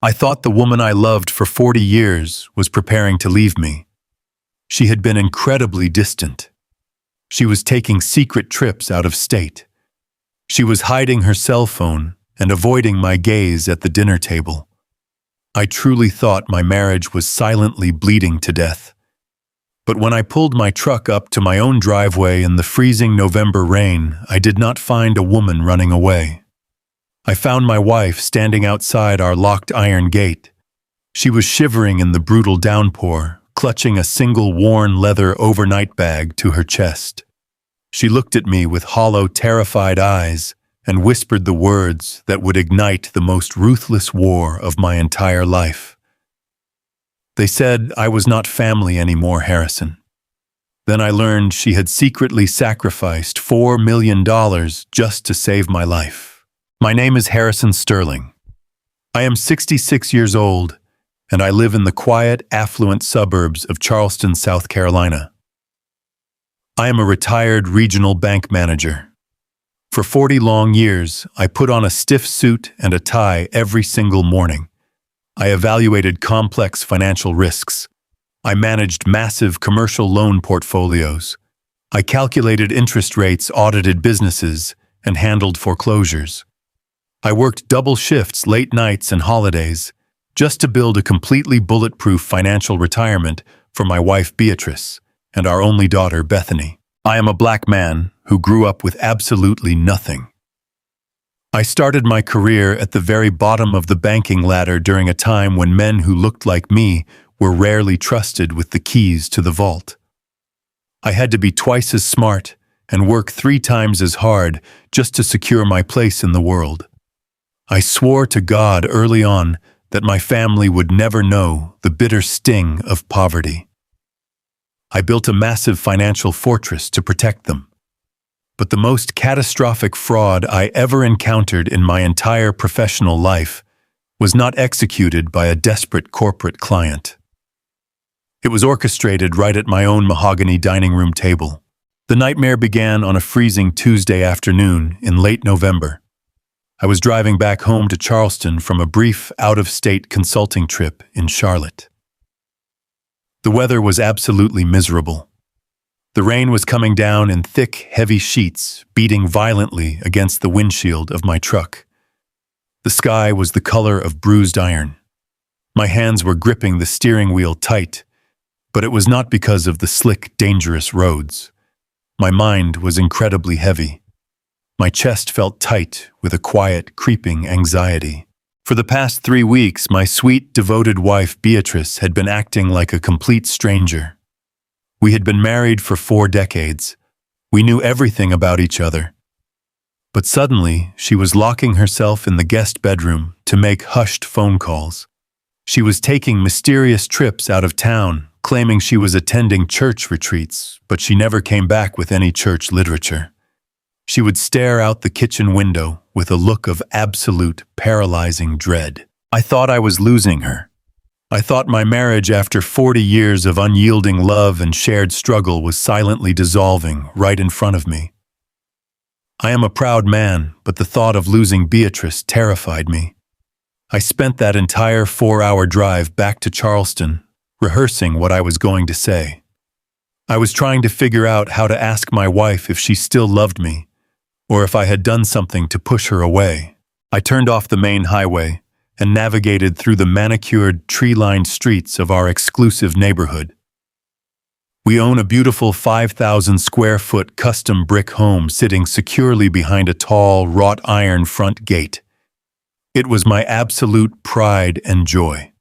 I thought the woman I loved for 40 years was preparing to leave me. She had been incredibly distant. She was taking secret trips out of state. She was hiding her cell phone and avoiding my gaze at the dinner table. I truly thought my marriage was silently bleeding to death. But when I pulled my truck up to my own driveway in the freezing November rain, I did not find a woman running away. I found my wife standing outside our locked iron gate. She was shivering in the brutal downpour, clutching a single worn leather overnight bag to her chest. She looked at me with hollow, terrified eyes and whispered the words that would ignite the most ruthless war of my entire life. They said I was not family anymore, Harrison. Then I learned she had secretly sacrificed $4 million just to save my life. My name is Harrison Sterling. I am 66 years old, and I live in the quiet, affluent suburbs of Charleston, South Carolina. I am a retired regional bank manager. For 40 long years, I put on a stiff suit and a tie every single morning. I evaluated complex financial risks. I managed massive commercial loan portfolios. I calculated interest rates, audited businesses, and handled foreclosures. I worked double shifts, late nights, and holidays, just to build a completely bulletproof financial retirement for my wife Beatrice and our only daughter Bethany. I am a black man who grew up with absolutely nothing. I started my career at the very bottom of the banking ladder during a time when men who looked like me were rarely trusted with the keys to the vault. I had to be twice as smart and work 3 times as hard just to secure my place in the world. I swore to God early on that my family would never know the bitter sting of poverty. I built a massive financial fortress to protect them. But the most catastrophic fraud I ever encountered in my entire professional life was not executed by a desperate corporate client. It was orchestrated right at my own mahogany dining room table. The nightmare began on a freezing Tuesday afternoon in late November. I was driving back home to Charleston from a brief out-of-state consulting trip in Charlotte. The weather was absolutely miserable. The rain was coming down in thick, heavy sheets, beating violently against the windshield of my truck. The sky was the color of bruised iron. My hands were gripping the steering wheel tight, but it was not because of the slick, dangerous roads. My mind was incredibly heavy. My chest felt tight with a quiet, creeping anxiety. For the past 3 weeks, my sweet, devoted wife Beatrice had been acting like a complete stranger. We had been married for 4 decades. We knew everything about each other. But suddenly, she was locking herself in the guest bedroom to make hushed phone calls. She was taking mysterious trips out of town, claiming she was attending church retreats, but she never came back with any church literature. She would stare out the kitchen window with a look of absolute, paralyzing dread. I thought I was losing her. I thought my marriage, after 40 years of unyielding love and shared struggle, was silently dissolving right in front of me. I am a proud man, but the thought of losing Beatrice terrified me. I spent that entire 4-hour drive back to Charleston, rehearsing what I was going to say. I was trying to figure out how to ask my wife if she still loved me, or if I had done something to push her away. I turned off the main highway and navigated through the manicured, tree-lined streets of our exclusive neighborhood. We own a beautiful 5,000-square-foot custom brick home sitting securely behind a tall, wrought-iron front gate. It was my absolute pride and joy.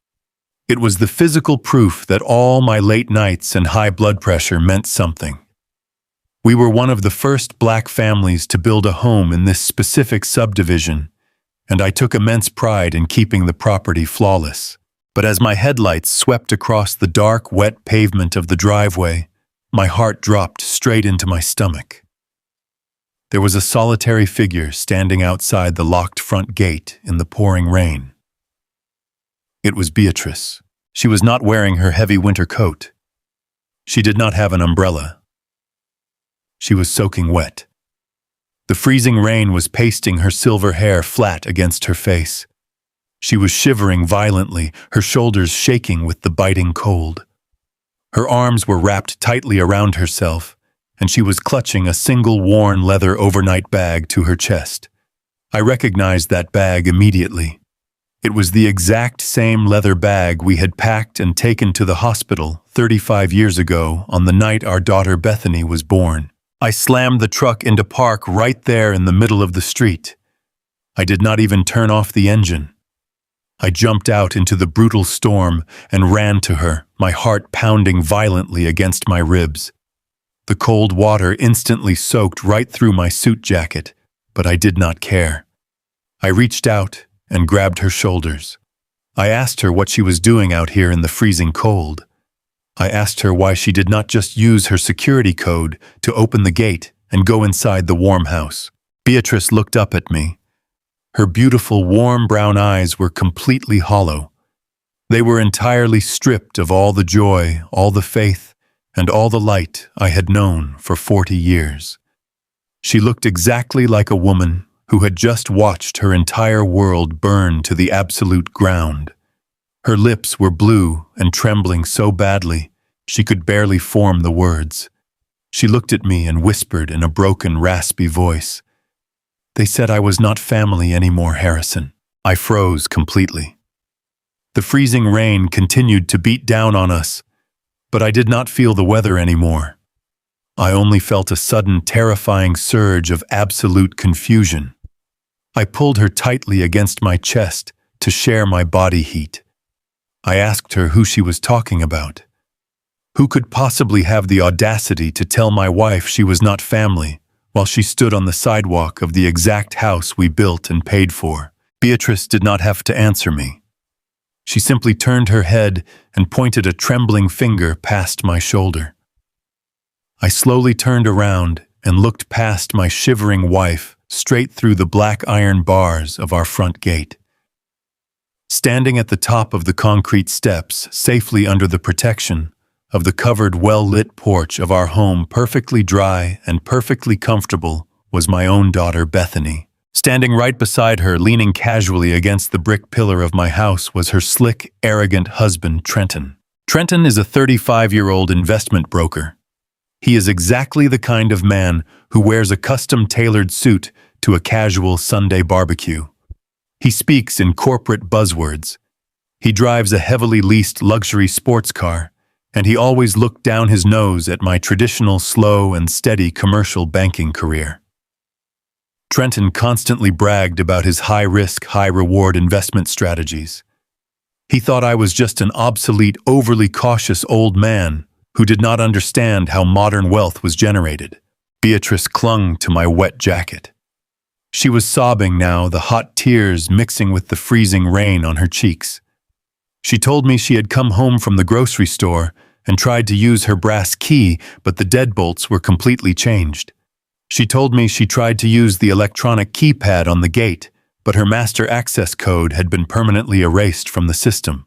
It was the physical proof that all my late nights and high blood pressure meant something. We were one of the first black families to build a home in this specific subdivision, and I took immense pride in keeping the property flawless. But as my headlights swept across the dark, wet pavement of the driveway, my heart dropped straight into my stomach. There was a solitary figure standing outside the locked front gate in the pouring rain. It was Beatrice. She was not wearing her heavy winter coat. She did not have an umbrella. She was soaking wet. The freezing rain was pasting her silver hair flat against her face. She was shivering violently, her shoulders shaking with the biting cold. Her arms were wrapped tightly around herself, and she was clutching a single worn leather overnight bag to her chest. I recognized that bag immediately. It was the exact same leather bag we had packed and taken to the hospital 35 years ago on the night our daughter Bethany was born. I slammed the truck into park right there in the middle of the street. I did not even turn off the engine. I jumped out into the brutal storm and ran to her, my heart pounding violently against my ribs. The cold water instantly soaked right through my suit jacket, but I did not care. I reached out and grabbed her shoulders. I asked her what she was doing out here in the freezing cold. I asked her why she did not just use her security code to open the gate and go inside the warm house. Beatrice looked up at me. Her beautiful, warm brown eyes were completely hollow. They were entirely stripped of all the joy, all the faith, and all the light I had known for 40 years. She looked exactly like a woman who had just watched her entire world burn to the absolute ground. Her lips were blue and trembling so badly she could barely form the words. She looked at me and whispered in a broken, raspy voice, "They said I was not family anymore, Harrison." I froze completely. The freezing rain continued to beat down on us, but I did not feel the weather anymore. I only felt a sudden, terrifying surge of absolute confusion. I pulled her tightly against my chest to share my body heat. I asked her who she was talking about. Who could possibly have the audacity to tell my wife she was not family while she stood on the sidewalk of the exact house we built and paid for? Beatrice did not have to answer me. She simply turned her head and pointed a trembling finger past my shoulder. I slowly turned around and looked past my shivering wife straight through the black iron bars of our front gate. Standing at the top of the concrete steps, safely under the protection of the covered, well-lit porch of our home, perfectly dry and perfectly comfortable, was my own daughter, Bethany. Standing right beside her, leaning casually against the brick pillar of my house, was her slick, arrogant husband, Trenton. Trenton is a 35-year-old investment broker. He is exactly the kind of man who wears a custom-tailored suit to a casual Sunday barbecue. He speaks in corporate buzzwords. He drives a heavily leased luxury sports car, and he always looked down his nose at my traditional, slow and steady commercial banking career. Trenton constantly bragged about his high-risk, high-reward investment strategies. He thought I was just an obsolete, overly cautious old man who did not understand how modern wealth was generated. Beatrice clung to my wet jacket. She was sobbing now, the hot tears mixing with the freezing rain on her cheeks. She told me she had come home from the grocery store and tried to use her brass key, but the deadbolts were completely changed. She told me she tried to use the electronic keypad on the gate, but her master access code had been permanently erased from the system.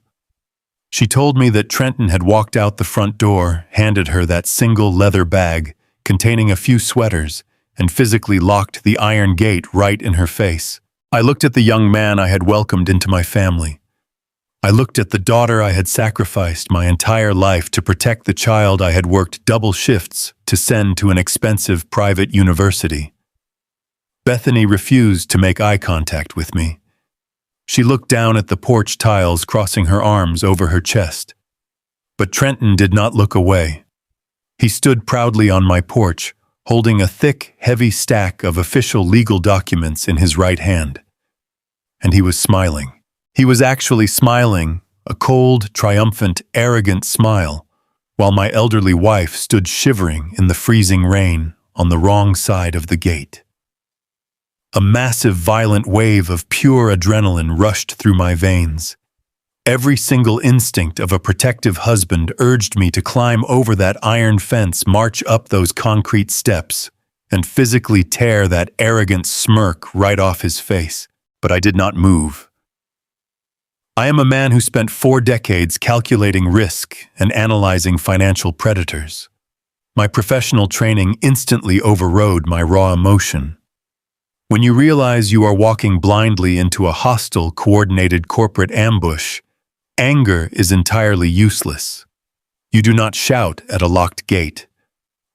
She told me that Trenton had walked out the front door, handed her that single leather bag containing a few sweaters, and physically locked the iron gate right in her face. I looked at the young man I had welcomed into my family. I looked at the daughter I had sacrificed my entire life to protect, the child I had worked double shifts to send to an expensive private university. Bethany refused to make eye contact with me. She looked down at the porch tiles, crossing her arms over her chest. But Trenton did not look away. He stood proudly on my porch, holding a thick, heavy stack of official legal documents in his right hand. And he was smiling. He was actually smiling, a cold, triumphant, arrogant smile, while my elderly wife stood shivering in the freezing rain on the wrong side of the gate. A massive, violent wave of pure adrenaline rushed through my veins. Every single instinct of a protective husband urged me to climb over that iron fence, march up those concrete steps, and physically tear that arrogant smirk right off his face. But I did not move. I am a man who spent 4 decades calculating risk and analyzing financial predators. My professional training instantly overrode my raw emotion. When you realize you are walking blindly into a hostile, coordinated corporate ambush, anger is entirely useless. You do not shout at a locked gate.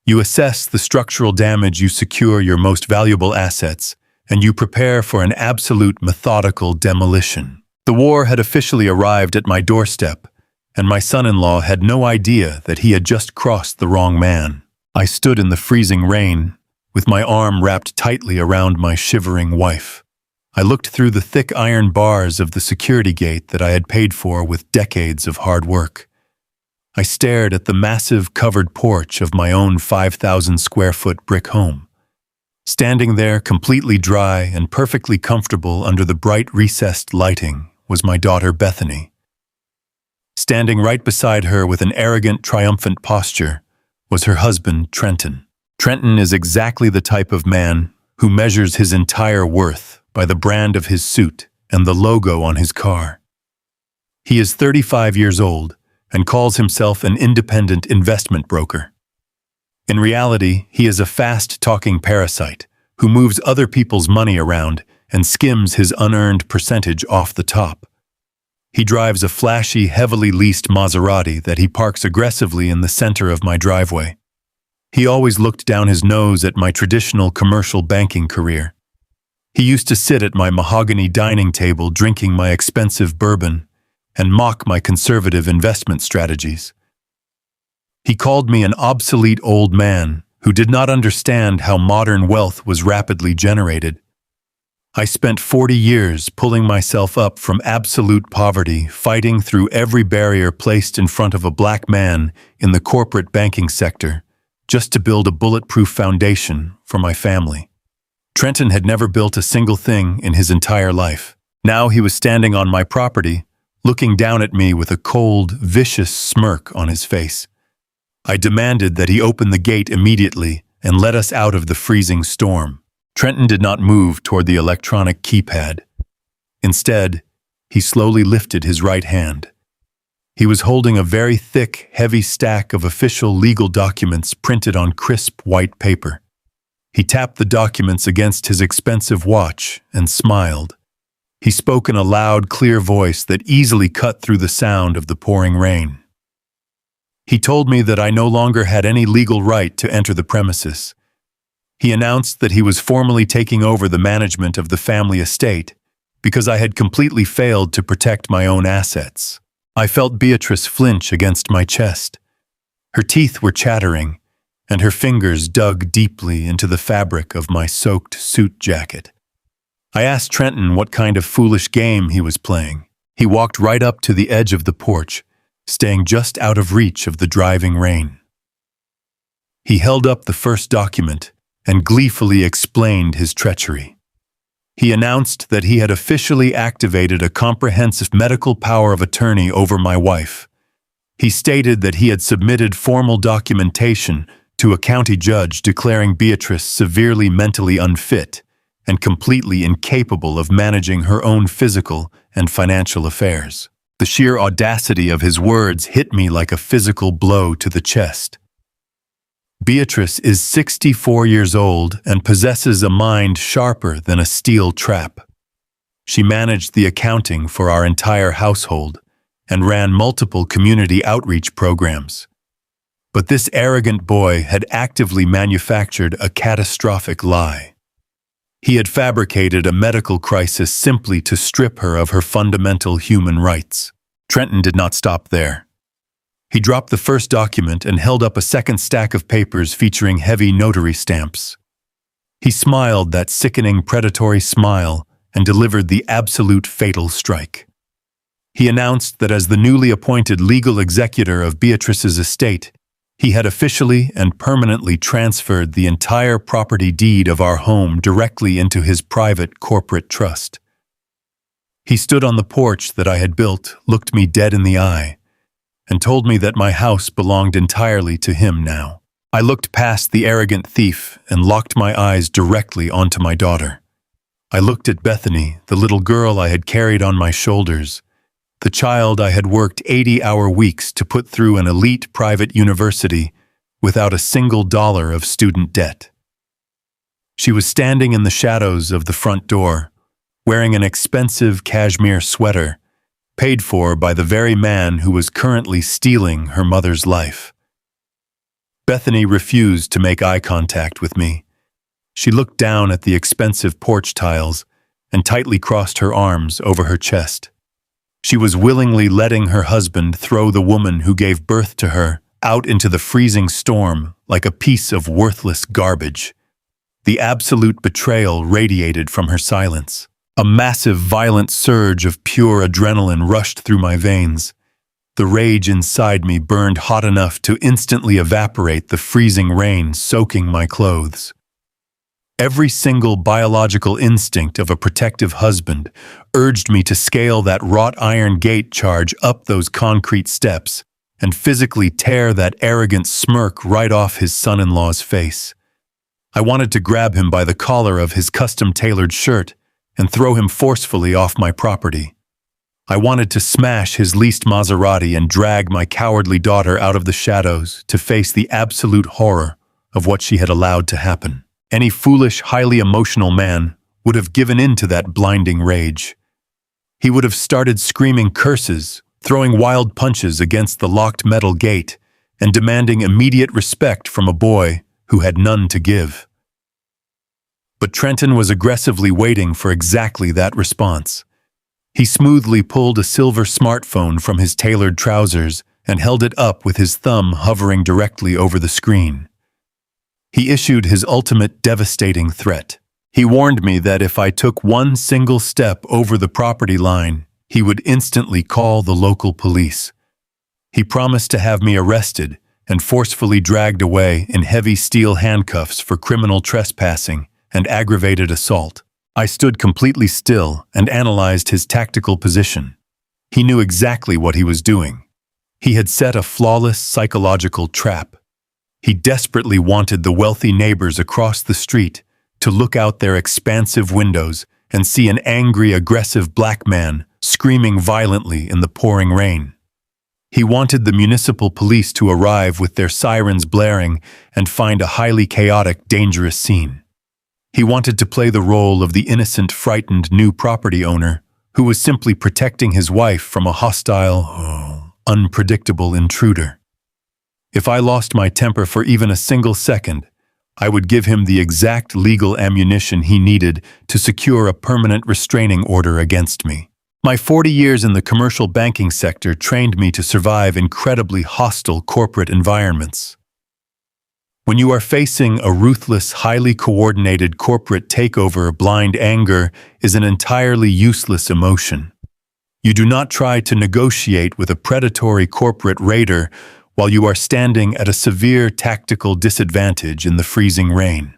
You assess the structural damage, you secure your most valuable assets, and you prepare for an absolute methodical demolition. The war had officially arrived at my doorstep, and my son-in-law had no idea that he had just crossed the wrong man. I stood in the freezing rain, with my arm wrapped tightly around my shivering wife. I looked through the thick iron bars of the security gate that I had paid for with decades of hard work. I stared at the massive covered porch of my own 5,000-square-foot brick home. Standing there completely dry and perfectly comfortable under the bright recessed lighting was my daughter Bethany. Standing right beside her with an arrogant, triumphant posture was her husband Trenton. Trenton is exactly the type of man who measures his entire worth by the brand of his suit and the logo on his car. He is 35 years old and calls himself an independent investment broker. In reality, he is a fast-talking parasite who moves other people's money around and skims his unearned percentage off the top. He drives a flashy, heavily leased Maserati that he parks aggressively in the center of my driveway. He always looked down his nose at my traditional commercial banking career. He used to sit at my mahogany dining table drinking my expensive bourbon and mock my conservative investment strategies. He called me an obsolete old man who did not understand how modern wealth was rapidly generated. I spent 40 years pulling myself up from absolute poverty, fighting through every barrier placed in front of a black man in the corporate banking sector, just to build a bulletproof foundation for my family. Trenton had never built a single thing in his entire life. Now he was standing on my property, looking down at me with a cold, vicious smirk on his face. I demanded that he open the gate immediately and let us out of the freezing storm. Trenton did not move toward the electronic keypad. Instead, he slowly lifted his right hand. He was holding a very thick, heavy stack of official legal documents printed on crisp white paper. He tapped the documents against his expensive watch and smiled. He spoke in a loud, clear voice that easily cut through the sound of the pouring rain. He told me that I no longer had any legal right to enter the premises. He announced that he was formally taking over the management of the family estate because I had completely failed to protect my own assets. I felt Beatrice flinch against my chest. Her teeth were chattering, and her fingers dug deeply into the fabric of my soaked suit jacket. I asked Trenton what kind of foolish game he was playing. He walked right up to the edge of the porch, staying just out of reach of the driving rain. He held up the first document and gleefully explained his treachery. He announced that he had officially activated a comprehensive medical power of attorney over my wife. He stated that he had submitted formal documentation to a county judge declaring Beatrice severely mentally unfit and completely incapable of managing her own physical and financial affairs. The sheer audacity of his words hit me like a physical blow to the chest. Beatrice is 64 years old and possesses a mind sharper than a steel trap. She managed the accounting for our entire household and ran multiple community outreach programs. But this arrogant boy had actively manufactured a catastrophic lie. He had fabricated a medical crisis simply to strip her of her fundamental human rights. Trenton did not stop there. He dropped the first document and held up a second stack of papers featuring heavy notary stamps. He smiled that sickening predatory smile and delivered the absolute fatal strike. He announced that as the newly appointed legal executor of Beatrice's estate, he had officially and permanently transferred the entire property deed of our home directly into his private corporate trust. He stood on the porch that I had built, looked me dead in the eye, and told me that my house belonged entirely to him now. I looked past the arrogant thief and locked my eyes directly onto my daughter. I looked at Bethany, the little girl I had carried on my shoulders, the child I had worked 80-hour weeks to put through an elite private university without a single dollar of student debt. She was standing in the shadows of the front door, wearing an expensive cashmere sweater, paid for by the very man who was currently stealing her mother's life. Bethany refused to make eye contact with me. She looked down at the expensive porch tiles and tightly crossed her arms over her chest. She was willingly letting her husband throw the woman who gave birth to her out into the freezing storm like a piece of worthless garbage. The absolute betrayal radiated from her silence. A massive, violent surge of pure adrenaline rushed through my veins. The rage inside me burned hot enough to instantly evaporate the freezing rain soaking my clothes. Every single biological instinct of a protective husband urged me to scale that wrought iron gate charge up those concrete steps and physically tear that arrogant smirk right off his son-in-law's face. I wanted to grab him by the collar of his custom-tailored shirt and throw him forcefully off my property. I wanted to smash his leased Maserati and drag my cowardly daughter out of the shadows to face the absolute horror of what she had allowed to happen. Any foolish, highly emotional man would have given in to that blinding rage. He would have started screaming curses, throwing wild punches against the locked metal gate, and demanding immediate respect from a boy who had none to give. But Trenton was aggressively waiting for exactly that response. He smoothly pulled a silver smartphone from his tailored trousers and held it up with his thumb hovering directly over the screen. He issued his ultimate devastating threat. He warned me that if I took one single step over the property line, he would instantly call the local police. He promised to have me arrested and forcefully dragged away in heavy steel handcuffs for criminal trespassing and aggravated assault. I stood completely still and analyzed his tactical position. He knew exactly what he was doing. He had set a flawless psychological trap. He desperately wanted the wealthy neighbors across the street to look out their expansive windows and see an angry, aggressive black man screaming violently in the pouring rain. He wanted the municipal police to arrive with their sirens blaring and find a highly chaotic, dangerous scene. He wanted to play the role of the innocent, frightened new property owner who was simply protecting his wife from a hostile, unpredictable intruder. If I lost my temper for even a single second, I would give him the exact legal ammunition he needed to secure a permanent restraining order against me. My 40 years in the commercial banking sector trained me to survive incredibly hostile corporate environments. When you are facing a ruthless, highly coordinated corporate takeover, blind anger is an entirely useless emotion. You do not try to negotiate with a predatory corporate raider while you are standing at a severe tactical disadvantage in the freezing rain.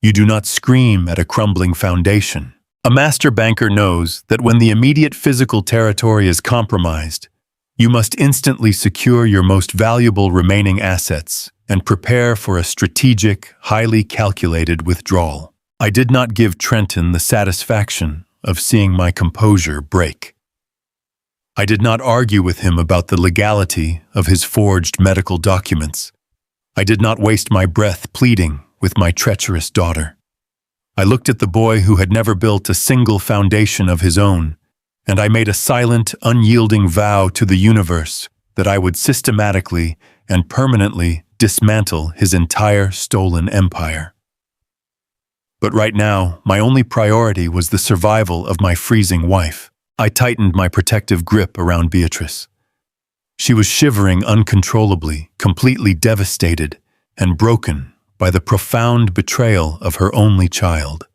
You do not scream at a crumbling foundation. A master banker knows that when the immediate physical territory is compromised, you must instantly secure your most valuable remaining assets and prepare for a strategic, highly calculated withdrawal. I did not give Trenton the satisfaction of seeing my composure break. I did not argue with him about the legality of his forged medical documents. I did not waste my breath pleading with my treacherous daughter. I looked at the boy who had never built a single foundation of his own, and I made a silent, unyielding vow to the universe that I would systematically and permanently dismantle his entire stolen empire. But right now, my only priority was the survival of my freezing wife. I tightened my protective grip around Beatrice. She was shivering uncontrollably, completely devastated and broken by the profound betrayal of her only child.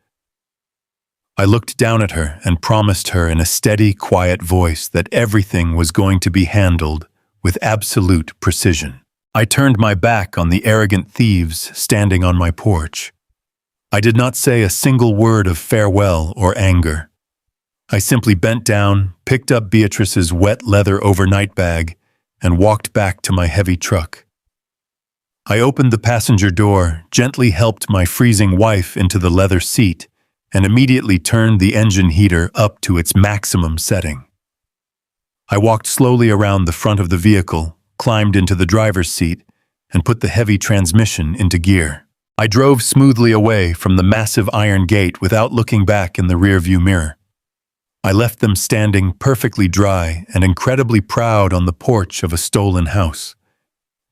I looked down at her and promised her in a steady, quiet voice that everything was going to be handled with absolute precision. I turned my back on the arrogant thieves standing on my porch. I did not say a single word of farewell or anger. I simply bent down, picked up Beatrice's wet leather overnight bag, and walked back to my heavy truck. I opened the passenger door, gently helped my freezing wife into the leather seat, and immediately turned the engine heater up to its maximum setting. I walked slowly around the front of the vehicle, climbed into the driver's seat, and put the heavy transmission into gear. I drove smoothly away from the massive iron gate without looking back in the rearview mirror. I left them standing perfectly dry and incredibly proud on the porch of a stolen house.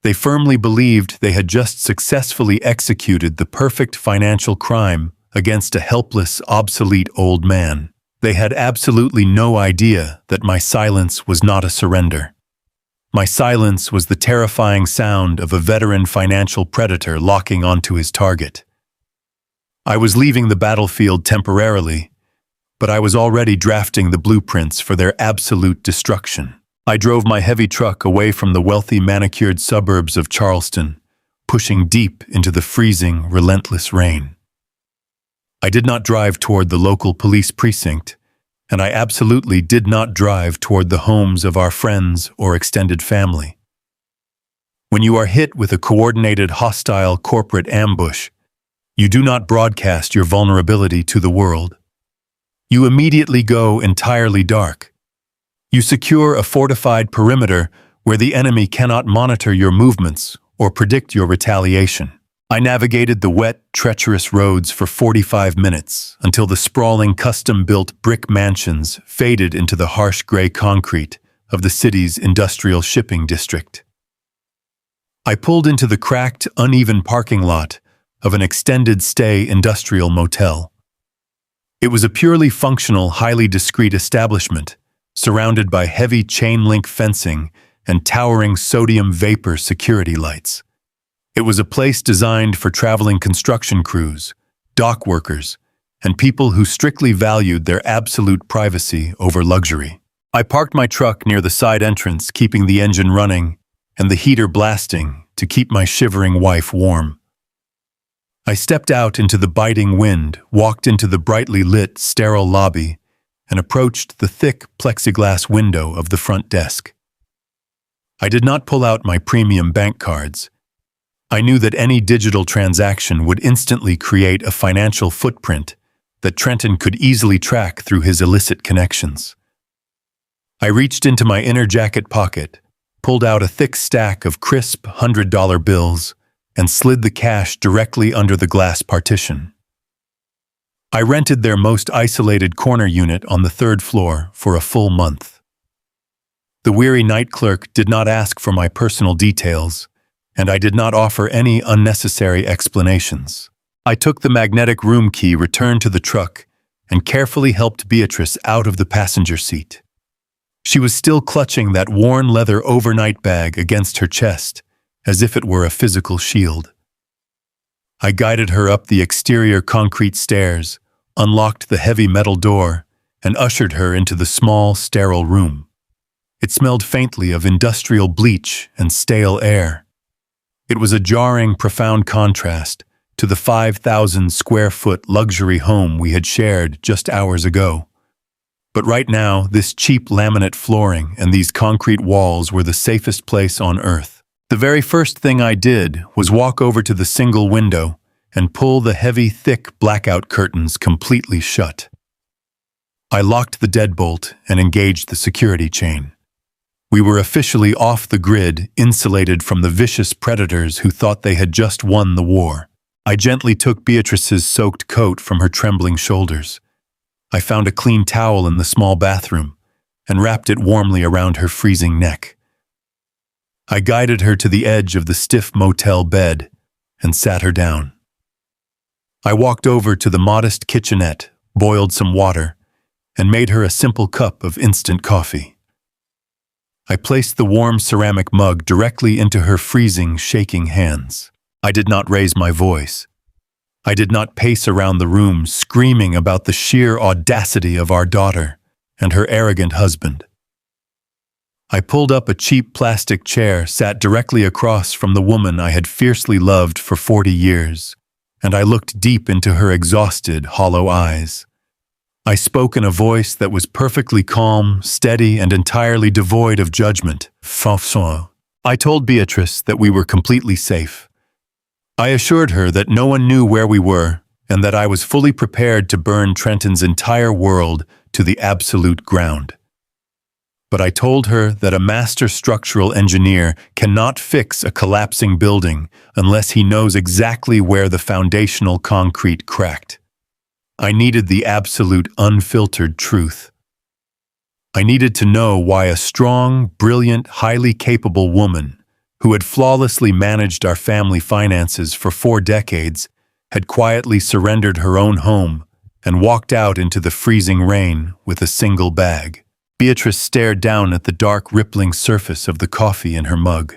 They firmly believed they had just successfully executed the perfect financial crime against a helpless, obsolete old man. They had absolutely no idea that my silence was not a surrender. My silence was the terrifying sound of a veteran financial predator locking onto his target. I was leaving the battlefield temporarily, but I was already drafting the blueprints for their absolute destruction. I drove my heavy truck away from the wealthy manicured suburbs of Charleston, pushing deep into the freezing, relentless rain. I did not drive toward the local police precinct, and I absolutely did not drive toward the homes of our friends or extended family. When you are hit with a coordinated hostile corporate ambush, you do not broadcast your vulnerability to the world. You immediately go entirely dark. You secure a fortified perimeter where the enemy cannot monitor your movements or predict your retaliation. I navigated the wet, treacherous roads for 45 minutes until the sprawling custom-built brick mansions faded into the harsh gray concrete of the city's industrial shipping district. I pulled into the cracked, uneven parking lot of an extended-stay industrial motel. It was a purely functional, highly discreet establishment, surrounded by heavy chain-link fencing and towering sodium vapor security lights. It was a place designed for traveling construction crews, dock workers, and people who strictly valued their absolute privacy over luxury. I parked my truck near the side entrance, keeping the engine running and the heater blasting to keep my shivering wife warm. I stepped out into the biting wind, walked into the brightly lit, sterile lobby, and approached the thick plexiglass window of the front desk. I did not pull out my premium bank cards. I knew that any digital transaction would instantly create a financial footprint that Trenton could easily track through his illicit connections. I reached into my inner jacket pocket, pulled out a thick stack of crisp $100 bills, and slid the cash directly under the glass partition. I rented their most isolated corner unit on the 3rd floor for a full month. The weary night clerk did not ask for my personal details, and I did not offer any unnecessary explanations. I took the magnetic room key, returned to the truck, and carefully helped Beatrice out of the passenger seat. She was still clutching that worn leather overnight bag against her chest, as if it were a physical shield. I guided her up the exterior concrete stairs, unlocked the heavy metal door, and ushered her into the small, sterile room. It smelled faintly of industrial bleach and stale air. It was a jarring, profound contrast to the 5,000-square-foot luxury home we had shared just hours ago. But right now, this cheap laminate flooring and these concrete walls were the safest place on earth. The very first thing I did was walk over to the single window and pull the heavy, thick blackout curtains completely shut. I locked the deadbolt and engaged the security chain. We were officially off the grid, insulated from the vicious predators who thought they had just won the war. I gently took Beatrice's soaked coat from her trembling shoulders. I found a clean towel in the small bathroom and wrapped it warmly around her freezing neck. I guided her to the edge of the stiff motel bed and sat her down. I walked over to the modest kitchenette, boiled some water, and made her a simple cup of instant coffee. I placed the warm ceramic mug directly into her freezing, shaking hands. I did not raise my voice. I did not pace around the room screaming about the sheer audacity of our daughter and her arrogant husband. I pulled up a cheap plastic chair, sat directly across from the woman I had fiercely loved for 40 years, and I looked deep into her exhausted, hollow eyes. I spoke in a voice that was perfectly calm, steady, and entirely devoid of judgment. I told Beatrice that we were completely safe. I assured her that no one knew where we were and that I was fully prepared to burn Trenton's entire world to the absolute ground. But I told her that a master structural engineer cannot fix a collapsing building unless he knows exactly where the foundational concrete cracked. I needed the absolute unfiltered truth. I needed to know why a strong, brilliant, highly capable woman who had flawlessly managed our family finances for 4 decades had quietly surrendered her own home and walked out into the freezing rain with a single bag. Beatrice stared down at the dark, rippling surface of the coffee in her mug.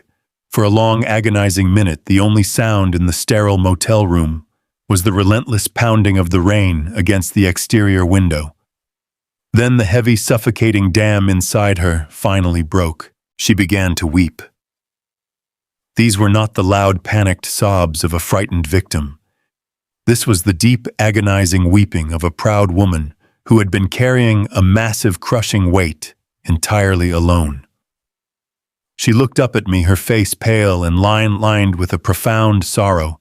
For a long, agonizing minute, the only sound in the sterile motel room was the relentless pounding of the rain against the exterior window. Then the heavy, suffocating dam inside her finally broke. She began to weep. These were not the loud, panicked sobs of a frightened victim. This was the deep, agonizing weeping of a proud woman who had been carrying a massive, crushing weight entirely alone. She looked up at me, her face pale and lined with a profound sorrow,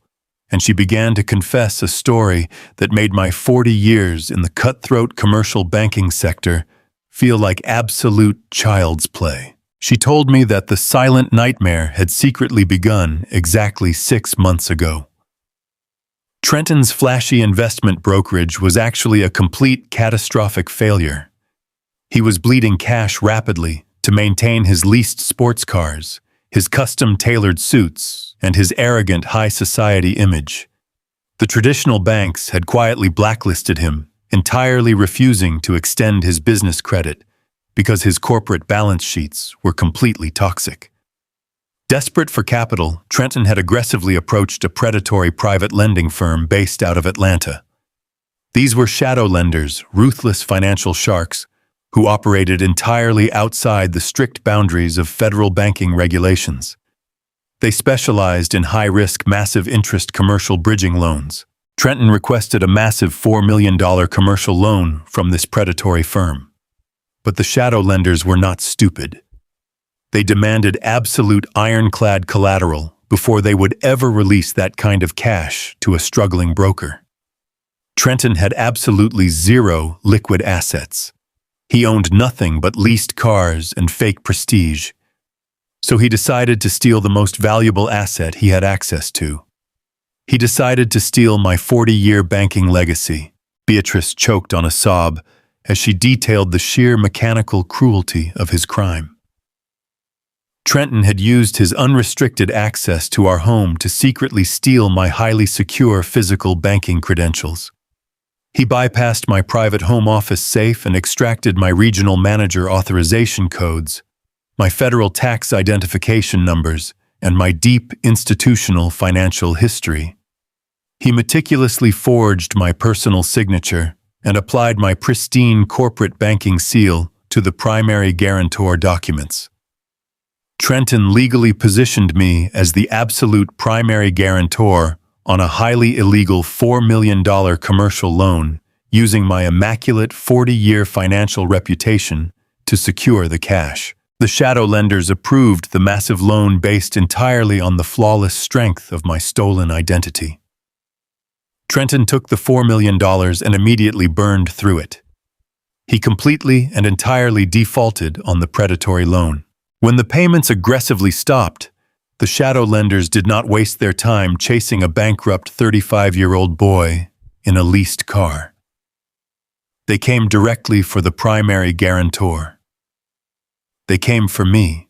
and she began to confess a story that made my 40 years in the cutthroat commercial banking sector feel like absolute child's play. She told me that the silent nightmare had secretly begun exactly 6 months ago. Trenton's flashy investment brokerage was actually a complete catastrophic failure. He was bleeding cash rapidly to maintain his leased sports cars, his custom-tailored suits, and his arrogant high society image. The traditional banks had quietly blacklisted him, entirely refusing to extend his business credit because his corporate balance sheets were completely toxic. Desperate for capital, Trenton had aggressively approached a predatory private lending firm based out of Atlanta. These were shadow lenders, ruthless financial sharks, who operated entirely outside the strict boundaries of federal banking regulations. They specialized in high-risk, massive-interest commercial bridging loans. Trenton requested a massive $4 million commercial loan from this predatory firm. But the shadow lenders were not stupid. They demanded absolute ironclad collateral before they would ever release that kind of cash to a struggling broker. Trenton had absolutely zero liquid assets. He owned nothing but leased cars and fake prestige. So he decided to steal the most valuable asset he had access to. He decided to steal my 40-year banking legacy. Beatrice choked on a sob as she detailed the sheer mechanical cruelty of his crime. Trenton had used his unrestricted access to our home to secretly steal my highly secure physical banking credentials. He bypassed my private home office safe and extracted my regional manager authorization codes, my federal tax identification numbers, and my deep institutional financial history. He meticulously forged my personal signature and applied my pristine corporate banking seal to the primary guarantor documents. Trenton legally positioned me as the absolute primary guarantor on a highly illegal $4 million commercial loan, using my immaculate 40-year financial reputation to secure the cash. The shadow lenders approved the massive loan based entirely on the flawless strength of my stolen identity. Trenton took the $4 million and immediately burned through it. He completely and entirely defaulted on the predatory loan. When the payments aggressively stopped, the shadow lenders did not waste their time chasing a bankrupt 35-year-old boy in a leased car. They came directly for the primary guarantor. They came for me.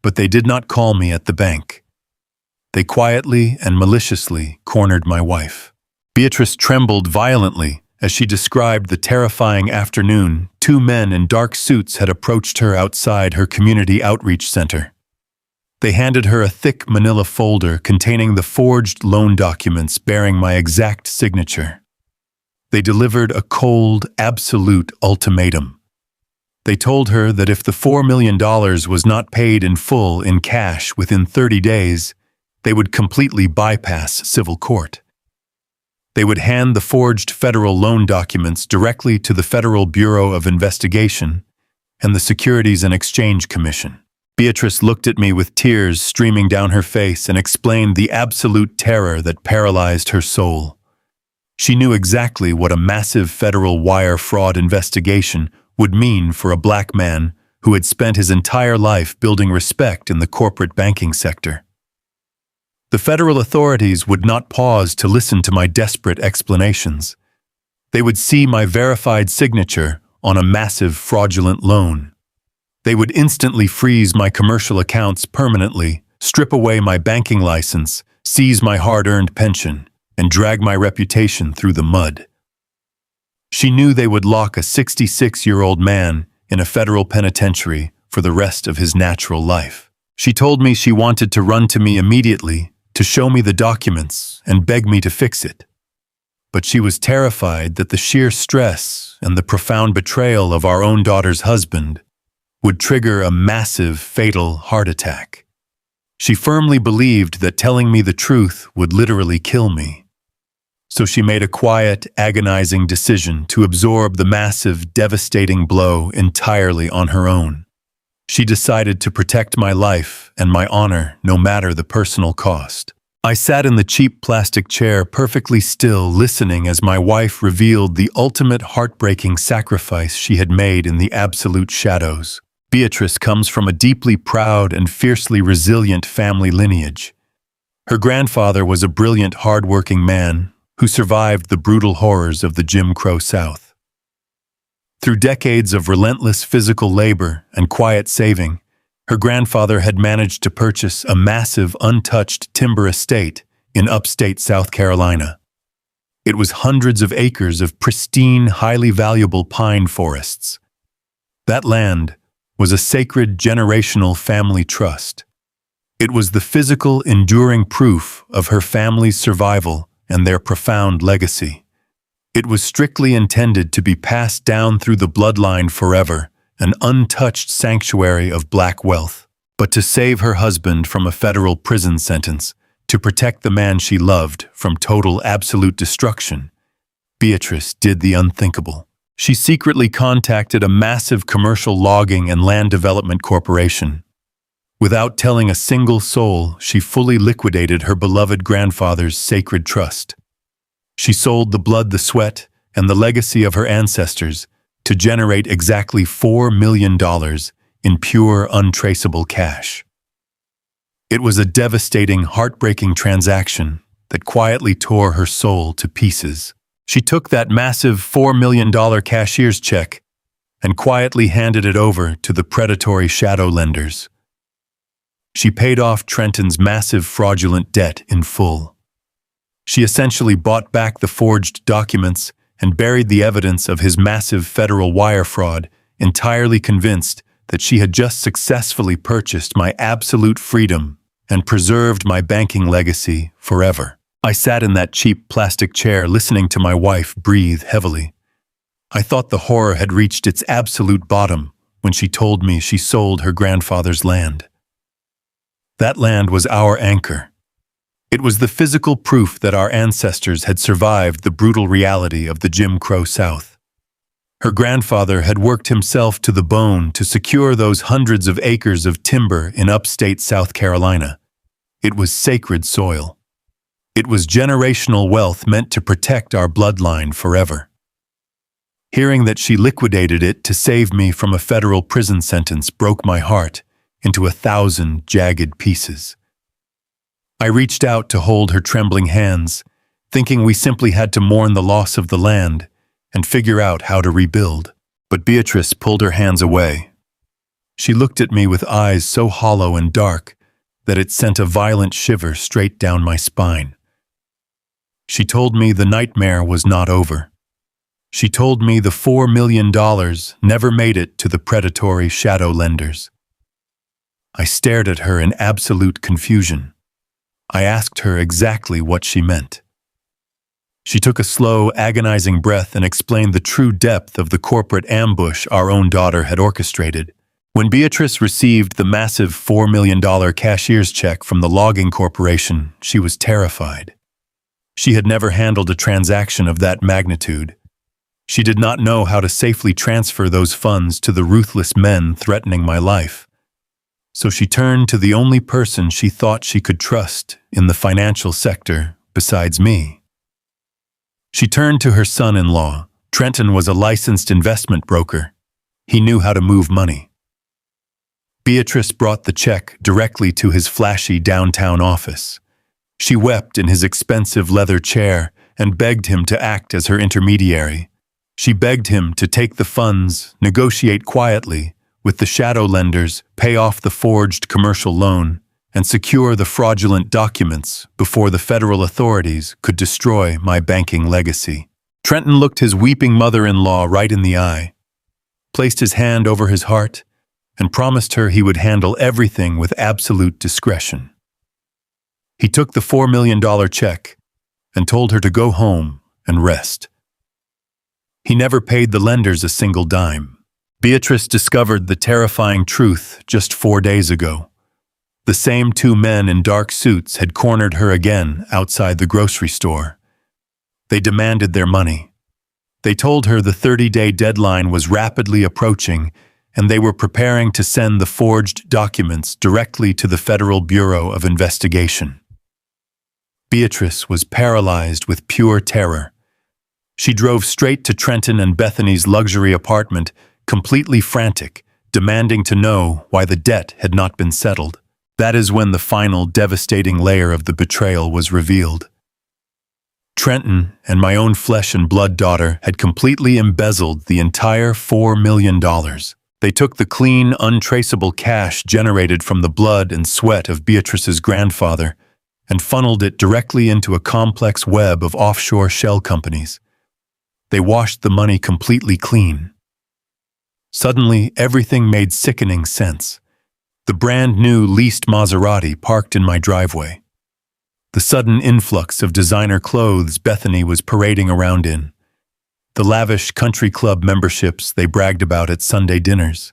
But they did not call me at the bank. They quietly and maliciously cornered my wife. Beatrice trembled violently as she described the terrifying afternoon 2 men in dark suits had approached her outside her community outreach center. They handed her a thick manila folder containing the forged loan documents bearing my exact signature. They delivered a cold, absolute ultimatum. They told her that if the $4 million was not paid in full in cash within 30 days, they would completely bypass civil court. They would hand the forged federal loan documents directly to the Federal Bureau of Investigation and the Securities and Exchange Commission. Beatrice looked at me with tears streaming down her face and explained the absolute terror that paralyzed her soul. She knew exactly what a massive federal wire fraud investigation would mean for a black man who had spent his entire life building respect in the corporate banking sector. The federal authorities would not pause to listen to my desperate explanations. They would see my verified signature on a massive fraudulent loan. They would instantly freeze my commercial accounts permanently, strip away my banking license, seize my hard-earned pension, and drag my reputation through the mud. She knew they would lock a 66-year-old man in a federal penitentiary for the rest of his natural life. She told me she wanted to run to me immediately to show me the documents and beg me to fix it. But she was terrified that the sheer stress and the profound betrayal of our own daughter's husband would trigger a massive, fatal heart attack. She firmly believed that telling me the truth would literally kill me. So she made a quiet, agonizing decision to absorb the massive, devastating blow entirely on her own. She decided to protect my life and my honor, no matter the personal cost. I sat in the cheap plastic chair, perfectly still, listening as my wife revealed the ultimate heartbreaking sacrifice she had made in the absolute shadows. Beatrice comes from a deeply proud and fiercely resilient family lineage. Her grandfather was a brilliant, hard-working man who survived the brutal horrors of the Jim Crow South. Through decades of relentless physical labor and quiet saving, her grandfather had managed to purchase a massive, untouched timber estate in upstate South Carolina. It was hundreds of acres of pristine, highly valuable pine forests. That land was a sacred generational family trust. It was the physical, enduring proof of her family's survival and their profound legacy. It was strictly intended to be passed down through the bloodline forever, an untouched sanctuary of black wealth. But to save her husband from a federal prison sentence, to protect the man she loved from total, absolute destruction, Beatrice did the unthinkable. She secretly contacted a massive commercial logging and land development corporation. Without telling a single soul, she fully liquidated her beloved grandfather's sacred trust. She sold the blood, the sweat, and the legacy of her ancestors to generate exactly $4 million in pure, untraceable cash. It was a devastating, heartbreaking transaction that quietly tore her soul to pieces. She took that massive $4 million cashier's check and quietly handed it over to the predatory shadow lenders. She paid off Trenton's massive fraudulent debt in full. She essentially bought back the forged documents and buried the evidence of his massive federal wire fraud, entirely convinced that she had just successfully purchased my absolute freedom and preserved my banking legacy forever. I sat in that cheap plastic chair listening to my wife breathe heavily. I thought the horror had reached its absolute bottom when she told me she sold her grandfather's land. That land was our anchor. It was the physical proof that our ancestors had survived the brutal reality of the Jim Crow South. Her grandfather had worked himself to the bone to secure those hundreds of acres of timber in upstate South Carolina. It was sacred soil. It was generational wealth meant to protect our bloodline forever. Hearing that she liquidated it to save me from a federal prison sentence broke my heart into 1,000 jagged pieces. I reached out to hold her trembling hands, thinking we simply had to mourn the loss of the land and figure out how to rebuild. But Beatrice pulled her hands away. She looked at me with eyes so hollow and dark that it sent a violent shiver straight down my spine. She told me the nightmare was not over. She told me the $4 million never made it to the predatory shadow lenders. I stared at her in absolute confusion. I asked her exactly what she meant. She took a slow, agonizing breath and explained the true depth of the corporate ambush our own daughter had orchestrated. When Beatrice received the massive $4 million cashier's check from the logging corporation, she was terrified. She had never handled a transaction of that magnitude. She did not know how to safely transfer those funds to the ruthless men threatening my life. So she turned to the only person she thought she could trust in the financial sector besides me. She turned to her son-in-law. Trenton was a licensed investment broker. He knew how to move money. Beatrice brought the check directly to his flashy downtown office. She wept in his expensive leather chair and begged him to act as her intermediary. She begged him to take the funds, negotiate quietly with the shadow lenders, pay off the forged commercial loan, and secure the fraudulent documents before the federal authorities could destroy my banking legacy. Trenton looked his weeping mother-in-law right in the eye, placed his hand over his heart, and promised her he would handle everything with absolute discretion. He took the $4 million check and told her to go home and rest. He never paid the lenders a single dime. Beatrice discovered the terrifying truth just 4 days ago. The same two men in dark suits had cornered her again outside the grocery store. They demanded their money. They told her the 30-day deadline was rapidly approaching, and they were preparing to send the forged documents directly to the Federal Bureau of Investigation. Beatrice was paralyzed with pure terror. She drove straight to Trenton and Bethany's luxury apartment, completely frantic, demanding to know why the debt had not been settled. That is when the final devastating layer of the betrayal was revealed. Trenton and my own flesh and blood daughter had completely embezzled the entire $4 million. They took the clean, untraceable cash generated from the blood and sweat of Beatrice's grandfather and funneled it directly into a complex web of offshore shell companies. They washed the money completely clean. Suddenly, everything made sickening sense. The brand-new leased Maserati parked in my driveway. The sudden influx of designer clothes Bethany was parading around in. The lavish country club memberships they bragged about at Sunday dinners.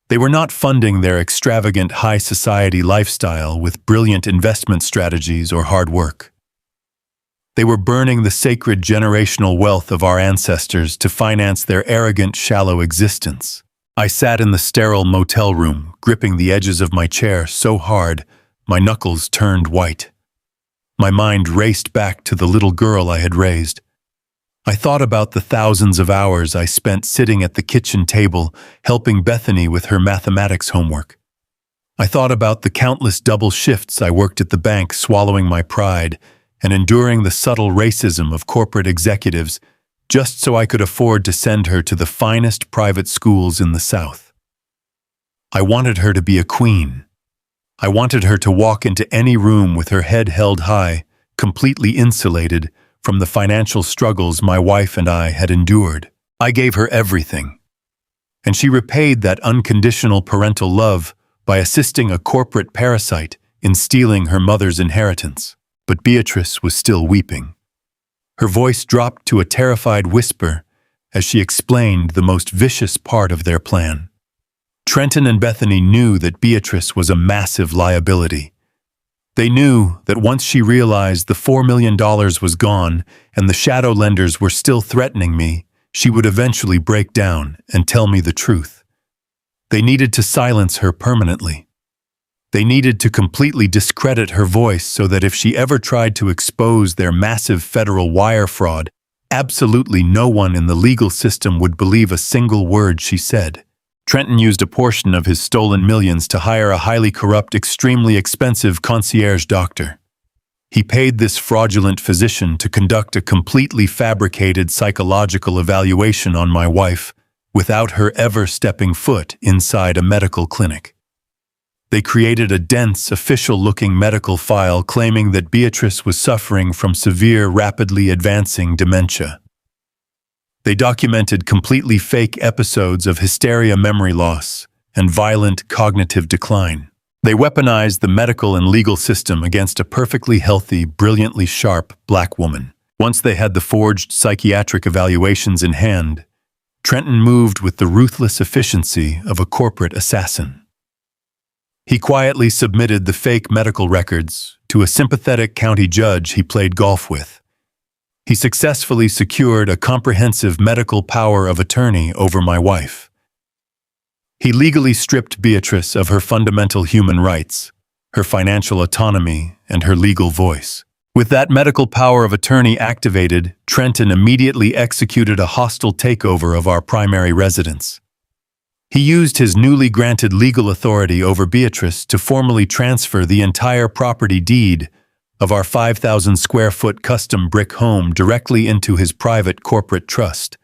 They were not funding their extravagant high society lifestyle with brilliant investment strategies or hard work. They were burning the sacred generational wealth of our ancestors to finance their arrogant, shallow existence. I sat in the sterile motel room, gripping the edges of my chair so hard my knuckles turned white. My mind raced back to the little girl I had raised. I thought about the thousands of hours I spent sitting at the kitchen table, helping Bethany with her mathematics homework. I thought about the countless double shifts I worked at the bank, swallowing my pride and enduring the subtle racism of corporate executives just so I could afford to send her to the finest private schools in the South. I wanted her to be a queen. I wanted her to walk into any room with her head held high, completely insulated from the financial struggles my wife and I had endured. I gave her everything. And she repaid that unconditional parental love by assisting a corporate parasite in stealing her mother's inheritance. But Beatrice was still weeping. Her voice dropped to a terrified whisper as she explained the most vicious part of their plan. Trenton and Bethany knew that Beatrice was a massive liability. They knew that once she realized the $4 million was gone and the shadow lenders were still threatening me, she would eventually break down and tell me the truth. They needed to silence her permanently. They needed to completely discredit her voice so that if she ever tried to expose their massive federal wire fraud, absolutely no one in the legal system would believe a single word she said. Trenton used a portion of his stolen millions to hire a highly corrupt, extremely expensive concierge doctor. He paid this fraudulent physician to conduct a completely fabricated psychological evaluation on my wife without her ever stepping foot inside a medical clinic. They created a dense, official-looking medical file claiming that Beatrice was suffering from severe, rapidly advancing dementia. They documented completely fake episodes of hysteria, memory loss, and violent cognitive decline. They weaponized the medical and legal system against a perfectly healthy, brilliantly sharp black woman. Once they had the forged psychiatric evaluations in hand, Trenton moved with the ruthless efficiency of a corporate assassin. He quietly submitted the fake medical records to a sympathetic county judge he played golf with. He successfully secured a comprehensive medical power of attorney over my wife. He legally stripped Beatrice of her fundamental human rights, her financial autonomy, and her legal voice. With that medical power of attorney activated, Trenton immediately executed a hostile takeover of our primary residence. He used his newly granted legal authority over Beatrice to formally transfer the entire property deed of our 5,000 square foot custom brick home directly into his private corporate trust.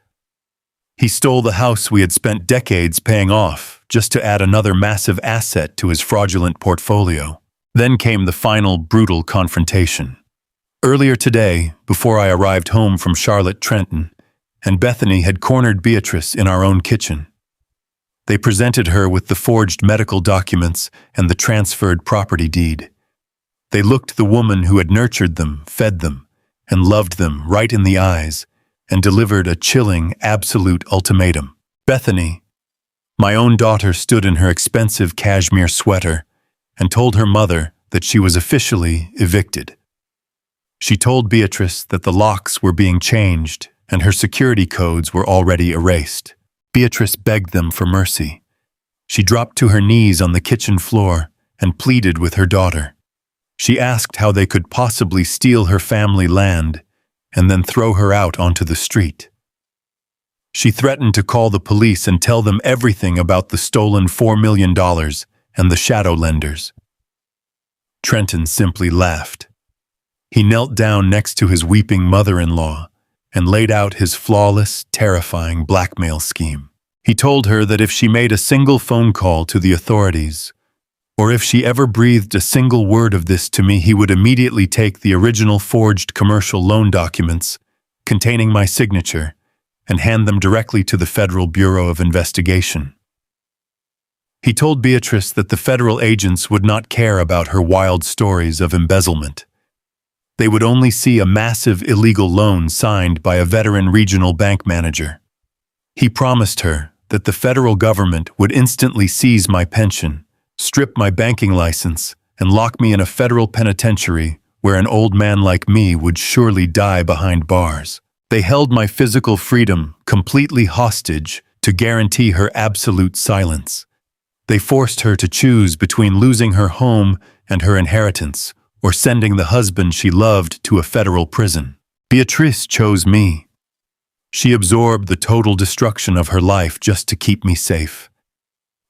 He stole the house we had spent decades paying off just to add another massive asset to his fraudulent portfolio. Then came the final brutal confrontation. Earlier today, before I arrived home from Charlotte Trenton, and Bethany had cornered Beatrice in our own kitchen. They presented her with the forged medical documents and the transferred property deed. They looked the woman who had nurtured them, fed them, and loved them right in the eyes, and delivered a chilling, absolute ultimatum. Bethany, my own daughter, stood in her expensive cashmere sweater and told her mother that she was officially evicted. She told Beatrice that the locks were being changed and her security codes were already erased. Beatrice begged them for mercy. She dropped to her knees on the kitchen floor and pleaded with her daughter. She asked how they could possibly steal her family land and then throw her out onto the street. She threatened to call the police and tell them everything about the stolen $4 million and the shadow lenders. Trenton simply laughed. He knelt down next to his weeping mother-in-law and laid out his flawless, terrifying blackmail scheme. He told her that if she made a single phone call to the authorities, or if she ever breathed a single word of this to me, he would immediately take the original forged commercial loan documents containing my signature and hand them directly to the Federal Bureau of Investigation. He told Beatrice that the federal agents would not care about her wild stories of embezzlement. They would only see a massive illegal loan signed by a veteran regional bank manager. He promised her that the federal government would instantly seize my pension, strip my banking license, and lock me in a federal penitentiary where an old man like me would surely die behind bars. They held my physical freedom completely hostage to guarantee her absolute silence. They forced her to choose between losing her home and her inheritance, or sending the husband she loved to a federal prison. Beatrice chose me. She absorbed the total destruction of her life just to keep me safe.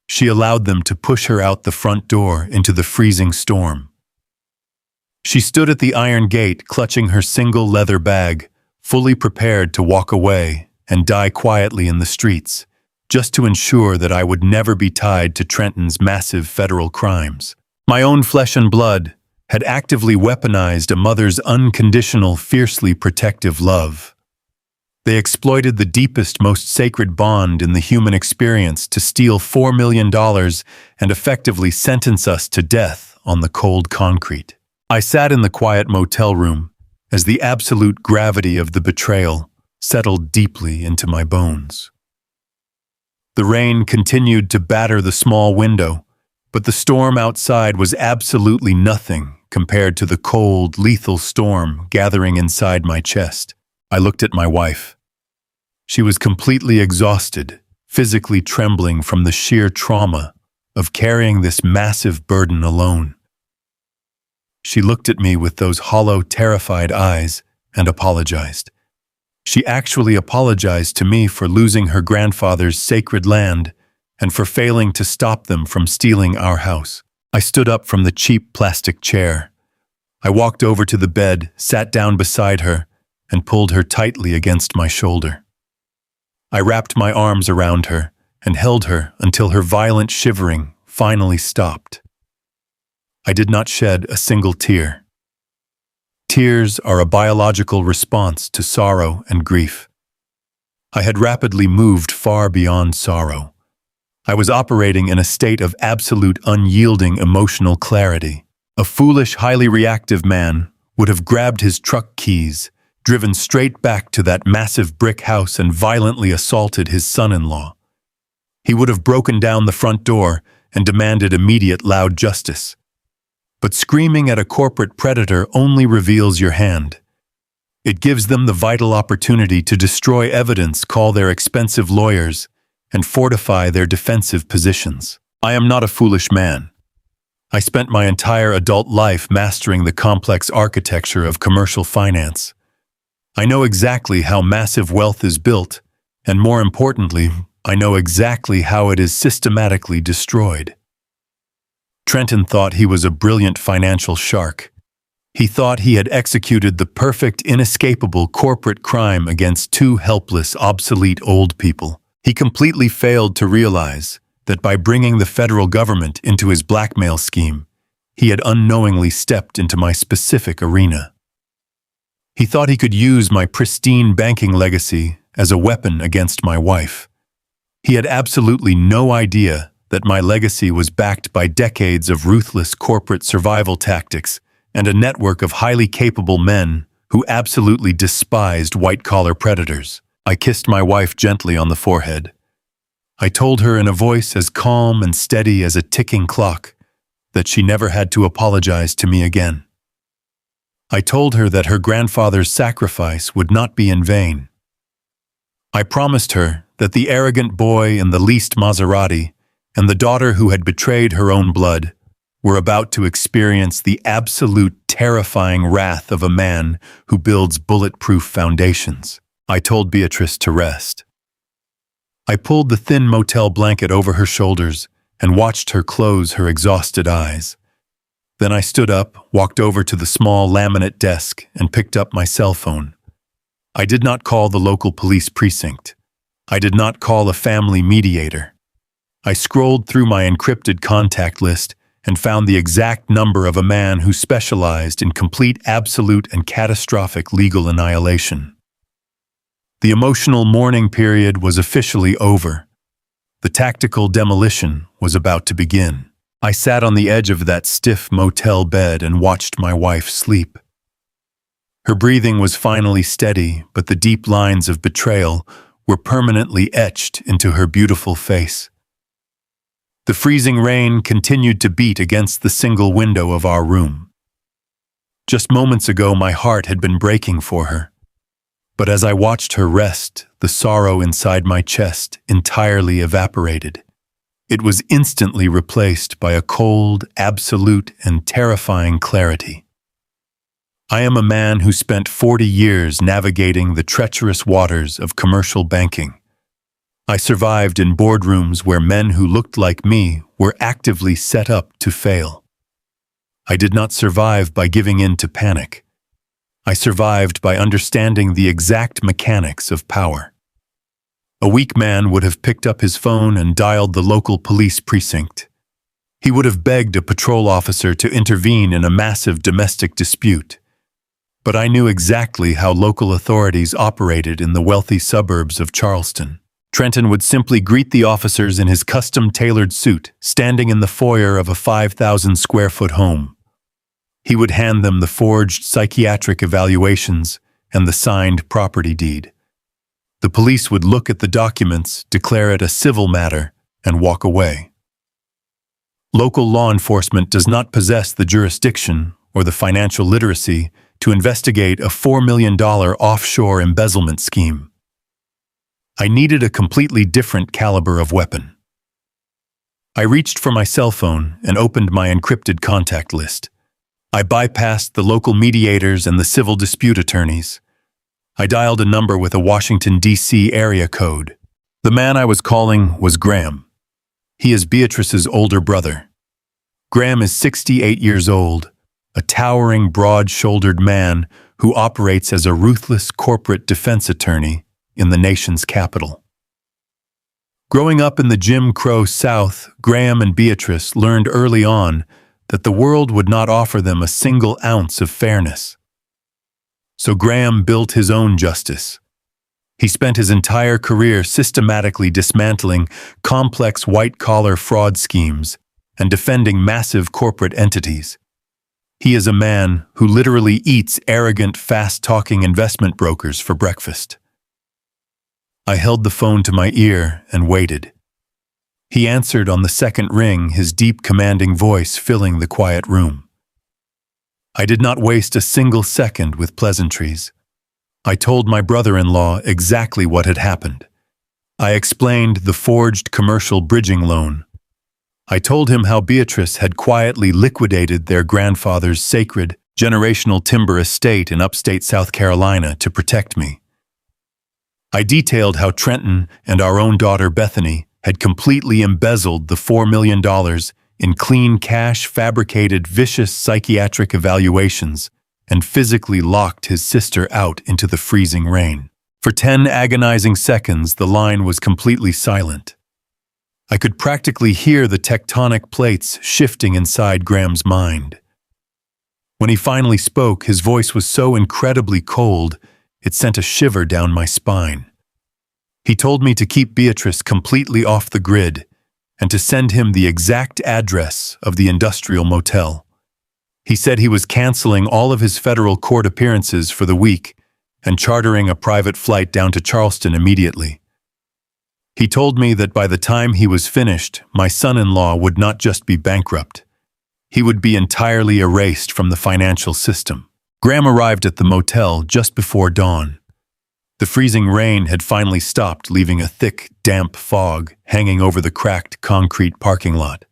She allowed them to push her out the front door into the freezing storm. She stood at the iron gate, clutching her single leather bag, fully prepared to walk away and die quietly in the streets, just to ensure that I would never be tied to Trenton's massive federal crimes. My own flesh and blood had actively weaponized a mother's unconditional, fiercely protective love. They exploited the deepest, most sacred bond in the human experience to steal $4 million and effectively sentence us to death on the cold concrete. I sat in the quiet motel room as the absolute gravity of the betrayal settled deeply into my bones. The rain continued to batter the small window, but the storm outside was absolutely nothing compared to the cold, lethal storm gathering inside my chest. I looked at my wife. She was completely exhausted, physically trembling from the sheer trauma of carrying this massive burden alone. She looked at me with those hollow, terrified eyes and apologized. She actually apologized to me for losing her grandfather's sacred land and for failing to stop them from stealing our house. I stood up from the cheap plastic chair. I walked over to the bed, sat down beside her, and pulled her tightly against my shoulder. I wrapped my arms around her and held her until her violent shivering finally stopped. I did not shed a single tear. Tears are a biological response to sorrow and grief. I had rapidly moved far beyond sorrow. I was operating in a state of absolute unyielding emotional clarity. A foolish, highly reactive man would have grabbed his truck keys, driven straight back to that massive brick house and violently assaulted his son-in-law. He would have broken down the front door and demanded immediate loud justice. But screaming at a corporate predator only reveals your hand. It gives them the vital opportunity to destroy evidence, call their expensive lawyers, and fortify their defensive positions. I am not a foolish man. I spent my entire adult life mastering the complex architecture of commercial finance. I know exactly how massive wealth is built, and more importantly, I know exactly how it is systematically destroyed. Trenton thought he was a brilliant financial shark. He thought he had executed the perfect, inescapable corporate crime against two helpless, obsolete old people. He completely failed to realize that by bringing the federal government into his blackmail scheme, he had unknowingly stepped into my specific arena. He thought he could use my pristine banking legacy as a weapon against my wife. He had absolutely no idea that my legacy was backed by decades of ruthless corporate survival tactics and a network of highly capable men who absolutely despised white-collar predators. I kissed my wife gently on the forehead. I told her in a voice as calm and steady as a ticking clock that she never had to apologize to me again. I told her that her grandfather's sacrifice would not be in vain. I promised her that the arrogant boy in the leased Maserati and the daughter who had betrayed her own blood were about to experience the absolute terrifying wrath of a man who builds bulletproof foundations. I told Beatrice to rest. I pulled the thin motel blanket over her shoulders and watched her close her exhausted eyes. Then I stood up, walked over to the small laminate desk, and picked up my cell phone. I did not call the local police precinct. I did not call a family mediator. I scrolled through my encrypted contact list and found the exact number of a man who specialized in complete, absolute, and catastrophic legal annihilation. The emotional mourning period was officially over. The tactical demolition was about to begin. I sat on the edge of that stiff motel bed and watched my wife sleep. Her breathing was finally steady, but the deep lines of betrayal were permanently etched into her beautiful face. The freezing rain continued to beat against the single window of our room. Just moments ago, my heart had been breaking for her. But as I watched her rest, the sorrow inside my chest entirely evaporated. It was instantly replaced by a cold, absolute, and terrifying clarity. I am a man who spent 40 years navigating the treacherous waters of commercial banking. I survived in boardrooms where men who looked like me were actively set up to fail. I did not survive by giving in to panic. I survived by understanding the exact mechanics of power. A weak man would have picked up his phone and dialed the local police precinct. He would have begged a patrol officer to intervene in a massive domestic dispute. But I knew exactly how local authorities operated in the wealthy suburbs of Charleston. Trenton would simply greet the officers in his custom-tailored suit, standing in the foyer of a 5,000-square-foot home. He would hand them the forged psychiatric evaluations and the signed property deed. The police would look at the documents, declare it a civil matter, and walk away. Local law enforcement does not possess the jurisdiction or the financial literacy to investigate a $4 million offshore embezzlement scheme. I needed a completely different caliber of weapon. I reached for my cell phone and opened my encrypted contact list. I bypassed the local mediators and the civil dispute attorneys. I dialed a number with a Washington, D.C. area code. The man I was calling was Graham. He is Beatrice's older brother. Graham is 68 years old, a towering, broad-shouldered man who operates as a ruthless corporate defense attorney in the nation's capital. Growing up in the Jim Crow South, Graham and Beatrice learned early on that the world would not offer them a single ounce of fairness. So Graham built his own justice. He spent his entire career systematically dismantling complex white-collar fraud schemes and defending massive corporate entities. He is a man who literally eats arrogant, fast-talking investment brokers for breakfast. I held the phone to my ear and waited. He answered on the second ring, his deep, commanding voice filling the quiet room. I did not waste a single second with pleasantries. I told my brother-in-law exactly what had happened. I explained the forged commercial bridging loan. I told him how Beatrice had quietly liquidated their grandfather's sacred, generational timber estate in upstate South Carolina to protect me. I detailed how Trenton and our own daughter Bethany had completely embezzled the $4 million in clean cash, fabricated vicious psychiatric evaluations, and physically locked his sister out into the freezing rain. For 10 agonizing seconds, the line was completely silent. I could practically hear the tectonic plates shifting inside Graham's mind. When he finally spoke, his voice was so incredibly cold, it sent a shiver down my spine. He told me to keep Beatrice completely off the grid and to send him the exact address of the industrial motel. He said he was canceling all of his federal court appearances for the week and chartering a private flight down to Charleston immediately. He told me that by the time he was finished, my son-in-law would not just be bankrupt. He would be entirely erased from the financial system. Graham arrived at the motel just before dawn. The freezing rain had finally stopped, leaving a thick, damp fog hanging over the cracked concrete parking lot.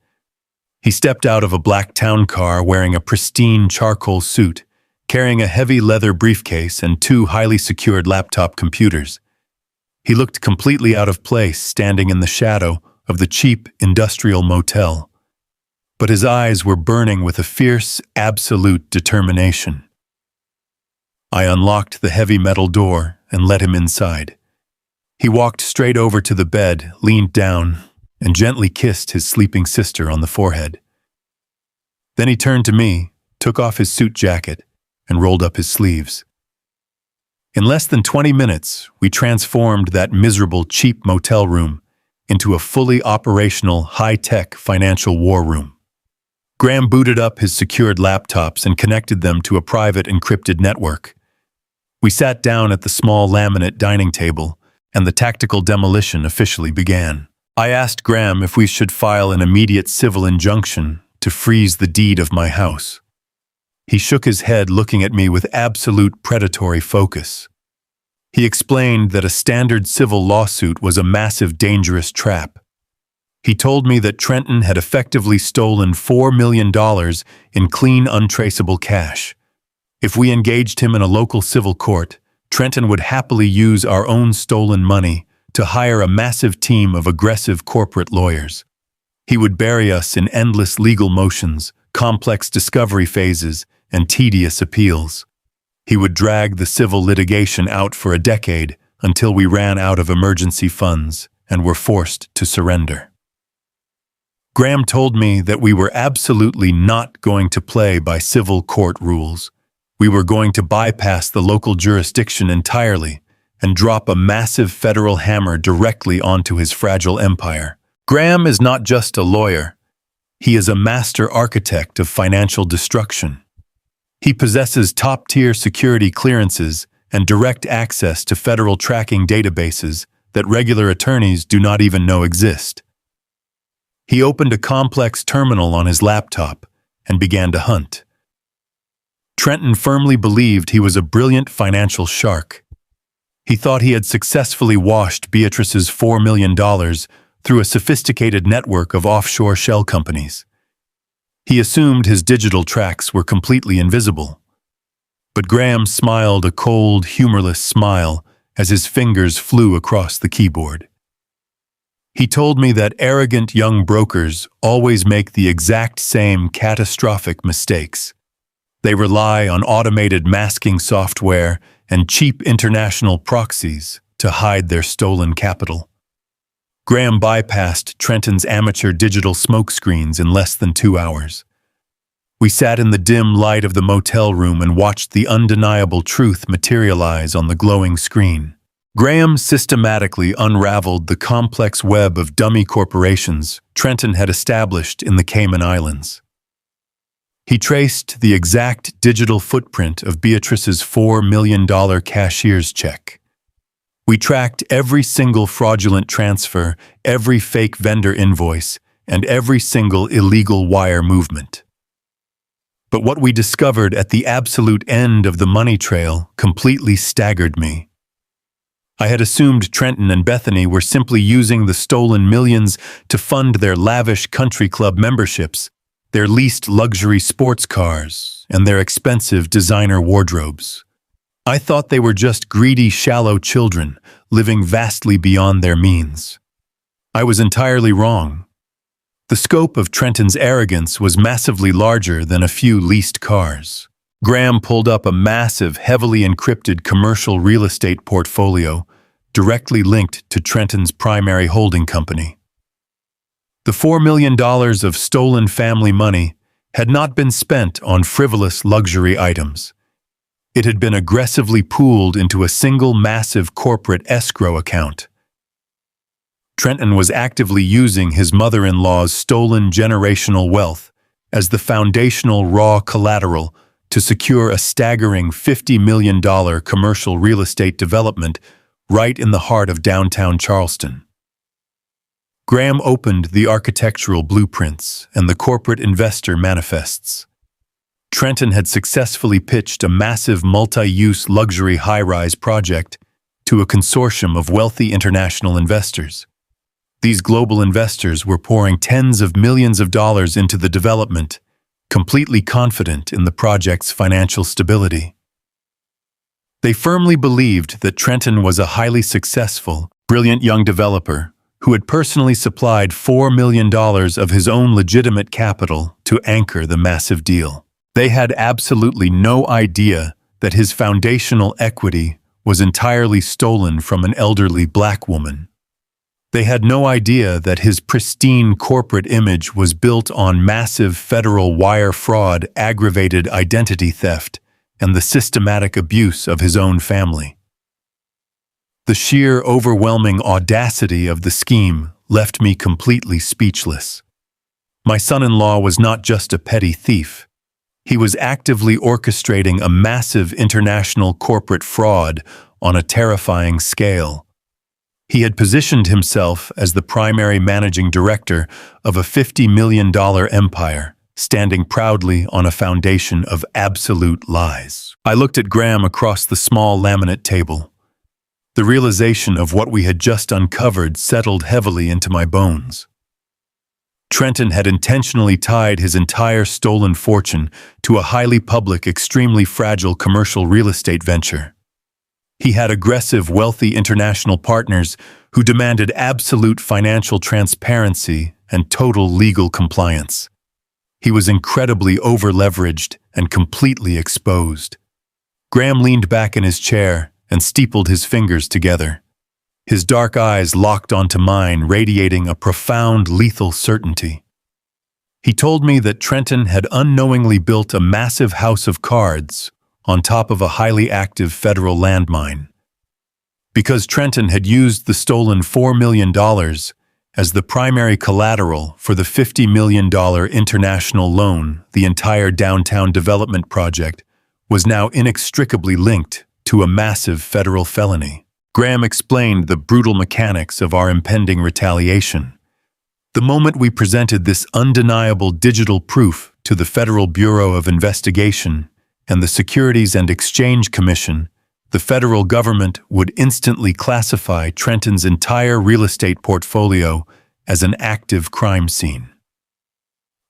He stepped out of a black town car wearing a pristine charcoal suit, carrying a heavy leather briefcase and 2 highly secured laptop computers. He looked completely out of place, standing in the shadow of the cheap industrial motel. But his eyes were burning with a fierce, absolute determination. I unlocked the heavy metal door and let him inside. He walked straight over to the bed, leaned down, and gently kissed his sleeping sister on the forehead. Then he turned to me, took off his suit jacket, and rolled up his sleeves. In less than 20 minutes, we transformed that miserable, cheap motel room into a fully operational, high-tech financial war room. Graham booted up his secured laptops and connected them to a private encrypted network. We sat down at the small laminate dining table, and the tactical demolition officially began. I asked Graham if we should file an immediate civil injunction to freeze the deed of my house. He shook his head, looking at me with absolute predatory focus. He explained that a standard civil lawsuit was a massive, dangerous trap. He told me that Trenton had effectively stolen $4 million in clean, untraceable cash. If we engaged him in a local civil court, Trenton would happily use our own stolen money to hire a massive team of aggressive corporate lawyers. He would bury us in endless legal motions, complex discovery phases, and tedious appeals. He would drag the civil litigation out for a decade until we ran out of emergency funds and were forced to surrender. Graham told me that we were absolutely not going to play by civil court rules. We were going to bypass the local jurisdiction entirely and drop a massive federal hammer directly onto his fragile empire. Graham is not just a lawyer. He is a master architect of financial destruction. He possesses top-tier security clearances and direct access to federal tracking databases that regular attorneys do not even know exist. He opened a complex terminal on his laptop and began to hunt. Trenton firmly believed he was a brilliant financial shark. He thought he had successfully washed Beatrice's $4 million through a sophisticated network of offshore shell companies. He assumed his digital tracks were completely invisible. But Graham smiled a cold, humorless smile as his fingers flew across the keyboard. He told me that arrogant young brokers always make the exact same catastrophic mistakes. They rely on automated masking software and cheap international proxies to hide their stolen capital. Graham bypassed Trenton's amateur digital smokescreens in less than 2 hours. We sat in the dim light of the motel room and watched the undeniable truth materialize on the glowing screen. Graham systematically unraveled the complex web of dummy corporations Trenton had established in the Cayman Islands. He traced the exact digital footprint of Beatrice's $4 million cashier's check. We tracked every single fraudulent transfer, every fake vendor invoice, and every single illegal wire movement. But what we discovered at the absolute end of the money trail completely staggered me. I had assumed Trenton and Bethany were simply using the stolen millions to fund their lavish country club memberships, their leased luxury sports cars, and their expensive designer wardrobes. I thought they were just greedy, shallow children, living vastly beyond their means. I was entirely wrong. The scope of Trenton's arrogance was massively larger than a few leased cars. Graham pulled up a massive, heavily encrypted commercial real estate portfolio directly linked to Trenton's primary holding company. The $4 million of stolen family money had not been spent on frivolous luxury items. It had been aggressively pooled into a single massive corporate escrow account. Trenton was actively using his mother-in-law's stolen generational wealth as the foundational raw collateral to secure a staggering $50 million commercial real estate development right in the heart of downtown Charleston. Graham opened the architectural blueprints and the corporate investor manifests. Trenton had successfully pitched a massive multi-use luxury high-rise project to a consortium of wealthy international investors. These global investors were pouring tens of millions of dollars into the development, completely confident in the project's financial stability. They firmly believed that Trenton was a highly successful, brilliant young developer who had personally supplied $4 million of his own legitimate capital to anchor the massive deal. They had absolutely no idea that his foundational equity was entirely stolen from an elderly black woman. They had no idea that his pristine corporate image was built on massive federal wire fraud, aggravated identity theft, and the systematic abuse of his own family. The sheer, overwhelming audacity of the scheme left me completely speechless. My son-in-law was not just a petty thief. He was actively orchestrating a massive international corporate fraud on a terrifying scale. He had positioned himself as the primary managing director of a $50 million empire, standing proudly on a foundation of absolute lies. I looked at Graham across the small laminate table. The realization of what we had just uncovered settled heavily into my bones. Trenton had intentionally tied his entire stolen fortune to a highly public, extremely fragile commercial real estate venture. He had aggressive, wealthy international partners who demanded absolute financial transparency and total legal compliance. He was incredibly over-leveraged and completely exposed. Graham leaned back in his chair and steepled his fingers together. His dark eyes locked onto mine, radiating a profound, lethal certainty. He told me that Trenton had unknowingly built a massive house of cards on top of a highly active federal landmine. Because Trenton had used the stolen $4 million as the primary collateral for the $50 million international loan, the entire downtown development project was now inextricably linked to a massive federal felony. Graham explained the brutal mechanics of our impending retaliation. The moment we presented this undeniable digital proof to the Federal Bureau of Investigation and the Securities and Exchange Commission, the federal government would instantly classify Trenton's entire real estate portfolio as an active crime scene.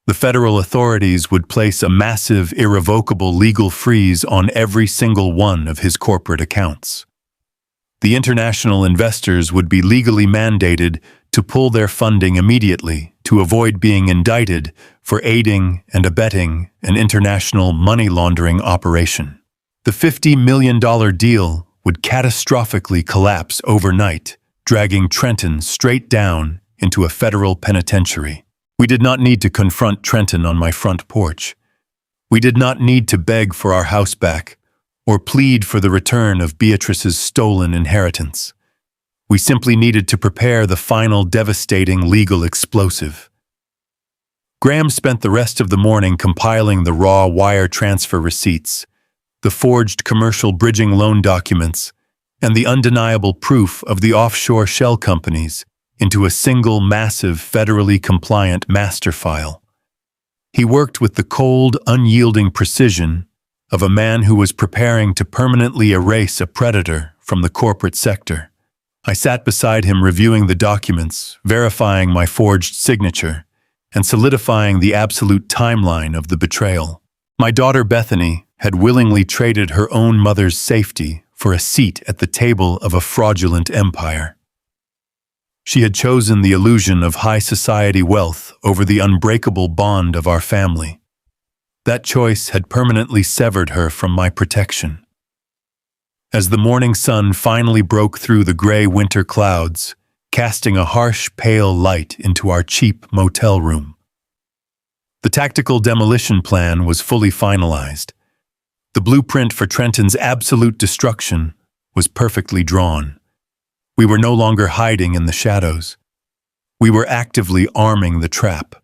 The federal authorities would place a massive, irrevocable legal freeze on every single one of his corporate accounts. The international investors would be legally mandated to pull their funding immediately to avoid being indicted for aiding and abetting an international money laundering operation. The $50 million deal would catastrophically collapse overnight, dragging Trenton straight down into a federal penitentiary. We did not need to confront Trenton on my front porch. We did not need to beg for our house back or plead for the return of Beatrice's stolen inheritance. We simply needed to prepare the final devastating legal explosive. Graham spent the rest of the morning compiling the raw wire transfer receipts, the forged commercial bridging loan documents, and the undeniable proof of the offshore shell companies into a single massive federally compliant master file. He worked with the cold, unyielding precision of a man who was preparing to permanently erase a predator from the corporate sector. I sat beside him reviewing the documents, verifying my forged signature, and solidifying the absolute timeline of the betrayal. My daughter Bethany, had willingly traded her own mother's safety for a seat at the table of a fraudulent empire. She had chosen the illusion of high society wealth over the unbreakable bond of our family. That choice had permanently severed her from my protection. As the morning sun finally broke through the gray winter clouds, casting a harsh, pale light into our cheap motel room, the tactical demolition plan was fully finalized. The blueprint for Trenton's absolute destruction was perfectly drawn. We were no longer hiding in the shadows. We were actively arming the trap.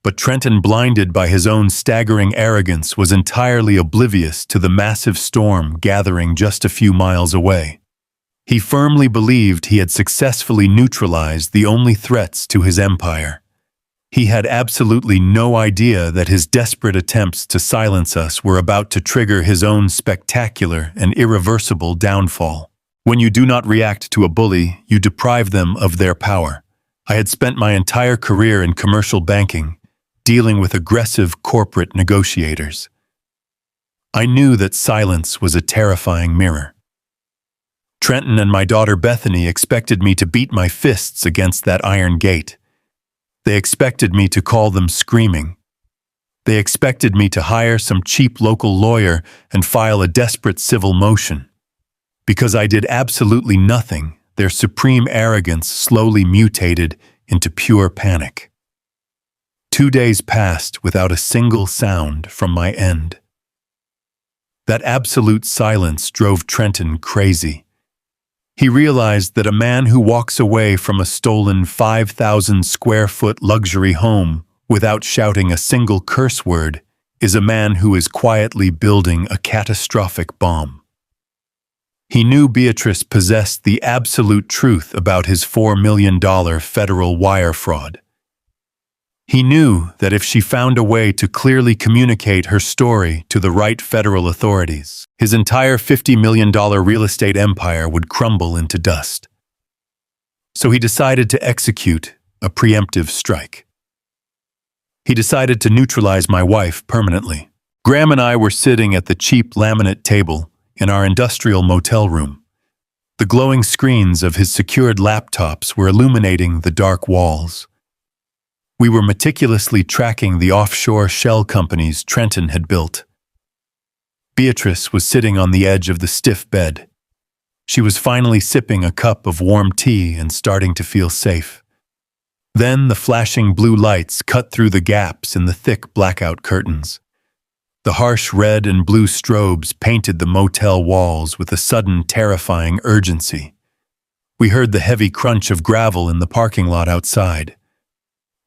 But Trenton, blinded by his own staggering arrogance, was entirely oblivious to the massive storm gathering just a few miles away. He firmly believed he had successfully neutralized the only threats to his empire. He had absolutely no idea that his desperate attempts to silence us were about to trigger his own spectacular and irreversible downfall. When you do not react to a bully, you deprive them of their power. I had spent my entire career in commercial banking, dealing with aggressive corporate negotiators. I knew that silence was a terrifying mirror. Trenton and my daughter Bethany expected me to beat my fists against that iron gate. They expected me to call them screaming. They expected me to hire some cheap local lawyer and file a desperate civil motion. Because I did absolutely nothing, their supreme arrogance slowly mutated into pure panic. 2 days passed without a single sound from my end. That absolute silence drove Trenton crazy. He realized that a man who walks away from a stolen 5,000-square-foot luxury home without shouting a single curse word is a man who is quietly building a catastrophic bomb. He knew Beatrice possessed the absolute truth about his $4 million federal wire fraud. He knew that if she found a way to clearly communicate her story to the right federal authorities, his entire $50 million real estate empire would crumble into dust. So he decided to execute a preemptive strike. He decided to neutralize my wife permanently. Graham and I were sitting at the cheap laminate table in our industrial motel room. The glowing screens of his secured laptops were illuminating the dark walls. We were meticulously tracking the offshore shell companies Trenton had built. Beatrice was sitting on the edge of the stiff bed. She was finally sipping a cup of warm tea and starting to feel safe. Then the flashing blue lights cut through the gaps in the thick blackout curtains. The harsh red and blue strobes painted the motel walls with a sudden terrifying urgency. We heard the heavy crunch of gravel in the parking lot outside.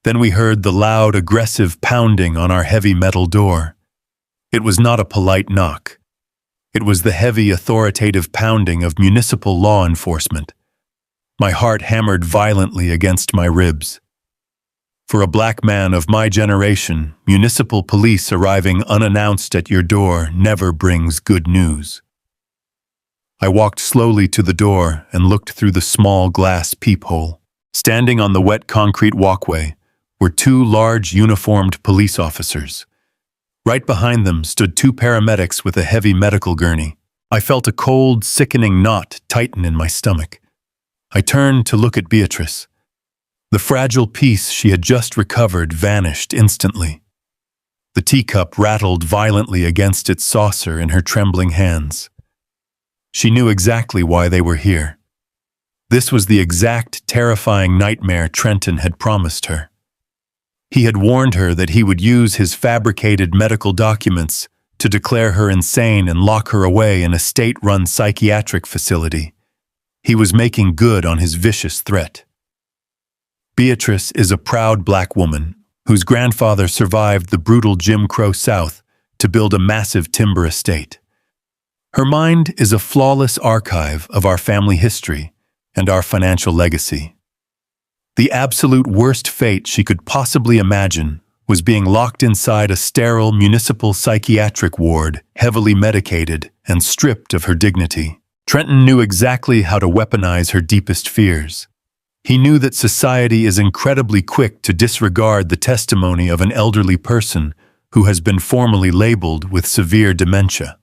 Then we heard the loud, aggressive pounding on our heavy metal door. It was not a polite knock. It was the heavy, authoritative pounding of municipal law enforcement. My heart hammered violently against my ribs. For a black man of my generation, municipal police arriving unannounced at your door never brings good news. I walked slowly to the door and looked through the small glass peephole. Standing on the wet concrete walkway were 2 large uniformed police officers. Right behind them stood 2 paramedics with a heavy medical gurney. I felt a cold, sickening knot tighten in my stomach. I turned to look at Beatrice. The fragile piece she had just recovered vanished instantly. The teacup rattled violently against its saucer in her trembling hands. She knew exactly why they were here. This was the exact terrifying nightmare Trenton had promised her. He had warned her that he would use his fabricated medical documents to declare her insane and lock her away in a state-run psychiatric facility. He was making good on his vicious threat. Beatrice is a proud black woman whose grandfather survived the brutal Jim Crow South to build a massive timber estate. Her mind is a flawless archive of our family history and our financial legacy. The absolute worst fate she could possibly imagine was being locked inside a sterile municipal psychiatric ward, heavily medicated and stripped of her dignity. Trenton knew exactly how to weaponize her deepest fears. He knew that society is incredibly quick to disregard the testimony of an elderly person who has been formally labeled with severe dementia.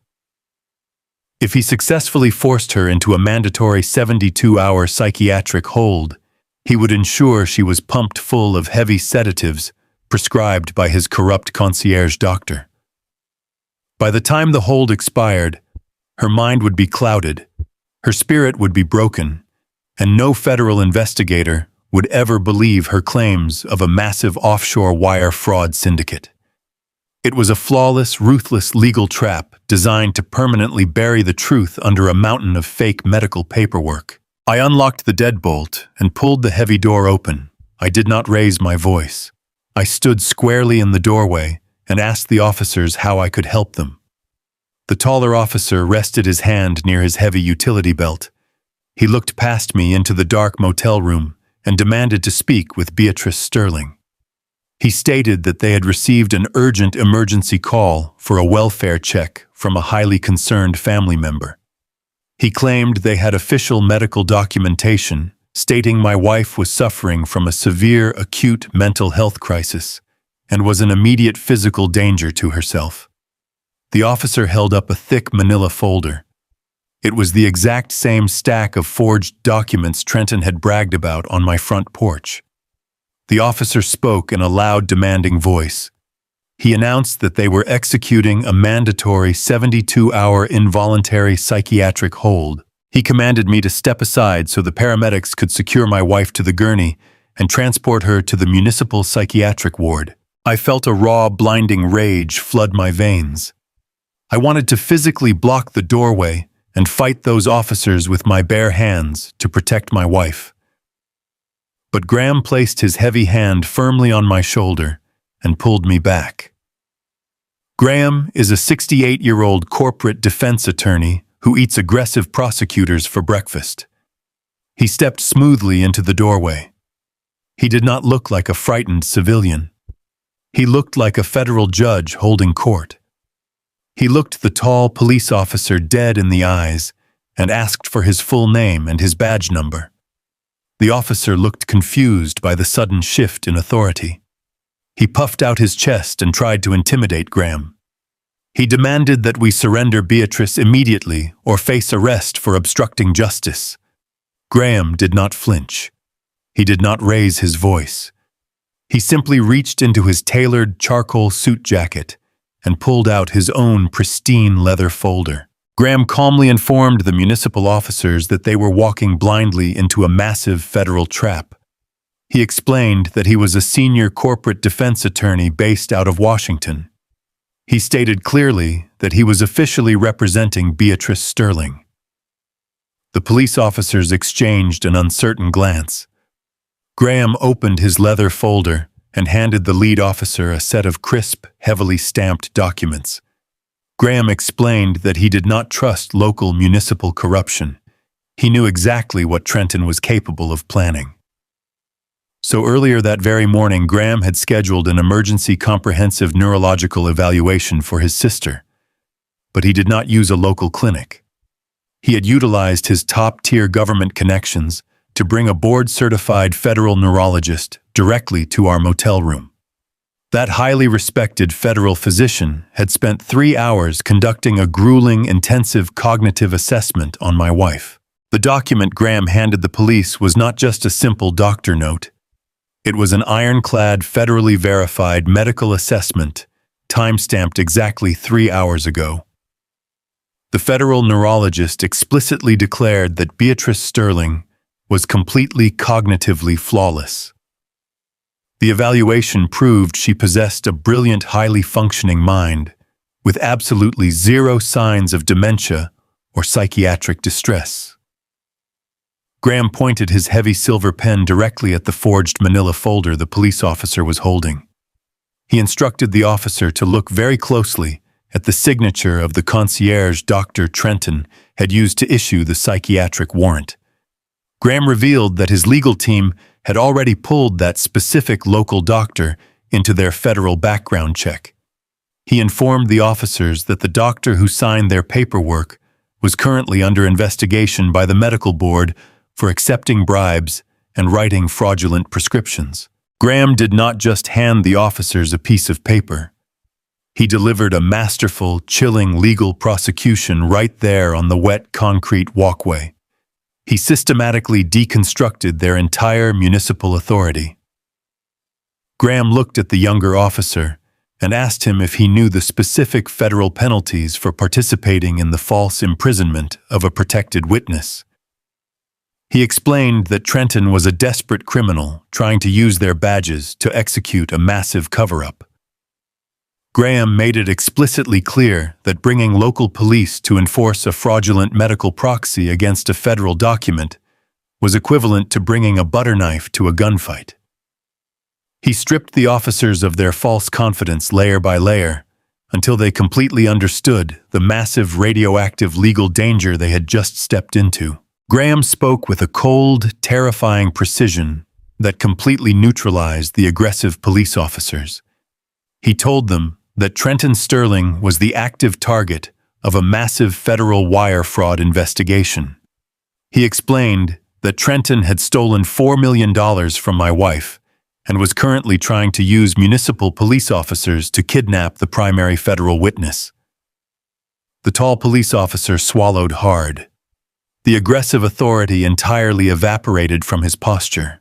If he successfully forced her into a mandatory 72-hour psychiatric hold, he would ensure she was pumped full of heavy sedatives prescribed by his corrupt concierge doctor. By the time the hold expired, her mind would be clouded, her spirit would be broken, and no federal investigator would ever believe her claims of a massive offshore wire fraud syndicate. It was a flawless, ruthless legal trap designed to permanently bury the truth under a mountain of fake medical paperwork. I unlocked the deadbolt and pulled the heavy door open. I did not raise my voice. I stood squarely in the doorway and asked the officers how I could help them. The taller officer rested his hand near his heavy utility belt. He looked past me into the dark motel room and demanded to speak with Beatrice Sterling. He stated that they had received an urgent emergency call for a welfare check from a highly concerned family member. He claimed they had official medical documentation stating my wife was suffering from a severe acute mental health crisis and was in immediate physical danger to herself. The officer held up a thick manila folder. It was the exact same stack of forged documents Trenton had bragged about on my front porch. The officer spoke in a loud, demanding voice. He announced that they were executing a mandatory 72-hour involuntary psychiatric hold. He commanded me to step aside so the paramedics could secure my wife to the gurney and transport her to the municipal psychiatric ward. I felt a raw, blinding rage flood my veins. I wanted to physically block the doorway and fight those officers with my bare hands to protect my wife. But Graham placed his heavy hand firmly on my shoulder and pulled me back. Graham is a 68-year-old corporate defense attorney who eats aggressive prosecutors for breakfast. He stepped smoothly into the doorway. He did not look like a frightened civilian. He looked like a federal judge holding court. He looked the tall police officer dead in the eyes and asked for his full name and his badge number. The officer looked confused by the sudden shift in authority. He puffed out his chest and tried to intimidate Graham. He demanded that we surrender Beatrice immediately or face arrest for obstructing justice. Graham did not flinch. He did not raise his voice. He simply reached into his tailored charcoal suit jacket and pulled out his own pristine leather folder. Graham calmly informed the municipal officers that they were walking blindly into a massive federal trap. He explained that he was a senior corporate defense attorney based out of Washington. He stated clearly that he was officially representing Beatrice Sterling. The police officers exchanged an uncertain glance. Graham opened his leather folder and handed the lead officer a set of crisp, heavily stamped documents. Graham explained that he did not trust local municipal corruption. He knew exactly what Trenton was capable of planning. So earlier that very morning, Graham had scheduled an emergency comprehensive neurological evaluation for his sister. But he did not use a local clinic. He had utilized his top-tier government connections to bring a board-certified federal neurologist directly to our motel room. That highly respected federal physician had spent 3 hours conducting a grueling, intensive cognitive assessment on my wife. The document Graham handed the police was not just a simple doctor note. It was an ironclad, federally verified medical assessment, time-stamped exactly 3 hours ago. The federal neurologist explicitly declared that Beatrice Sterling was completely cognitively flawless. The evaluation proved she possessed a brilliant, highly functioning mind, with absolutely zero signs of dementia or psychiatric distress. Graham pointed his heavy silver pen directly at the forged manila folder the police officer was holding. He instructed the officer to look very closely at the signature of the concierge Dr. Trenton had used to issue the psychiatric warrant. Graham revealed that his legal team had already pulled that specific local doctor into their federal background check. He informed the officers that the doctor who signed their paperwork was currently under investigation by the medical board for accepting bribes and writing fraudulent prescriptions. Graham did not just hand the officers a piece of paper. He delivered a masterful, chilling legal prosecution right there on the wet concrete walkway. He systematically deconstructed their entire municipal authority. Graham looked at the younger officer and asked him if he knew the specific federal penalties for participating in the false imprisonment of a protected witness. He explained that Trenton was a desperate criminal trying to use their badges to execute a massive cover-up. Graham made it explicitly clear that bringing local police to enforce a fraudulent medical proxy against a federal document was equivalent to bringing a butter knife to a gunfight. He stripped the officers of their false confidence layer by layer until they completely understood the massive radioactive legal danger they had just stepped into. Graham spoke with a cold, terrifying precision that completely neutralized the aggressive police officers. He told them that Trenton Sterling was the active target of a massive federal wire fraud investigation. He explained that Trenton had stolen $4 million from my wife and was currently trying to use municipal police officers to kidnap the primary federal witness. The tall police officer swallowed hard. The aggressive authority entirely evaporated from his posture.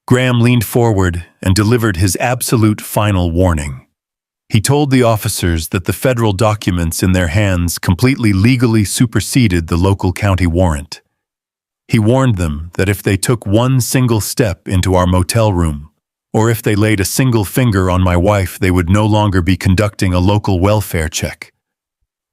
Graham leaned forward and delivered his absolute final warning. He told the officers that the federal documents in their hands completely legally superseded the local county warrant. He warned them that if they took one single step into our motel room, or if they laid a single finger on my wife, they would no longer be conducting a local welfare check.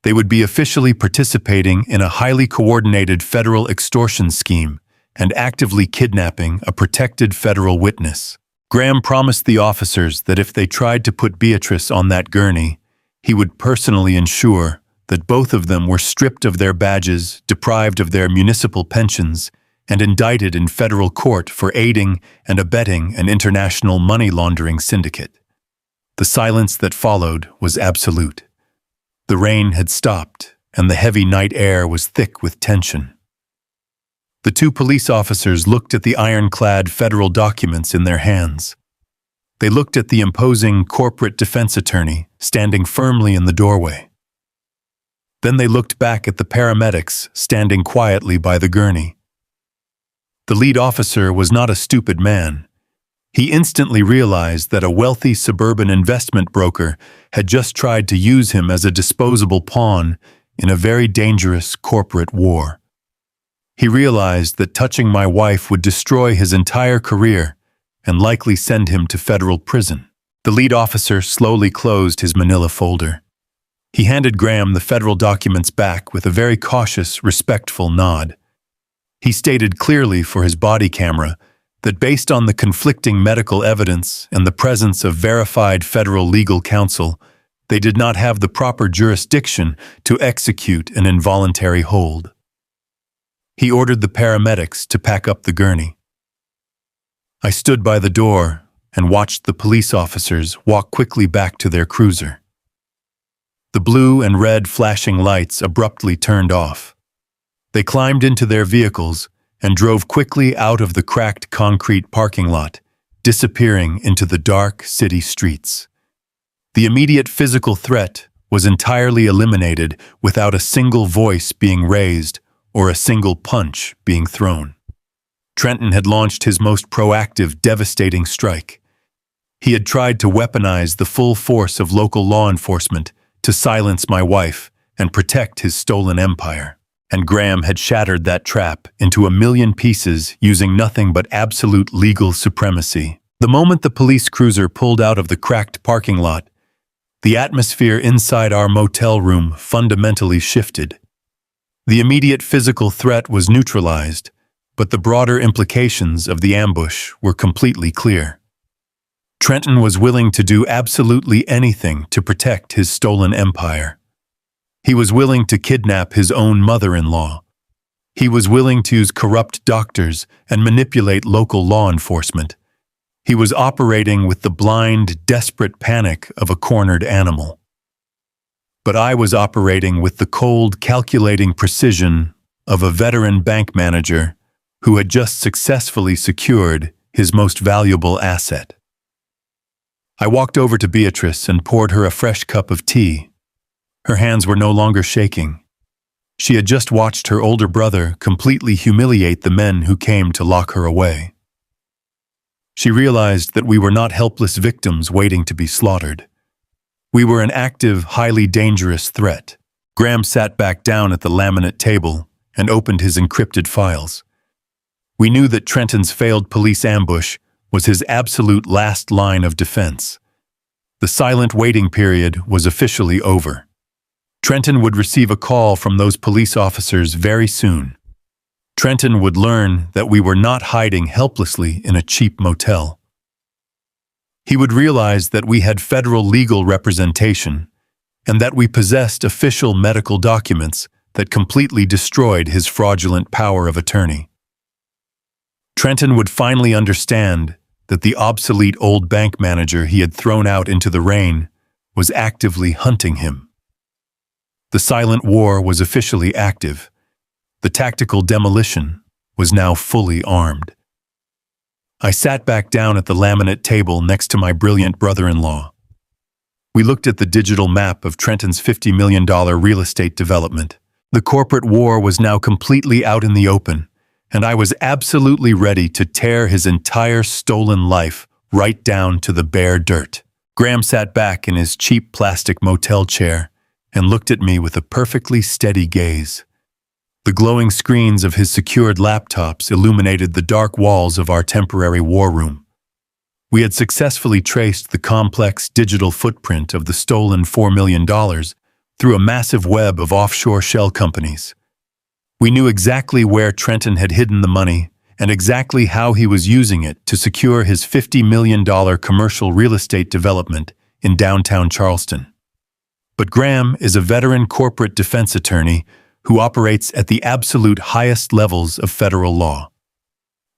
They would be officially participating in a highly coordinated federal extortion scheme and actively kidnapping a protected federal witness. Graham promised the officers that if they tried to put Beatrice on that gurney, he would personally ensure that both of them were stripped of their badges, deprived of their municipal pensions, and indicted in federal court for aiding and abetting an international money laundering syndicate. The silence that followed was absolute. The rain had stopped, and the heavy night air was thick with tension. The two police officers looked at the ironclad federal documents in their hands. They looked at the imposing corporate defense attorney standing firmly in the doorway. Then they looked back at the paramedics standing quietly by the gurney. The lead officer was not a stupid man. He instantly realized that a wealthy suburban investment broker had just tried to use him as a disposable pawn in a very dangerous corporate war. He realized that touching my wife would destroy his entire career and likely send him to federal prison. The lead officer slowly closed his manila folder. He handed Graham the federal documents back with a very cautious, respectful nod. He stated clearly for his body camera that based on the conflicting medical evidence and the presence of verified federal legal counsel, they did not have the proper jurisdiction to execute an involuntary hold. He ordered the paramedics to pack up the gurney. I stood by the door and watched the police officers walk quickly back to their cruiser. The blue and red flashing lights abruptly turned off. They climbed into their vehicles and drove quickly out of the cracked concrete parking lot, disappearing into the dark city streets. The immediate physical threat was entirely eliminated without a single voice being raised or a single punch being thrown. Trenton had launched his most proactive, devastating strike. He had tried to weaponize the full force of local law enforcement to silence my wife and protect his stolen empire. And Graham had shattered that trap into a million pieces using nothing but absolute legal supremacy. The moment the police cruiser pulled out of the cracked parking lot, the atmosphere inside our motel room fundamentally shifted. The immediate physical threat was neutralized, but the broader implications of the ambush were completely clear. Trenton was willing to do absolutely anything to protect his stolen empire. He was willing to kidnap his own mother-in-law. He was willing to use corrupt doctors and manipulate local law enforcement. He was operating with the blind, desperate panic of a cornered animal. But I was operating with the cold, calculating precision of a veteran bank manager who had just successfully secured his most valuable asset. I walked over to Beatrice and poured her a fresh cup of tea. Her hands were no longer shaking. She had just watched her older brother completely humiliate the men who came to lock her away. She realized that we were not helpless victims waiting to be slaughtered. We were an active, highly dangerous threat. Graham sat back down at the laminate table and opened his encrypted files. We knew that Trenton's failed police ambush was his absolute last line of defense. The silent waiting period was officially over. Trenton would receive a call from those police officers very soon. Trenton would learn that we were not hiding helplessly in a cheap motel. He would realize that we had federal legal representation and that we possessed official medical documents that completely destroyed his fraudulent power of attorney. Trenton would finally understand that the obsolete old bank manager he had thrown out into the rain was actively hunting him. The silent war was officially active. The tactical demolition was now fully armed. I sat back down at the laminate table next to my brilliant brother-in-law. We looked at the digital map of Trenton's $50 million real estate development. The corporate war was now completely out in the open, and I was absolutely ready to tear his entire stolen life right down to the bare dirt. Graham sat back in his cheap plastic motel chair and looked at me with a perfectly steady gaze. The glowing screens of his secured laptops illuminated the dark walls of our temporary war room. We had successfully traced the complex digital footprint of the stolen $4 million through a massive web of offshore shell companies. We knew exactly where Trenton had hidden the money and exactly how he was using it to secure his $50 million commercial real estate development in downtown Charleston. But Graham is a veteran corporate defense attorney who operates at the absolute highest levels of federal law.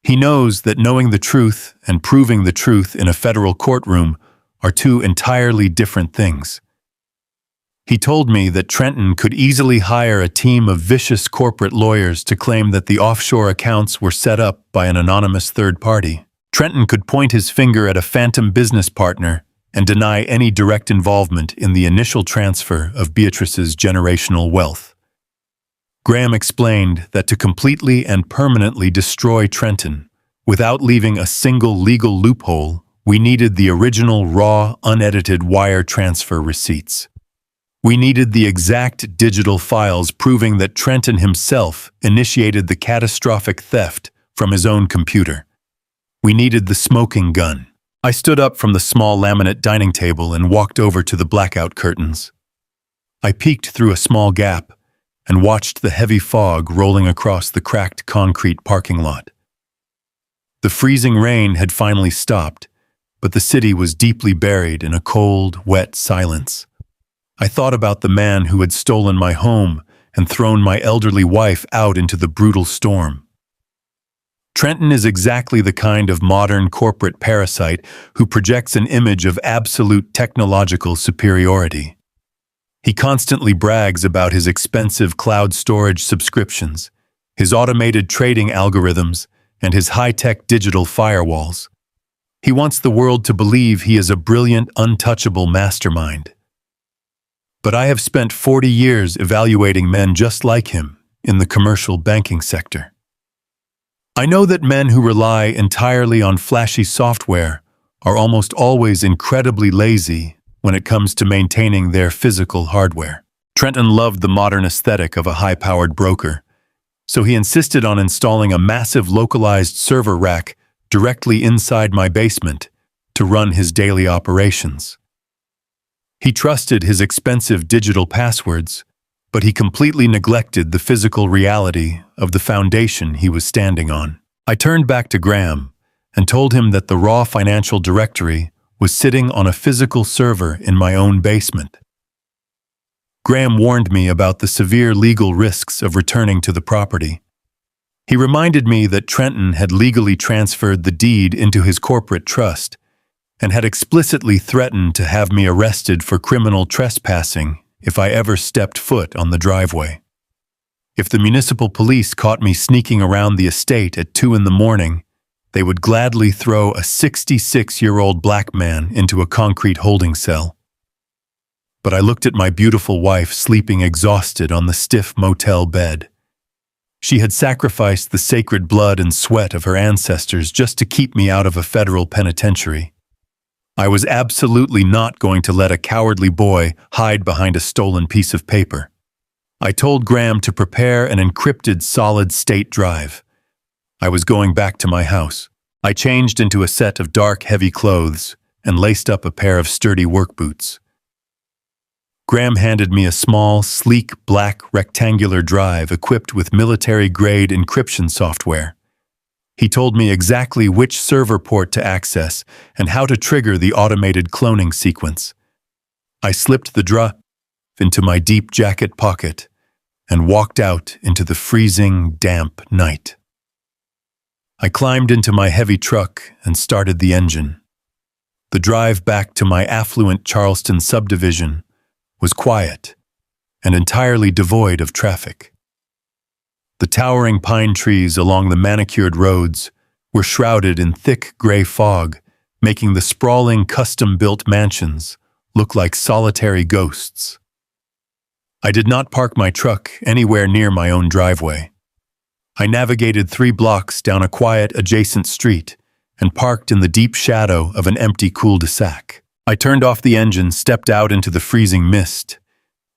He knows that knowing the truth and proving the truth in a federal courtroom are two entirely different things. He told me that Trenton could easily hire a team of vicious corporate lawyers to claim that the offshore accounts were set up by an anonymous third party. Trenton could point his finger at a phantom business partner and deny any direct involvement in the initial transfer of Beatrice's generational wealth. Graham explained that to completely and permanently destroy Trenton, without leaving a single legal loophole, we needed the original raw, unedited wire transfer receipts. We needed the exact digital files proving that Trenton himself initiated the catastrophic theft from his own computer. We needed the smoking gun. I stood up from the small laminate dining table and walked over to the blackout curtains. I peeked through a small gap and watched the heavy fog rolling across the cracked concrete parking lot. The freezing rain had finally stopped, but the city was deeply buried in a cold, wet silence. I thought about the man who had stolen my home and thrown my elderly wife out into the brutal storm. Trenton is exactly the kind of modern corporate parasite who projects an image of absolute technological superiority. He constantly brags about his expensive cloud storage subscriptions, his automated trading algorithms, and his high-tech digital firewalls. He wants the world to believe he is a brilliant, untouchable mastermind. But I have spent 40 years evaluating men just like him in the commercial banking sector. I know that men who rely entirely on flashy software are almost always incredibly lazy when it comes to maintaining their physical hardware. Trenton loved the modern aesthetic of a high-powered broker, so he insisted on installing a massive localized server rack directly inside my basement to run his daily operations. He trusted his expensive digital passwords, but he completely neglected the physical reality of the foundation he was standing on. I turned back to Graham and told him that the raw financial directory was sitting on a physical server in my own basement. Graham warned me about the severe legal risks of returning to the property. He reminded me that Trenton had legally transferred the deed into his corporate trust and had explicitly threatened to have me arrested for criminal trespassing if I ever stepped foot on the driveway. If the municipal police caught me sneaking around the estate at 2 in the morning, they would gladly throw a 66-year-old black man into a concrete holding cell. But I looked at my beautiful wife sleeping exhausted on the stiff motel bed. She had sacrificed the sacred blood and sweat of her ancestors just to keep me out of a federal penitentiary. I was absolutely not going to let a cowardly boy hide behind a stolen piece of paper. I told Graham to prepare an encrypted solid-state drive. I was going back to my house. I changed into a set of dark, heavy clothes and laced up a pair of sturdy work boots. Graham handed me a small, sleek, black, rectangular drive equipped with military-grade encryption software. He told me exactly which server port to access and how to trigger the automated cloning sequence. I slipped the drive into my deep jacket pocket and walked out into the freezing, damp night. I climbed into my heavy truck and started the engine. The drive back to my affluent Charleston subdivision was quiet and entirely devoid of traffic. The towering pine trees along the manicured roads were shrouded in thick gray fog, making the sprawling custom-built mansions look like solitary ghosts. I did not park my truck anywhere near my own driveway. I navigated 3 blocks down a quiet adjacent street and parked in the deep shadow of an empty cul-de-sac. I turned off the engine, stepped out into the freezing mist,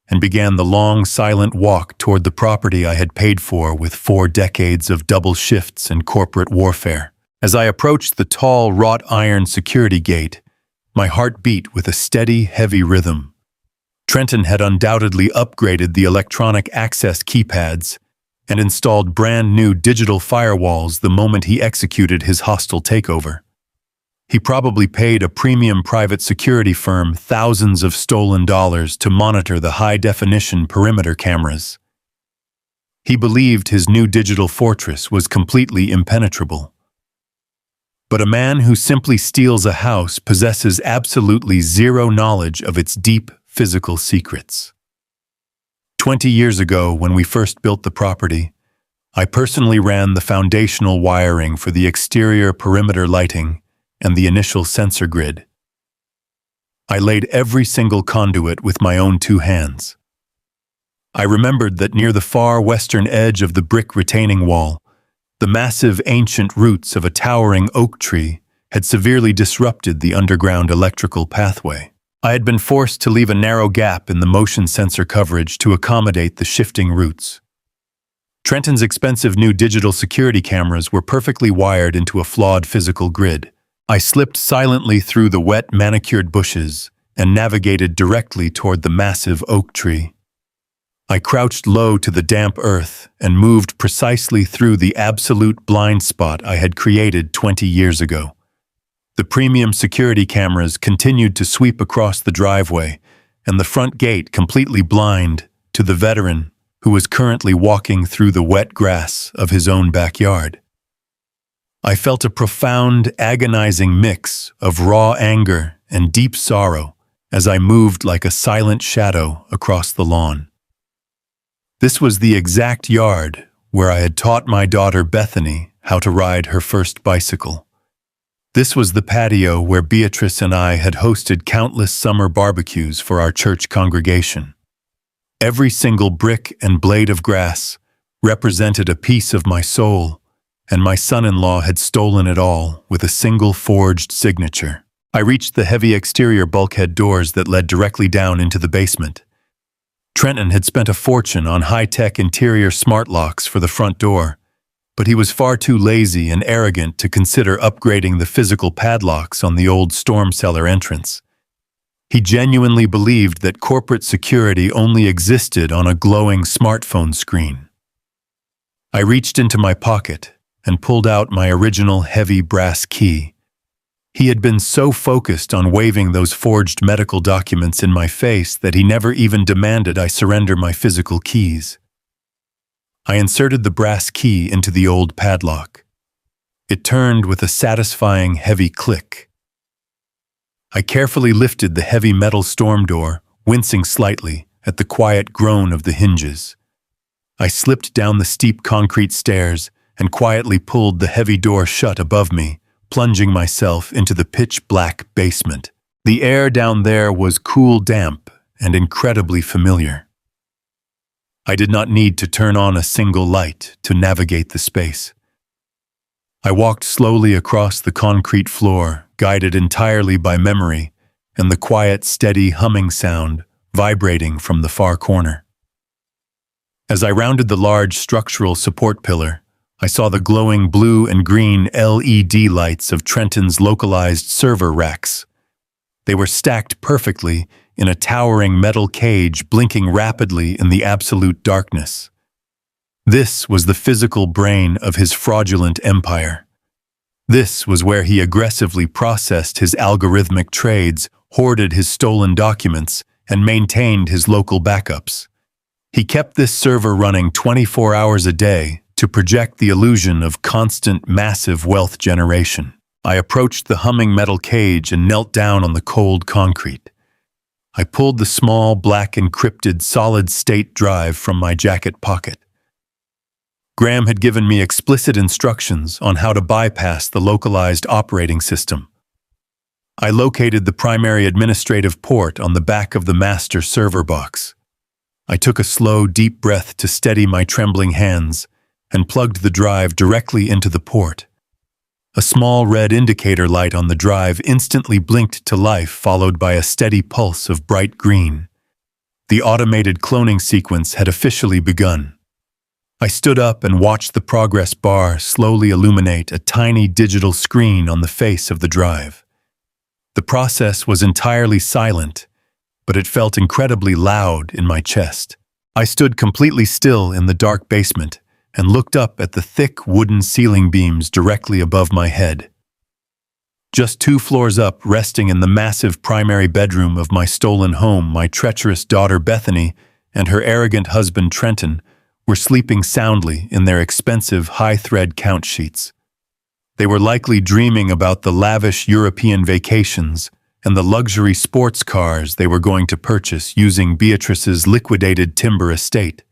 and began the long, silent walk toward the property I had paid for with 4 decades of double shifts and corporate warfare. As I approached the tall, wrought-iron security gate, my heart beat with a steady, heavy rhythm. Trenton had undoubtedly upgraded the electronic access keypads and installed brand-new digital firewalls the moment he executed his hostile takeover. He probably paid a premium private security firm thousands of stolen dollars to monitor the high-definition perimeter cameras. He believed his new digital fortress was completely impenetrable. But a man who simply steals a house possesses absolutely zero knowledge of its deep physical secrets. 20 years ago, when we first built the property, I personally ran the foundational wiring for the exterior perimeter lighting and the initial sensor grid. I laid every single conduit with my own 2 hands. I remembered that near the far western edge of the brick retaining wall, the massive ancient roots of a towering oak tree had severely disrupted the underground electrical pathway. I had been forced to leave a narrow gap in the motion sensor coverage to accommodate the shifting roots. Trenton's expensive new digital security cameras were perfectly wired into a flawed physical grid. I slipped silently through the wet, manicured bushes and navigated directly toward the massive oak tree. I crouched low to the damp earth and moved precisely through the absolute blind spot I had created 20 years ago. The premium security cameras continued to sweep across the driveway, and the front gate completely blind to the veteran who was currently walking through the wet grass of his own backyard. I felt a profound, agonizing mix of raw anger and deep sorrow as I moved like a silent shadow across the lawn. This was the exact yard where I had taught my daughter Bethany how to ride her first bicycle. This was the patio where Beatrice and I had hosted countless summer barbecues for our church congregation. Every single brick and blade of grass represented a piece of my soul, and my son-in-law had stolen it all with a single forged signature. I reached the heavy exterior bulkhead doors that led directly down into the basement. Trenton had spent a fortune on high-tech interior smart locks for the front door, but he was far too lazy and arrogant to consider upgrading the physical padlocks on the old storm cellar entrance. He genuinely believed that corporate security only existed on a glowing smartphone screen. I reached into my pocket and pulled out my original heavy brass key. He had been so focused on waving those forged medical documents in my face that he never even demanded I surrender my physical keys. I inserted the brass key into the old padlock. It turned with a satisfying heavy click. I carefully lifted the heavy metal storm door, wincing slightly at the quiet groan of the hinges. I slipped down the steep concrete stairs and quietly pulled the heavy door shut above me, plunging myself into the pitch-black basement. The air down there was cool, damp, and incredibly familiar. I did not need to turn on a single light to navigate the space. I walked slowly across the concrete floor, guided entirely by memory and the quiet, steady humming sound vibrating from the far corner. As I rounded the large structural support pillar, I saw the glowing blue and green LED lights of Trenton's localized server racks. They were stacked perfectly in a towering metal cage blinking rapidly in the absolute darkness. This was the physical brain of his fraudulent empire. This was where he aggressively processed his algorithmic trades, hoarded his stolen documents, and maintained his local backups. He kept this server running 24 hours a day to project the illusion of constant, massive wealth generation. I approached the humming metal cage and knelt down on the cold concrete. I pulled the small, black encrypted solid-state drive from my jacket pocket. Graham had given me explicit instructions on how to bypass the localized operating system. I located the primary administrative port on the back of the master server box. I took a slow, deep breath to steady my trembling hands and plugged the drive directly into the port. A small red indicator light on the drive instantly blinked to life, followed by a steady pulse of bright green. The automated cloning sequence had officially begun. I stood up and watched the progress bar slowly illuminate a tiny digital screen on the face of the drive. The process was entirely silent, but it felt incredibly loud in my chest. I stood completely still in the dark basement and looked up at the thick wooden ceiling beams directly above my head. Just 2 floors up, resting in the massive primary bedroom of my stolen home, my treacherous daughter Bethany and her arrogant husband Trenton were sleeping soundly in their expensive high-thread count sheets. They were likely dreaming about the lavish European vacations and the luxury sports cars they were going to purchase using Beatrice's liquidated timber estate.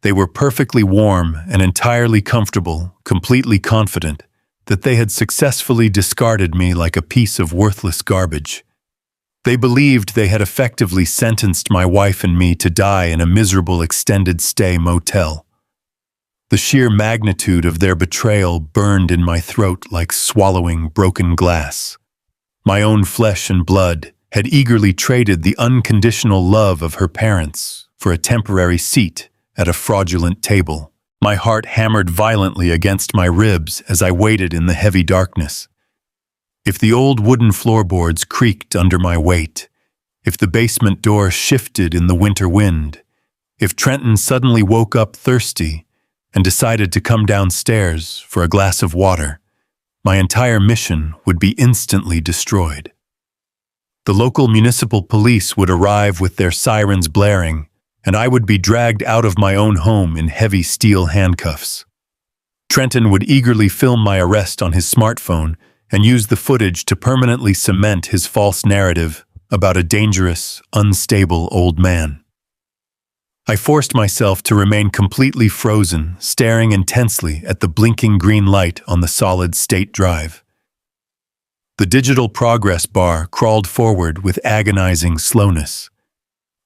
They were perfectly warm and entirely comfortable, completely confident that they had successfully discarded me like a piece of worthless garbage. They believed they had effectively sentenced my wife and me to die in a miserable extended stay motel. The sheer magnitude of their betrayal burned in my throat like swallowing broken glass. My own flesh and blood had eagerly traded the unconditional love of her parents for a temporary seat at a fraudulent table. My heart hammered violently against my ribs as I waited in the heavy darkness. If the old wooden floorboards creaked under my weight, if the basement door shifted in the winter wind, if Trenton suddenly woke up thirsty and decided to come downstairs for a glass of water, my entire mission would be instantly destroyed. The local municipal police would arrive with their sirens blaring, and I would be dragged out of my own home in heavy steel handcuffs. Trenton would eagerly film my arrest on his smartphone and use the footage to permanently cement his false narrative about a dangerous, unstable old man. I forced myself to remain completely frozen, staring intensely at the blinking green light on the solid-state drive. The digital progress bar crawled forward with agonizing slowness.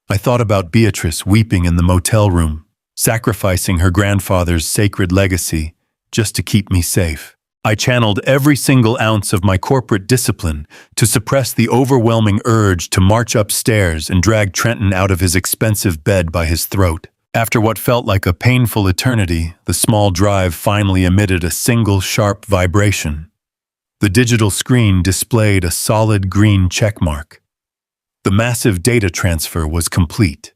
I thought about Beatrice weeping in the motel room, sacrificing her grandfather's sacred legacy just to keep me safe. I channeled every single ounce of my corporate discipline to suppress the overwhelming urge to march upstairs and drag Trenton out of his expensive bed by his throat. After what felt like a painful eternity, the small drive finally emitted a single sharp vibration. The digital screen displayed a solid green checkmark. The massive data transfer was complete.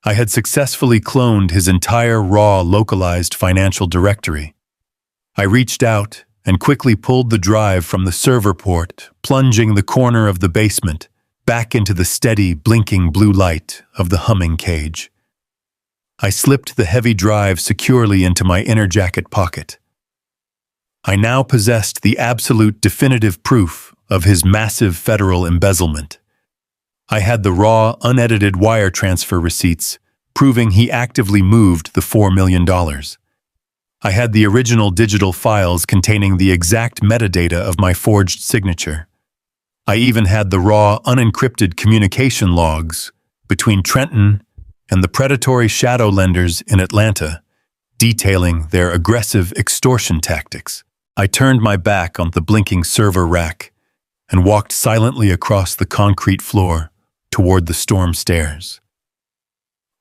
I had successfully cloned his entire raw, localized financial directory. I reached out and quickly pulled the drive from the server port, plunging the corner of the basement back into the steady, blinking blue light of the humming cage. I slipped the heavy drive securely into my inner jacket pocket. I now possessed the absolute definitive proof of his massive federal embezzlement. I had the raw, unedited wire transfer receipts, proving he actively moved the $4 million. I had the original digital files containing the exact metadata of my forged signature. I even had the raw, unencrypted communication logs between Trenton and the predatory shadow lenders in Atlanta, detailing their aggressive extortion tactics. I turned my back on the blinking server rack and walked silently across the concrete floor toward the storm stairs.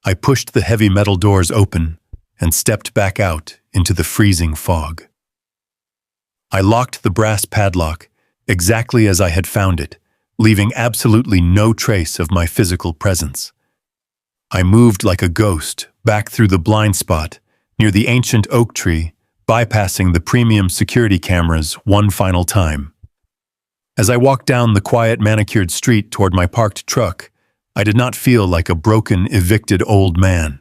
I pushed the heavy metal doors open and stepped back out into the freezing fog. I locked the brass padlock exactly as I had found it, leaving absolutely no trace of my physical presence. I moved like a ghost back through the blind spot near the ancient oak tree, bypassing the premium security cameras one final time. As I walked down the quiet manicured street toward my parked truck, I did not feel like a broken, evicted old man.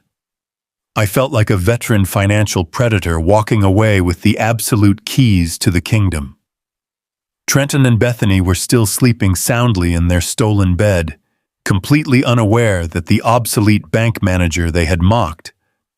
I felt like a veteran financial predator walking away with the absolute keys to the kingdom. Trenton and Bethany were still sleeping soundly in their stolen bed, completely unaware that the obsolete bank manager they had mocked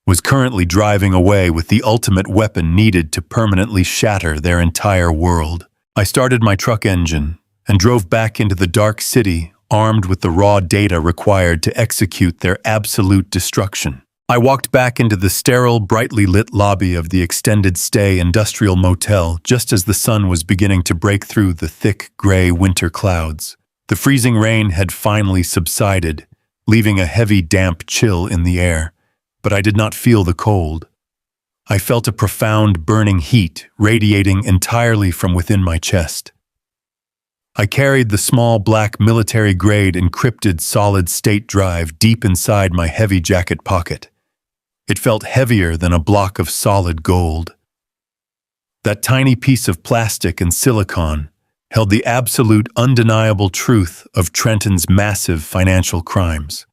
was currently driving away with the ultimate weapon needed to permanently shatter their entire world. I started my truck engine and drove back into the dark city, armed with the raw data required to execute their absolute destruction. I walked back into the sterile, brightly lit lobby of the extended stay industrial motel just as the sun was beginning to break through the thick, gray winter clouds. The freezing rain had finally subsided, leaving a heavy, damp chill in the air, but I did not feel the cold. I felt a profound, burning heat radiating entirely from within my chest. I carried the small black military-grade encrypted solid-state drive deep inside my heavy jacket pocket. It felt heavier than a block of solid gold. That tiny piece of plastic and silicon held the absolute, undeniable truth of Trenton's massive financial crimes.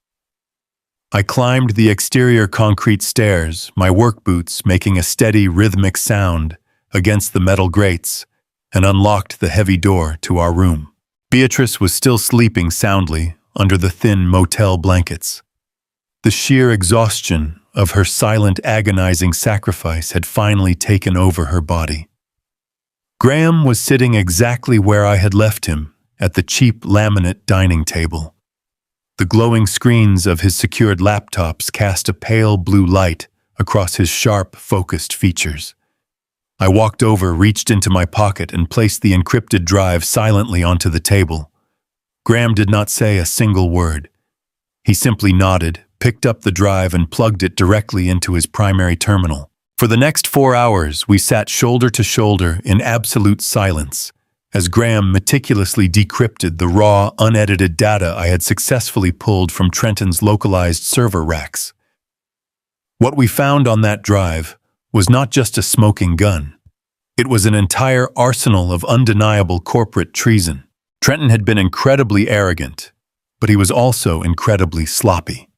I climbed the exterior concrete stairs, my work boots making a steady, rhythmic sound against the metal grates, and unlocked the heavy door to our room. Beatrice was still sleeping soundly under the thin motel blankets. The sheer exhaustion of her silent, agonizing sacrifice had finally taken over her body. Graham was sitting exactly where I had left him, at the cheap laminate dining table. The glowing screens of his secured laptops cast a pale blue light across his sharp, focused features. I walked over, reached into my pocket, and placed the encrypted drive silently onto the table. Graham did not say a single word. He simply nodded, picked up the drive, and plugged it directly into his primary terminal. For the next 4 hours, we sat shoulder to shoulder in absolute silence, as Graham meticulously decrypted the raw, unedited data I had successfully pulled from Trenton's localized server racks. What we found on that drive was not just a smoking gun. It was an entire arsenal of undeniable corporate treason. Trenton had been incredibly arrogant, but he was also incredibly sloppy.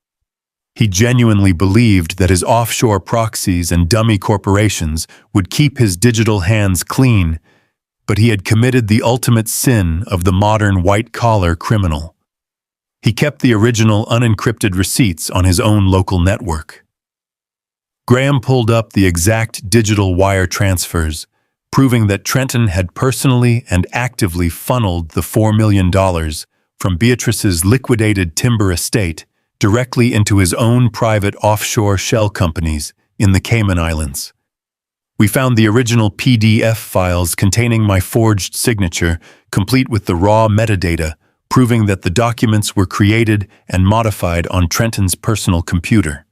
He genuinely believed that his offshore proxies and dummy corporations would keep his digital hands clean, but he had committed the ultimate sin of the modern white-collar criminal. He kept the original unencrypted receipts on his own local network. Graham pulled up the exact digital wire transfers, proving that Trenton had personally and actively funneled the $4 million from Beatrice's liquidated timber estate directly into his own private offshore shell companies in the Cayman Islands. We found the original PDF files containing my forged signature, complete with the raw metadata, proving that the documents were created and modified on Trenton's personal computer.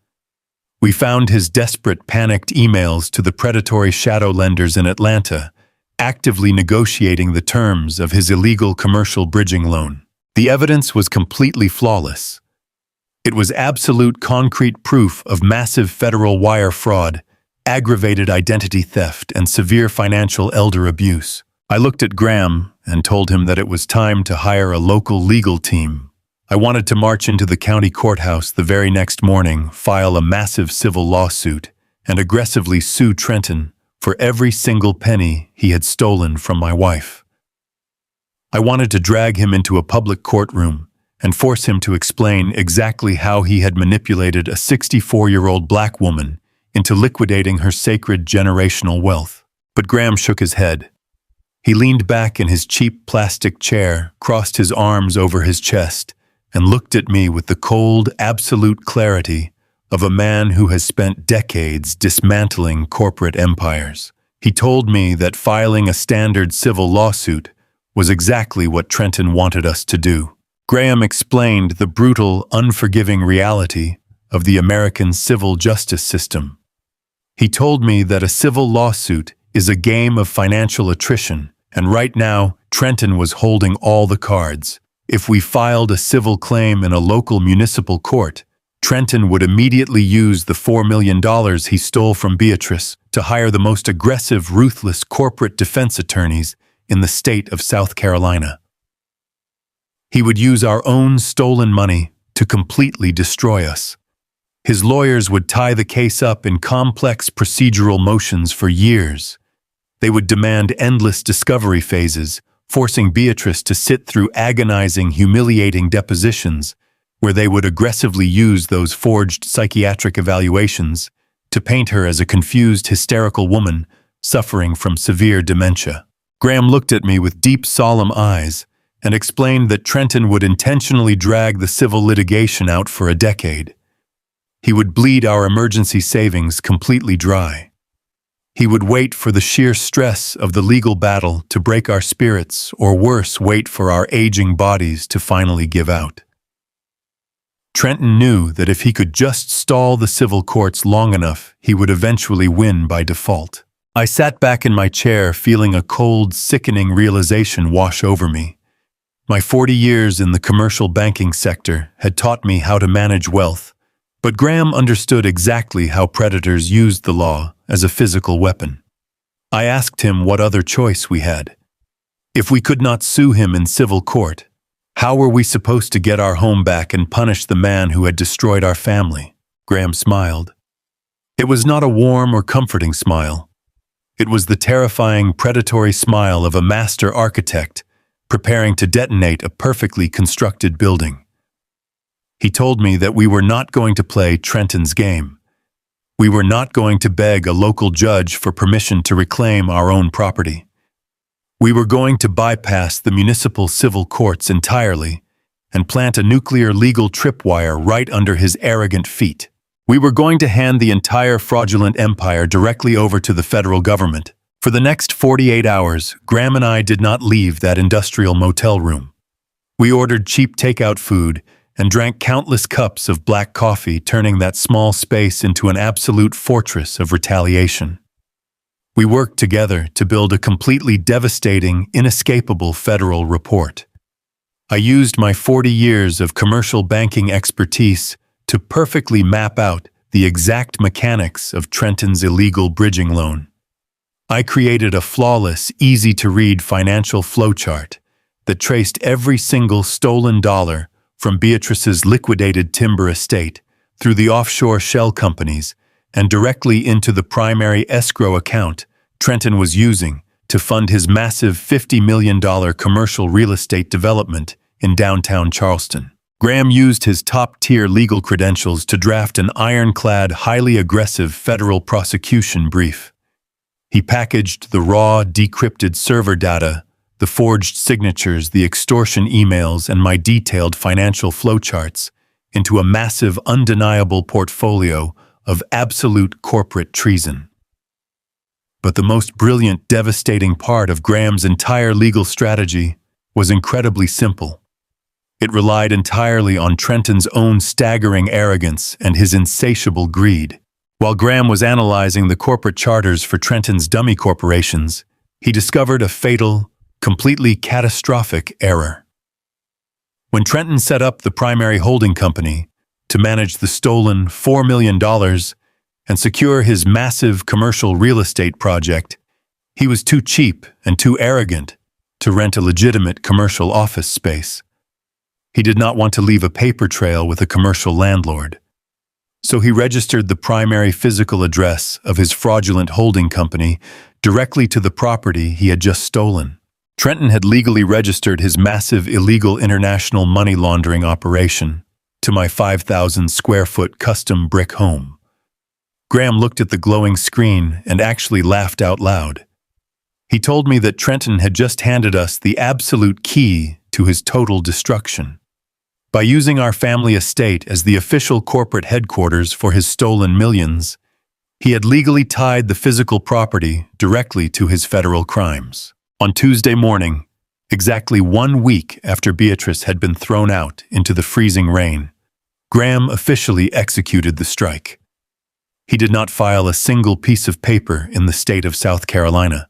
We found his desperate, panicked emails to the predatory shadow lenders in Atlanta, actively negotiating the terms of his illegal commercial bridging loan. The evidence was completely flawless. It was absolute concrete proof of massive federal wire fraud, aggravated identity theft, and severe financial elder abuse. I looked at Graham and told him that it was time to hire a local legal team. I wanted to march into the county courthouse the very next morning, file a massive civil lawsuit, and aggressively sue Trenton for every single penny he had stolen from my wife. I wanted to drag him into a public courtroom and force him to explain exactly how he had manipulated a 64-year-old black woman into liquidating her sacred generational wealth. But Graham shook his head. He leaned back in his cheap plastic chair, crossed his arms over his chest, and looked at me with the cold, absolute clarity of a man who has spent decades dismantling corporate empires. He told me that filing a standard civil lawsuit was exactly what Trenton wanted us to do. Graham explained the brutal, unforgiving reality of the American civil justice system. He told me that a civil lawsuit is a game of financial attrition, and right now, Trenton was holding all the cards. If we filed a civil claim in a local municipal court, Trenton would immediately use the $4 million he stole from Beatrice to hire the most aggressive, ruthless corporate defense attorneys in the state of South Carolina. He would use our own stolen money to completely destroy us. His lawyers would tie the case up in complex procedural motions for years. They would demand endless discovery phases, forcing Beatrice to sit through agonizing, humiliating depositions, where they would aggressively use those forged psychiatric evaluations to paint her as a confused, hysterical woman suffering from severe dementia. Graham looked at me with deep, solemn eyes and explained that Trenton would intentionally drag the civil litigation out for a decade. He would bleed our emergency savings completely dry. He would wait for the sheer stress of the legal battle to break our spirits, or worse, wait for our aging bodies to finally give out. Trenton knew that if he could just stall the civil courts long enough, he would eventually win by default. I sat back in my chair, feeling a cold, sickening realization wash over me. My 40 years in the commercial banking sector had taught me how to manage wealth, but Graham understood exactly how predators used the law as a physical weapon. I asked him what other choice we had. If we could not sue him in civil court, how were we supposed to get our home back and punish the man who had destroyed our family? Graham smiled. It was not a warm or comforting smile. It was the terrifying, predatory smile of a master architect preparing to detonate a perfectly constructed building. He told me that we were not going to play Trenton's game. We were not going to beg a local judge for permission to reclaim our own property. We were going to bypass the municipal civil courts entirely and plant a nuclear legal tripwire right under his arrogant feet. We were going to hand the entire fraudulent empire directly over to the federal government. For the next 48 hours, Graham and I did not leave that industrial motel room. We ordered cheap takeout food and drank countless cups of black coffee, turning that small space into an absolute fortress of retaliation. We worked together to build a completely devastating, inescapable federal report. I used my 40 years of commercial banking expertise to perfectly map out the exact mechanics of Trenton's illegal bridging loan. I created a flawless, easy-to-read financial flowchart that traced every single stolen dollar from Beatrice's liquidated timber estate through the offshore shell companies and directly into the primary escrow account Trenton was using to fund his massive $50 million commercial real estate development in downtown Charleston. Graham used his top-tier legal credentials to draft an ironclad, highly aggressive federal prosecution brief. He packaged the raw, decrypted server data, the forged signatures, the extortion emails, and my detailed financial flowcharts into a massive, undeniable portfolio of absolute corporate treason. But the most brilliant, devastating part of Graham's entire legal strategy was incredibly simple. It relied entirely on Trenton's own staggering arrogance and his insatiable greed. While Graham was analyzing the corporate charters for Trenton's dummy corporations, he discovered a fatal, completely catastrophic error. When Trenton set up the primary holding company to manage the stolen $4 million and secure his massive commercial real estate project, he was too cheap and too arrogant to rent a legitimate commercial office space. He did not want to leave a paper trail with a commercial landlord. So he registered the primary physical address of his fraudulent holding company directly to the property he had just stolen. Trenton had legally registered his massive illegal international money laundering operation to my 5,000 square foot custom brick home. Graham looked at the glowing screen and actually laughed out loud. He told me that Trenton had just handed us the absolute key to his total destruction. By using our family estate as the official corporate headquarters for his stolen millions, he had legally tied the physical property directly to his federal crimes. On Tuesday morning, exactly 1 week after Beatrice had been thrown out into the freezing rain, Graham officially executed the strike. He did not file a single piece of paper in the state of South Carolina.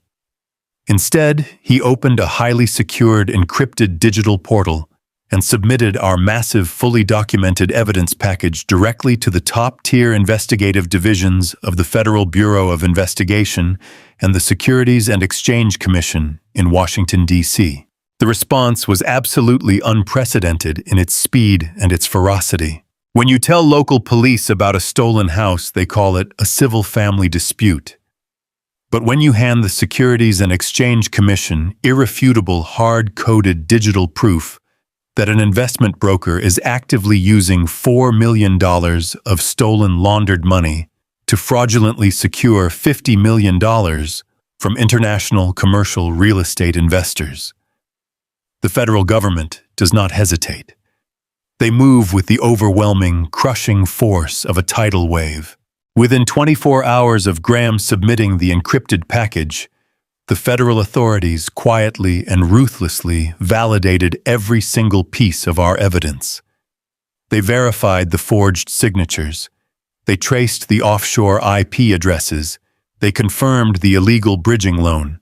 Instead, he opened a highly secured, encrypted digital portal and submitted our massive, fully documented evidence package directly to the top-tier investigative divisions of the Federal Bureau of Investigation and the Securities and Exchange Commission in Washington, D.C. The response was absolutely unprecedented in its speed and its ferocity. When you tell local police about a stolen house, they call it a civil family dispute. But when you hand the Securities and Exchange Commission irrefutable, hard-coded digital proof that an investment broker is actively using $4 million of stolen laundered money to fraudulently secure $50 million from international commercial real estate investors, the federal government does not hesitate. They move with the overwhelming, crushing force of a tidal wave. Within 24 hours of Graham submitting the encrypted package, the federal authorities quietly and ruthlessly validated every single piece of our evidence. They verified the forged signatures. They traced the offshore IP addresses. They confirmed the illegal bridging loan.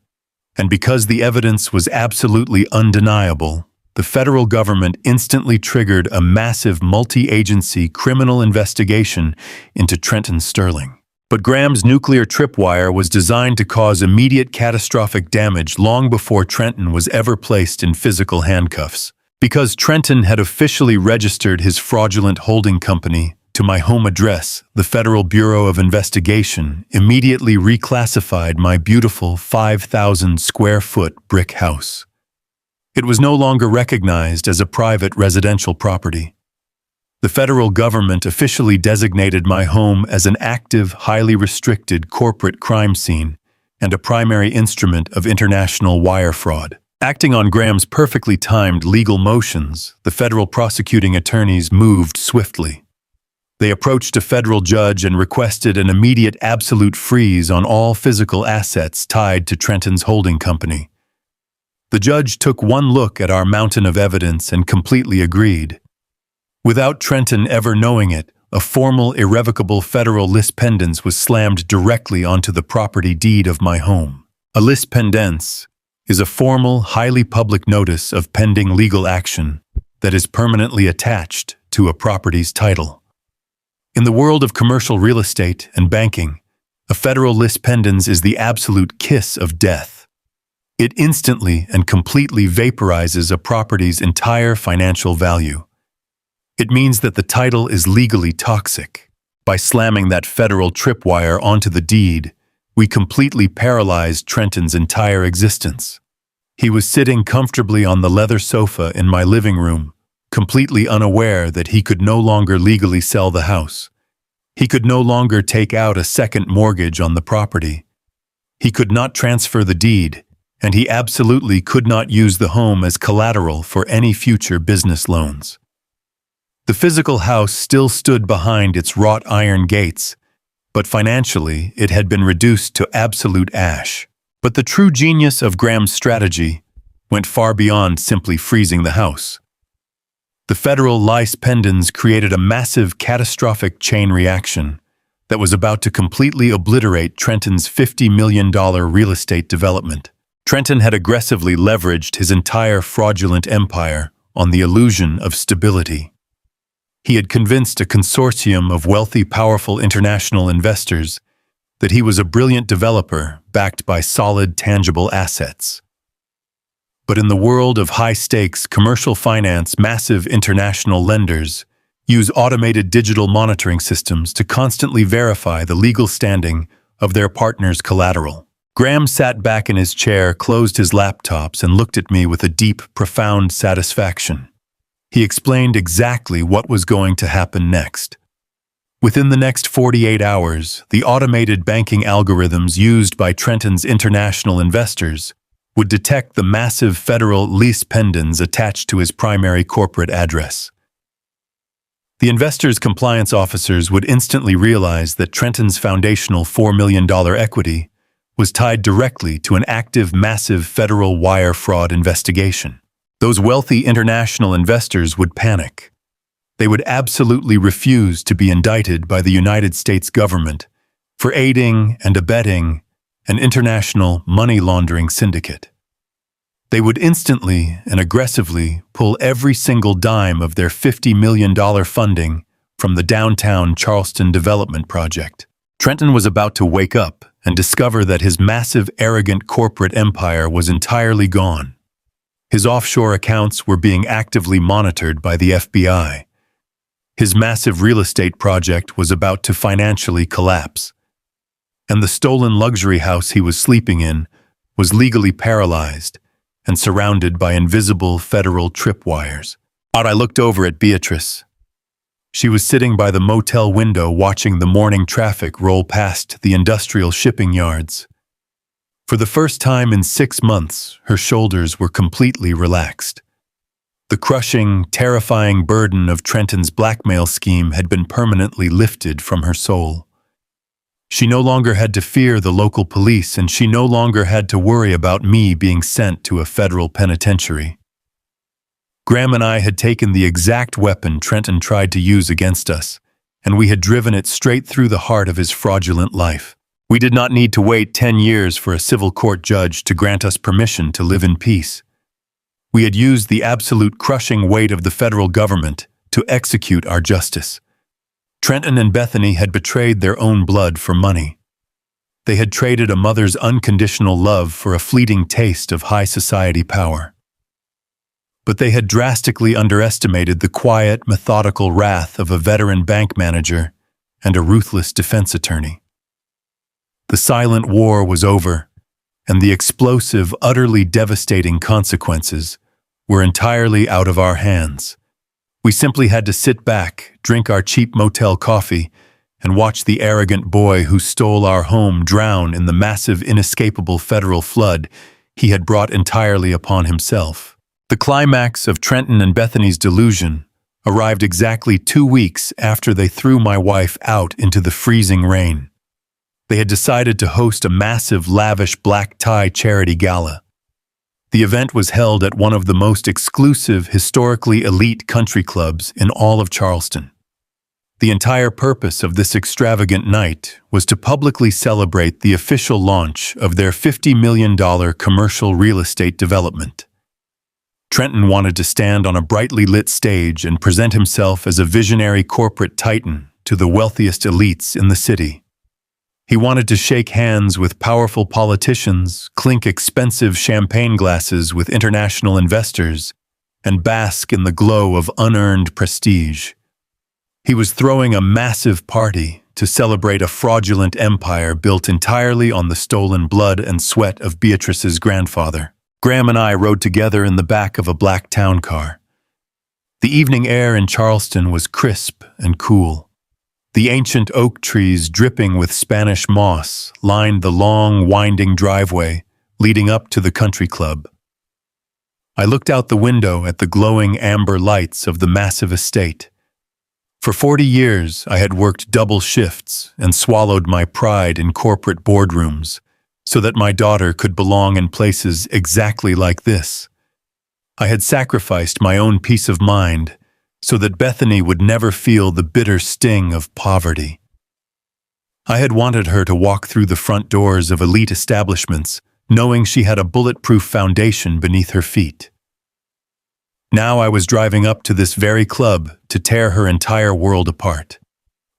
And because the evidence was absolutely undeniable, the federal government instantly triggered a massive multi-agency criminal investigation into Trenton Sterling. But Graham's nuclear tripwire was designed to cause immediate catastrophic damage long before Trenton was ever placed in physical handcuffs. Because Trenton had officially registered his fraudulent holding company to my home address, the Federal Bureau of Investigation immediately reclassified my beautiful 5,000-square-foot brick house. It was no longer recognized as a private residential property. The federal government officially designated my home as an active, highly restricted corporate crime scene and a primary instrument of international wire fraud. Acting on Graham's perfectly timed legal motions, the federal prosecuting attorneys moved swiftly. They approached a federal judge and requested an immediate absolute freeze on all physical assets tied to Trenton's holding company. The judge took one look at our mountain of evidence and completely agreed. Without Trenton ever knowing it, a formal, irrevocable federal lis pendens was slammed directly onto the property deed of my home. A lis pendens is a formal, highly public notice of pending legal action that is permanently attached to a property's title. In the world of commercial real estate and banking, a federal lis pendens is the absolute kiss of death. It instantly and completely vaporizes a property's entire financial value. It means that the title is legally toxic. By slamming that federal tripwire onto the deed, we completely paralyzed Trenton's entire existence. He was sitting comfortably on the leather sofa in my living room, completely unaware that he could no longer legally sell the house. He could no longer take out a second mortgage on the property. He could not transfer the deed, and he absolutely could not use the home as collateral for any future business loans. The physical house still stood behind its wrought iron gates, but financially it had been reduced to absolute ash. But the true genius of Graham's strategy went far beyond simply freezing the house. The federal lis pendens created a massive, catastrophic chain reaction that was about to completely obliterate Trenton's $50 million real estate development. Trenton had aggressively leveraged his entire fraudulent empire on the illusion of stability. He had convinced a consortium of wealthy, powerful international investors that he was a brilliant developer backed by solid, tangible assets. But in the world of high-stakes commercial finance, massive international lenders use automated digital monitoring systems to constantly verify the legal standing of their partner's collateral. Graham sat back in his chair, closed his laptops, and looked at me with a deep, profound satisfaction. He explained exactly what was going to happen next. Within the next 48 hours, the automated banking algorithms used by Trenton's international investors would detect the massive federal lease pendants attached to his primary corporate address. The investors' compliance officers would instantly realize that Trenton's foundational $4 million equity was tied directly to an active, massive federal wire fraud investigation. Those wealthy international investors would panic. They would absolutely refuse to be indicted by the United States government for aiding and abetting an international money laundering syndicate. They would instantly and aggressively pull every single dime of their $50 million funding from the downtown Charleston development project. Trenton was about to wake up and discover that his massive, arrogant corporate empire was entirely gone. His offshore accounts were being actively monitored by the FBI. His massive real estate project was about to financially collapse. And the stolen luxury house he was sleeping in was legally paralyzed and surrounded by invisible federal tripwires. I looked over at Beatrice. She was sitting by the motel window watching the morning traffic roll past the industrial shipping yards. For the first time in 6 months, her shoulders were completely relaxed. The crushing, terrifying burden of Trenton's blackmail scheme had been permanently lifted from her soul. She no longer had to fear the local police, and she no longer had to worry about me being sent to a federal penitentiary. Graham and I had taken the exact weapon Trenton tried to use against us, and we had driven it straight through the heart of his fraudulent life. We did not need to wait 10 years for a civil court judge to grant us permission to live in peace. We had used the absolute crushing weight of the federal government to execute our justice. Trenton and Bethany had betrayed their own blood for money. They had traded a mother's unconditional love for a fleeting taste of high society power. But they had drastically underestimated the quiet, methodical wrath of a veteran bank manager and a ruthless defense attorney. The silent war was over, and the explosive, utterly devastating consequences were entirely out of our hands. We simply had to sit back, drink our cheap motel coffee, and watch the arrogant boy who stole our home drown in the massive, inescapable federal flood he had brought entirely upon himself. The climax of Trenton and Bethany's delusion arrived exactly 2 weeks after they threw my wife out into the freezing rain. They had decided to host a massive, lavish black tie charity gala. The event was held at one of the most exclusive, historically elite country clubs in all of Charleston. The entire purpose of this extravagant night was to publicly celebrate the official launch of their $50 million commercial real estate development. Trenton wanted to stand on a brightly lit stage and present himself as a visionary corporate titan to the wealthiest elites in the city. He wanted to shake hands with powerful politicians, clink expensive champagne glasses with international investors, and bask in the glow of unearned prestige. He was throwing a massive party to celebrate a fraudulent empire built entirely on the stolen blood and sweat of Beatrice's grandfather. Graham and I rode together in the back of a black town car. The evening air in Charleston was crisp and cool. The ancient oak trees dripping with Spanish moss lined the long, winding driveway leading up to the country club. I looked out the window at the glowing amber lights of the massive estate. For 40 years, I had worked double shifts and swallowed my pride in corporate boardrooms so that my daughter could belong in places exactly like this. I had sacrificed my own peace of mind so that Bethany would never feel the bitter sting of poverty. I had wanted her to walk through the front doors of elite establishments, knowing she had a bulletproof foundation beneath her feet. Now I was driving up to this very club to tear her entire world apart.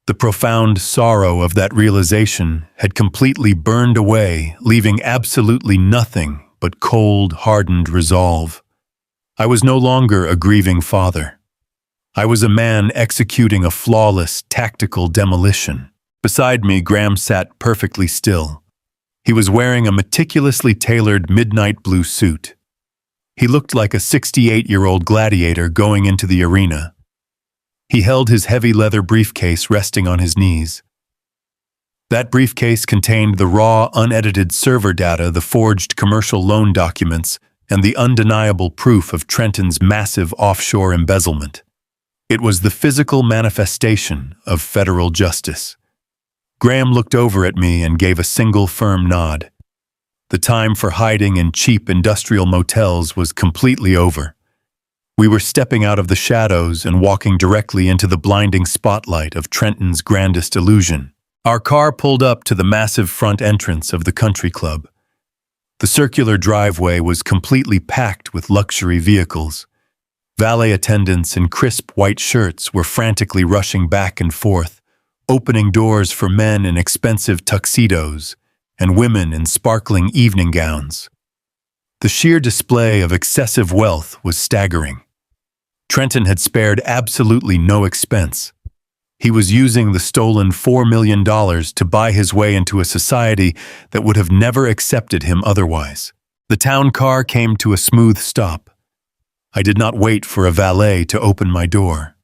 The profound sorrow of that realization had completely burned away, leaving absolutely nothing but cold, hardened resolve. I was no longer a grieving father. I was a man executing a flawless, tactical demolition. Beside me, Graham sat perfectly still. He was wearing a meticulously tailored midnight blue suit. He looked like a 68-year-old gladiator going into the arena. He held his heavy leather briefcase resting on his knees. That briefcase contained the raw, unedited server data, the forged commercial loan documents, and the undeniable proof of Trenton's massive offshore embezzlement. It was the physical manifestation of federal justice. Graham looked over at me and gave a single firm nod. The time for hiding in cheap industrial motels was completely over. We were stepping out of the shadows and walking directly into the blinding spotlight of Trenton's grandest illusion. Our car pulled up to the massive front entrance of the country club. The circular driveway was completely packed with luxury vehicles. Valet attendants in crisp white shirts were frantically rushing back and forth, opening doors for men in expensive tuxedos and women in sparkling evening gowns. The sheer display of excessive wealth was staggering. Trenton had spared absolutely no expense. He was using the stolen $4 million to buy his way into a society that would have never accepted him otherwise. The town car came to a smooth stop. I did not wait for a valet to open my door.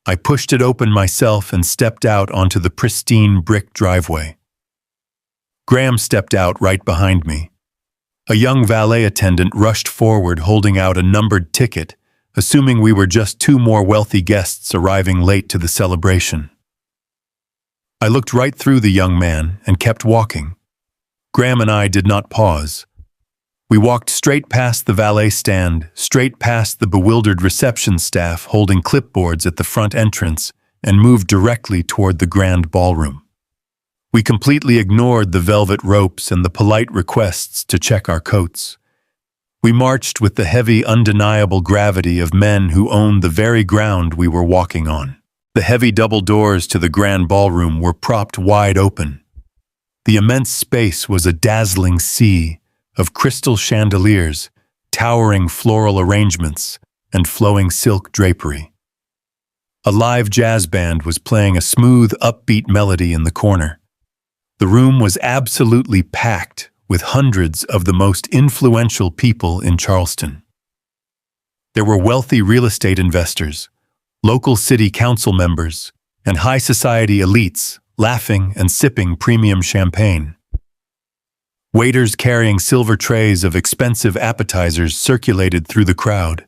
I pushed it open myself and stepped out onto the pristine brick driveway. Graham stepped out right behind me. A young valet attendant rushed forward holding out a numbered ticket, assuming we were just two more wealthy guests arriving late to the celebration. I looked right through the young man and kept walking. Graham and I did not pause. We walked straight past the valet stand, straight past the bewildered reception staff holding clipboards at the front entrance, and moved directly toward the grand ballroom. We completely ignored the velvet ropes and the polite requests to check our coats. We marched with the heavy, undeniable gravity of men who owned the very ground we were walking on. The heavy double doors to the grand ballroom were propped wide open. The immense space was a dazzling sea of crystal chandeliers, towering floral arrangements, and flowing silk drapery. A live jazz band was playing a smooth, upbeat melody in the corner. The room was absolutely packed with hundreds of the most influential people in Charleston. There were wealthy real estate investors, local city council members, and high society elites laughing and sipping premium champagne. Waiters carrying silver trays of expensive appetizers circulated through the crowd.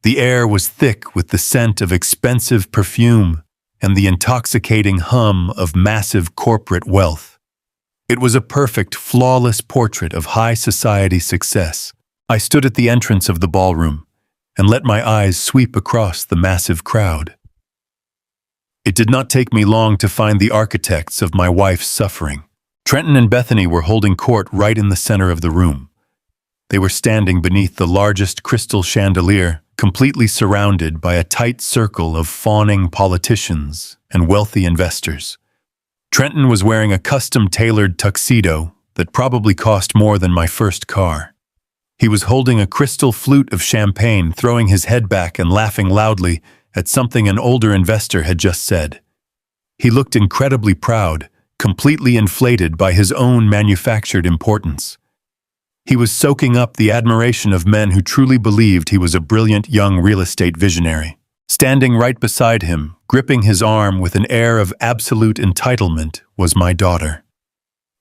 The air was thick with the scent of expensive perfume and the intoxicating hum of massive corporate wealth. It was a perfect, flawless portrait of high society success. I stood at the entrance of the ballroom and let my eyes sweep across the massive crowd. It did not take me long to find the architects of my wife's suffering. Trenton and Bethany were holding court right in the center of the room. They were standing beneath the largest crystal chandelier, completely surrounded by a tight circle of fawning politicians and wealthy investors. Trenton was wearing a custom-tailored tuxedo that probably cost more than my first car. He was holding a crystal flute of champagne, throwing his head back and laughing loudly at something an older investor had just said. He looked incredibly proud, completely inflated by his own manufactured importance. He was soaking up the admiration of men who truly believed he was a brilliant young real estate visionary. Standing right beside him, gripping his arm with an air of absolute entitlement, was my daughter.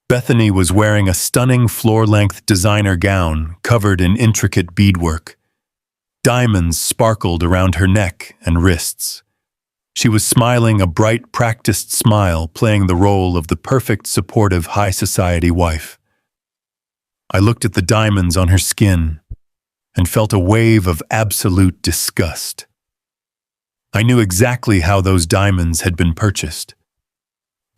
Bethany was wearing a stunning floor-length designer gown covered in intricate beadwork. Diamonds sparkled around her neck and wrists. She was smiling a bright, practiced smile, playing the role of the perfect, supportive, high-society wife. I looked at the diamonds on her skin and felt a wave of absolute disgust. I knew exactly how those diamonds had been purchased.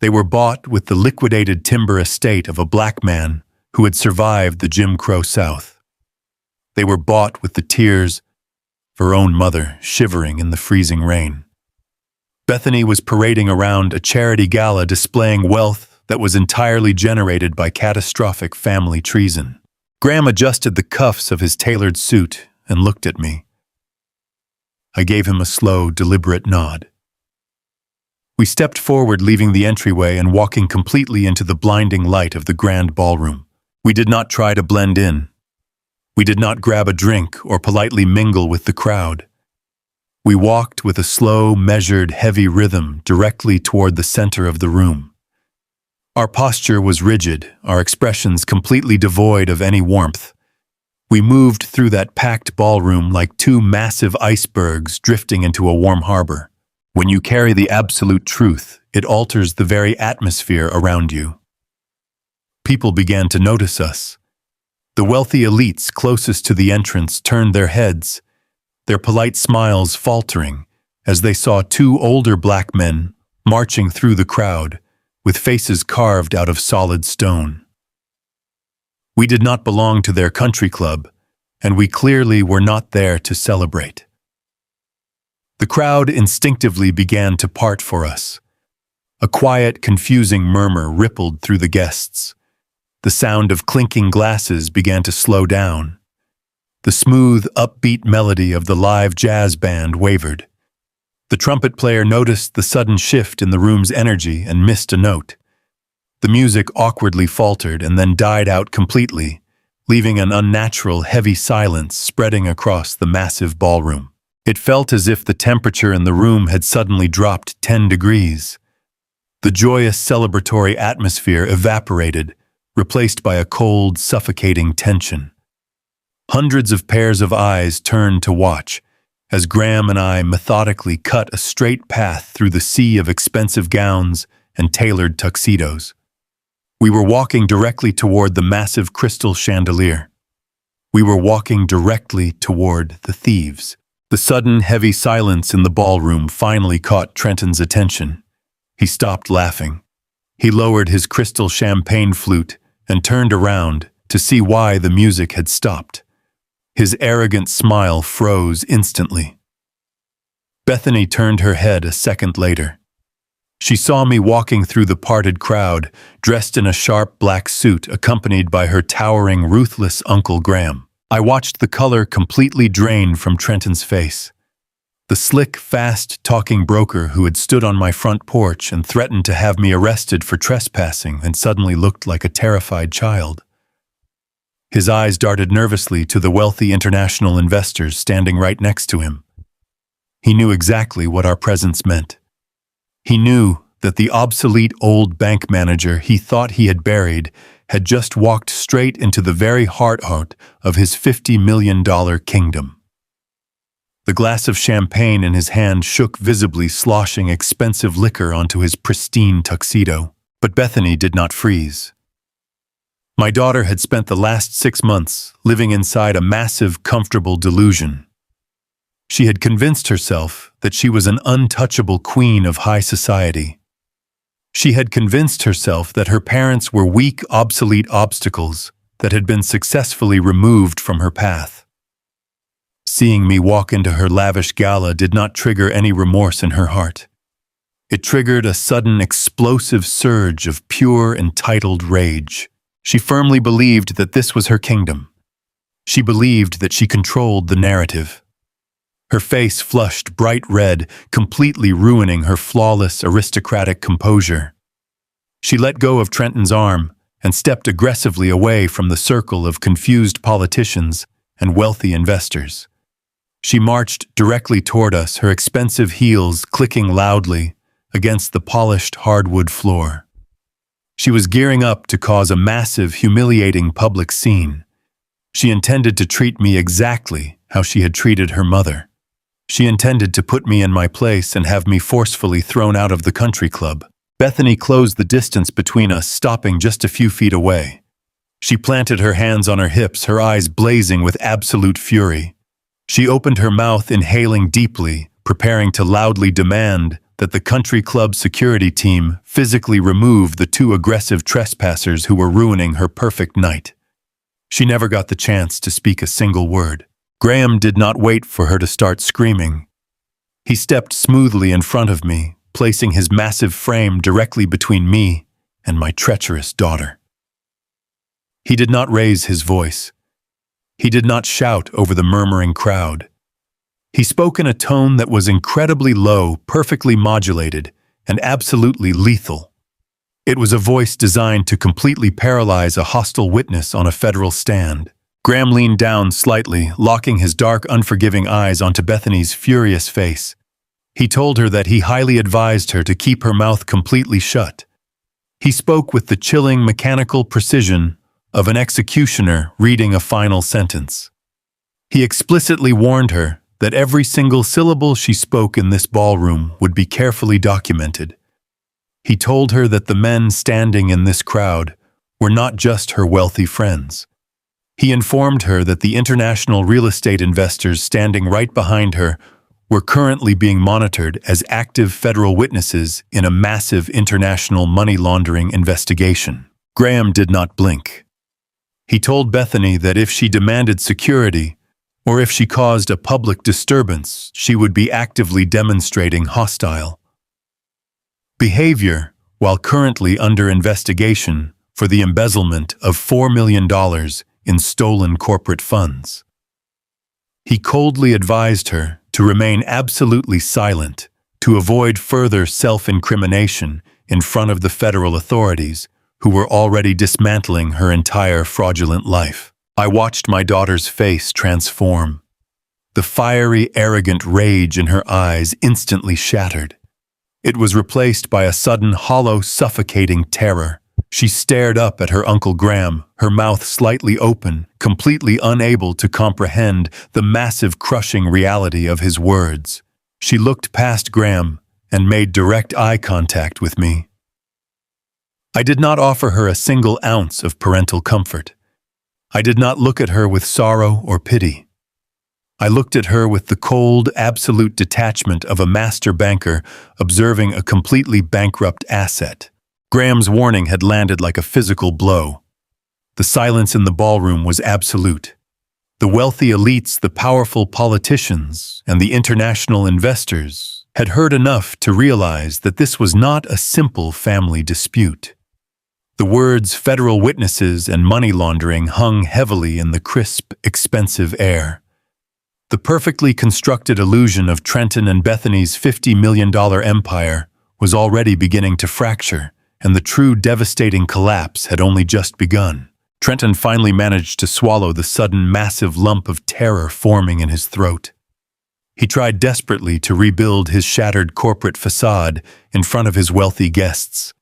They were bought with the liquidated timber estate of a black man who had survived the Jim Crow South. They were bought with the tears of her own mother shivering in the freezing rain. Bethany was parading around a charity gala displaying wealth that was entirely generated by catastrophic family treason. Graham adjusted the cuffs of his tailored suit and looked at me. I gave him a slow, deliberate nod. We stepped forward, leaving the entryway and walking completely into the blinding light of the grand ballroom. We did not try to blend in. We did not grab a drink or politely mingle with the crowd. We walked with a slow, measured, heavy rhythm directly toward the center of the room. Our posture was rigid, our expressions completely devoid of any warmth. We moved through that packed ballroom like two massive icebergs drifting into a warm harbor. When you carry the absolute truth, it alters the very atmosphere around you. People began to notice us. The wealthy elites closest to the entrance turned their heads, their polite smiles faltering as they saw two older black men marching through the crowd with faces carved out of solid stone. We did not belong to their country club, and we clearly were not there to celebrate. The crowd instinctively began to part for us. A quiet, confusing murmur rippled through the guests. The sound of clinking glasses began to slow down. The smooth, upbeat melody of the live jazz band wavered. The trumpet player noticed the sudden shift in the room's energy and missed a note. The music awkwardly faltered and then died out completely, leaving an unnatural, heavy silence spreading across the massive ballroom. It felt as if the temperature in the room had suddenly dropped 10 degrees. The joyous, celebratory atmosphere evaporated, replaced by a cold, suffocating tension. Hundreds of pairs of eyes turned to watch, as Graham and I methodically cut a straight path through the sea of expensive gowns and tailored tuxedos. We were walking directly toward the massive crystal chandelier. We were walking directly toward the thieves. The sudden, heavy silence in the ballroom finally caught Trenton's attention. He stopped laughing. He lowered his crystal champagne flute and turned around to see why the music had stopped. His arrogant smile froze instantly. Bethany turned her head a second later. She saw me walking through the parted crowd, dressed in a sharp black suit accompanied by her towering, ruthless Uncle Graham. I watched the color completely drain from Trenton's face. The slick, fast-talking broker who had stood on my front porch and threatened to have me arrested for trespassing and suddenly looked like a terrified child. His eyes darted nervously to the wealthy international investors standing right next to him. He knew exactly what our presence meant. He knew that the obsolete old bank manager he thought he had buried had just walked straight into the very heart of his $50 million kingdom. The glass of champagne in his hand shook visibly, sloshing expensive liquor onto his pristine tuxedo. But Bethany did not freeze. My daughter had spent the last 6 months living inside a massive, comfortable delusion. She had convinced herself that she was an untouchable queen of high society. She had convinced herself that her parents were weak, obsolete obstacles that had been successfully removed from her path. Seeing me walk into her lavish gala did not trigger any remorse in her heart. It triggered a sudden, explosive surge of pure, entitled rage. She firmly believed that this was her kingdom. She believed that she controlled the narrative. Her face flushed bright red, completely ruining her flawless, aristocratic composure. She let go of Trenton's arm and stepped aggressively away from the circle of confused politicians and wealthy investors. She marched directly toward us, her expensive heels clicking loudly against the polished hardwood floor. She was gearing up to cause a massive, humiliating public scene. She intended to treat me exactly how she had treated her mother. She intended to put me in my place and have me forcefully thrown out of the country club. Bethany closed the distance between us, stopping just a few feet away. She planted her hands on her hips, her eyes blazing with absolute fury. She opened her mouth, inhaling deeply, preparing to loudly demand that the country club security team physically remove the 2 aggressive trespassers who were ruining her perfect night. She never got the chance to speak a single word. Graham did not wait for her to start screaming. He stepped smoothly in front of me, placing his massive frame directly between me and my treacherous daughter. He did not raise his voice. He did not shout over the murmuring crowd. He spoke in a tone that was incredibly low, perfectly modulated, and absolutely lethal. It was a voice designed to completely paralyze a hostile witness on a federal stand. Graham leaned down slightly, locking his dark, unforgiving eyes onto Bethany's furious face. He told her that he highly advised her to keep her mouth completely shut. He spoke with the chilling, mechanical precision of an executioner reading a final sentence. He explicitly warned her that every single syllable she spoke in this ballroom would be carefully documented. He told her that the men standing in this crowd were not just her wealthy friends. He informed her that the international real estate investors standing right behind her were currently being monitored as active federal witnesses in a massive international money laundering investigation. Graham did not blink. He told Bethany that if she demanded security, or if she caused a public disturbance, she would be actively demonstrating hostile behavior while currently under investigation for the embezzlement of $4 million in stolen corporate funds. He coldly advised her to remain absolutely silent to avoid further self-incrimination in front of the federal authorities who were already dismantling her entire fraudulent life. I watched my daughter's face transform. The fiery, arrogant rage in her eyes instantly shattered. It was replaced by a sudden, hollow, suffocating terror. She stared up at her Uncle Graham, her mouth slightly open, completely unable to comprehend the massive, crushing reality of his words. She looked past Graham and made direct eye contact with me. I did not offer her a single ounce of parental comfort. I did not look at her with sorrow or pity. I looked at her with the cold, absolute detachment of a master banker observing a completely bankrupt asset. Graham's warning had landed like a physical blow. The silence in the ballroom was absolute. The wealthy elites, the powerful politicians, and the international investors had heard enough to realize that this was not a simple family dispute. The words federal witnesses and money laundering hung heavily in the crisp, expensive air. The perfectly constructed illusion of Trenton and Bethany's $50 million empire was already beginning to fracture, and the true devastating collapse had only just begun. Trenton finally managed to swallow the sudden massive lump of terror forming in his throat. He tried desperately to rebuild his shattered corporate facade in front of his wealthy guests.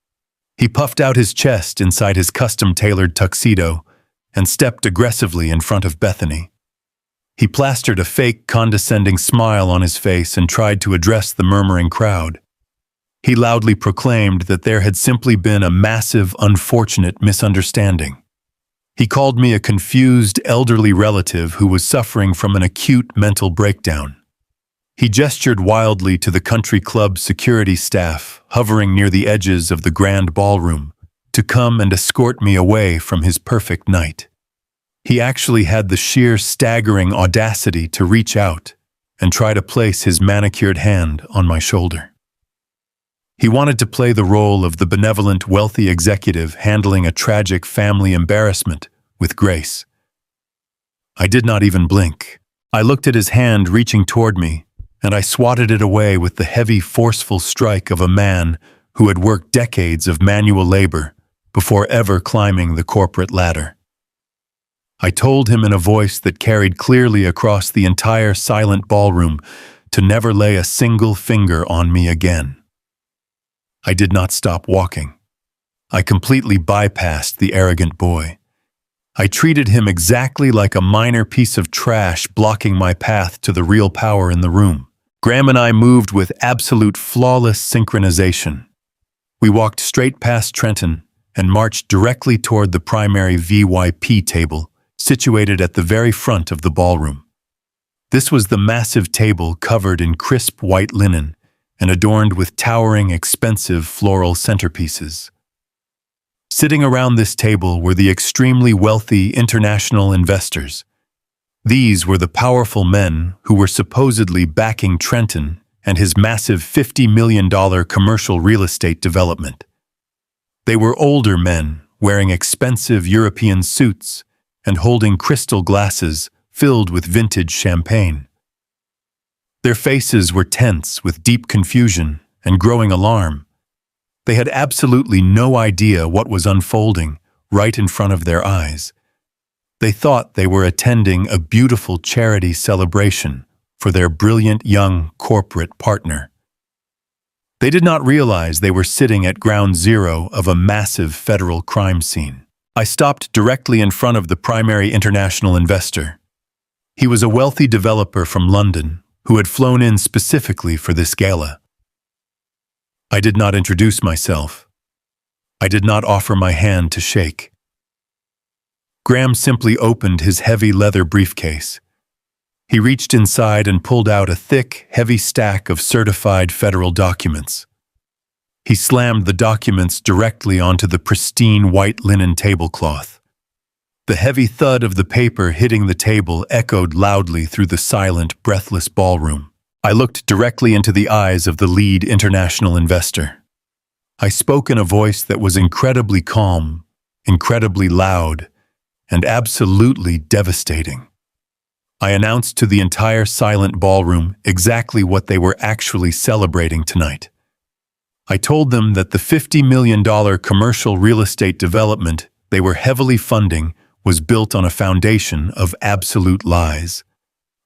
He puffed out his chest inside his custom-tailored tuxedo and stepped aggressively in front of Bethany. He plastered a fake, condescending smile on his face and tried to address the murmuring crowd. He loudly proclaimed that there had simply been a massive, unfortunate misunderstanding. He called me a confused, elderly relative who was suffering from an acute mental breakdown. He gestured wildly to the country club security staff hovering near the edges of the grand ballroom to come and escort me away from his perfect night. He actually had the sheer staggering audacity to reach out and try to place his manicured hand on my shoulder. He wanted to play the role of the benevolent, wealthy executive handling a tragic family embarrassment with grace. I did not even blink. I looked at his hand reaching toward me, and I swatted it away with the heavy, forceful strike of a man who had worked decades of manual labor before ever climbing the corporate ladder. I told him in a voice that carried clearly across the entire silent ballroom to never lay a single finger on me again. I did not stop walking. I completely bypassed the arrogant boy. I treated him exactly like a minor piece of trash blocking my path to the real power in the room. Graham and I moved with absolute flawless synchronization. We walked straight past Trenton and marched directly toward the primary VIP table, situated at the very front of the ballroom. This was the massive table covered in crisp white linen and adorned with towering, expensive floral centerpieces. Sitting around this table were the extremely wealthy international investors. These were the powerful men who were supposedly backing Trenton and his massive $50 million commercial real estate development. They were older men wearing expensive European suits and holding crystal glasses filled with vintage champagne. Their faces were tense with deep confusion and growing alarm. They had absolutely no idea what was unfolding right in front of their eyes. They thought they were attending a beautiful charity celebration for their brilliant young corporate partner. They did not realize they were sitting at ground zero of a massive federal crime scene. I stopped directly in front of the primary international investor. He was a wealthy developer from London who had flown in specifically for this gala. I did not introduce myself. I did not offer my hand to shake. Graham simply opened his heavy leather briefcase. He reached inside and pulled out a thick, heavy stack of certified federal documents. He slammed the documents directly onto the pristine white linen tablecloth. The heavy thud of the paper hitting the table echoed loudly through the silent, breathless ballroom. I looked directly into the eyes of the lead international investor. I spoke in a voice that was incredibly calm, incredibly loud, and absolutely devastating. I announced to the entire silent ballroom exactly what they were actually celebrating tonight. I told them that the $50 million commercial real estate development they were heavily funding was built on a foundation of absolute lies.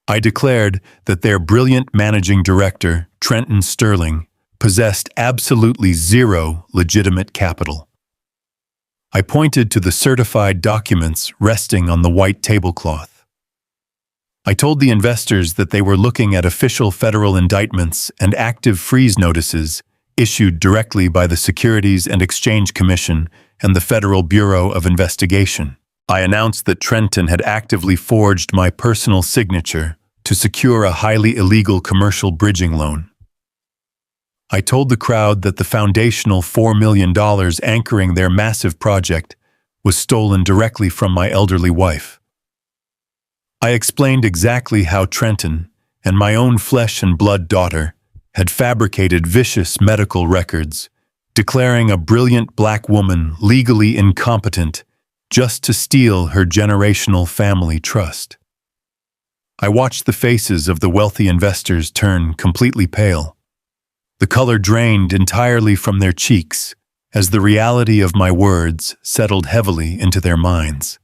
I declared that their brilliant managing director, Trenton Sterling, possessed absolutely zero legitimate capital. I pointed to the certified documents resting on the white tablecloth. I told the investors that they were looking at official federal indictments and active freeze notices issued directly by the Securities and Exchange Commission and the Federal Bureau of Investigation. I announced that Trenton had actively forged my personal signature to secure a highly illegal commercial bridging loan. I told the crowd that the foundational $4 million anchoring their massive project was stolen directly from my elderly wife. I explained exactly how Trenton and my own flesh and blood daughter had fabricated vicious medical records, declaring a brilliant black woman legally incompetent just to steal her generational family trust. I watched the faces of the wealthy investors turn completely pale. The color drained entirely from their cheeks as the reality of my words settled heavily into their minds.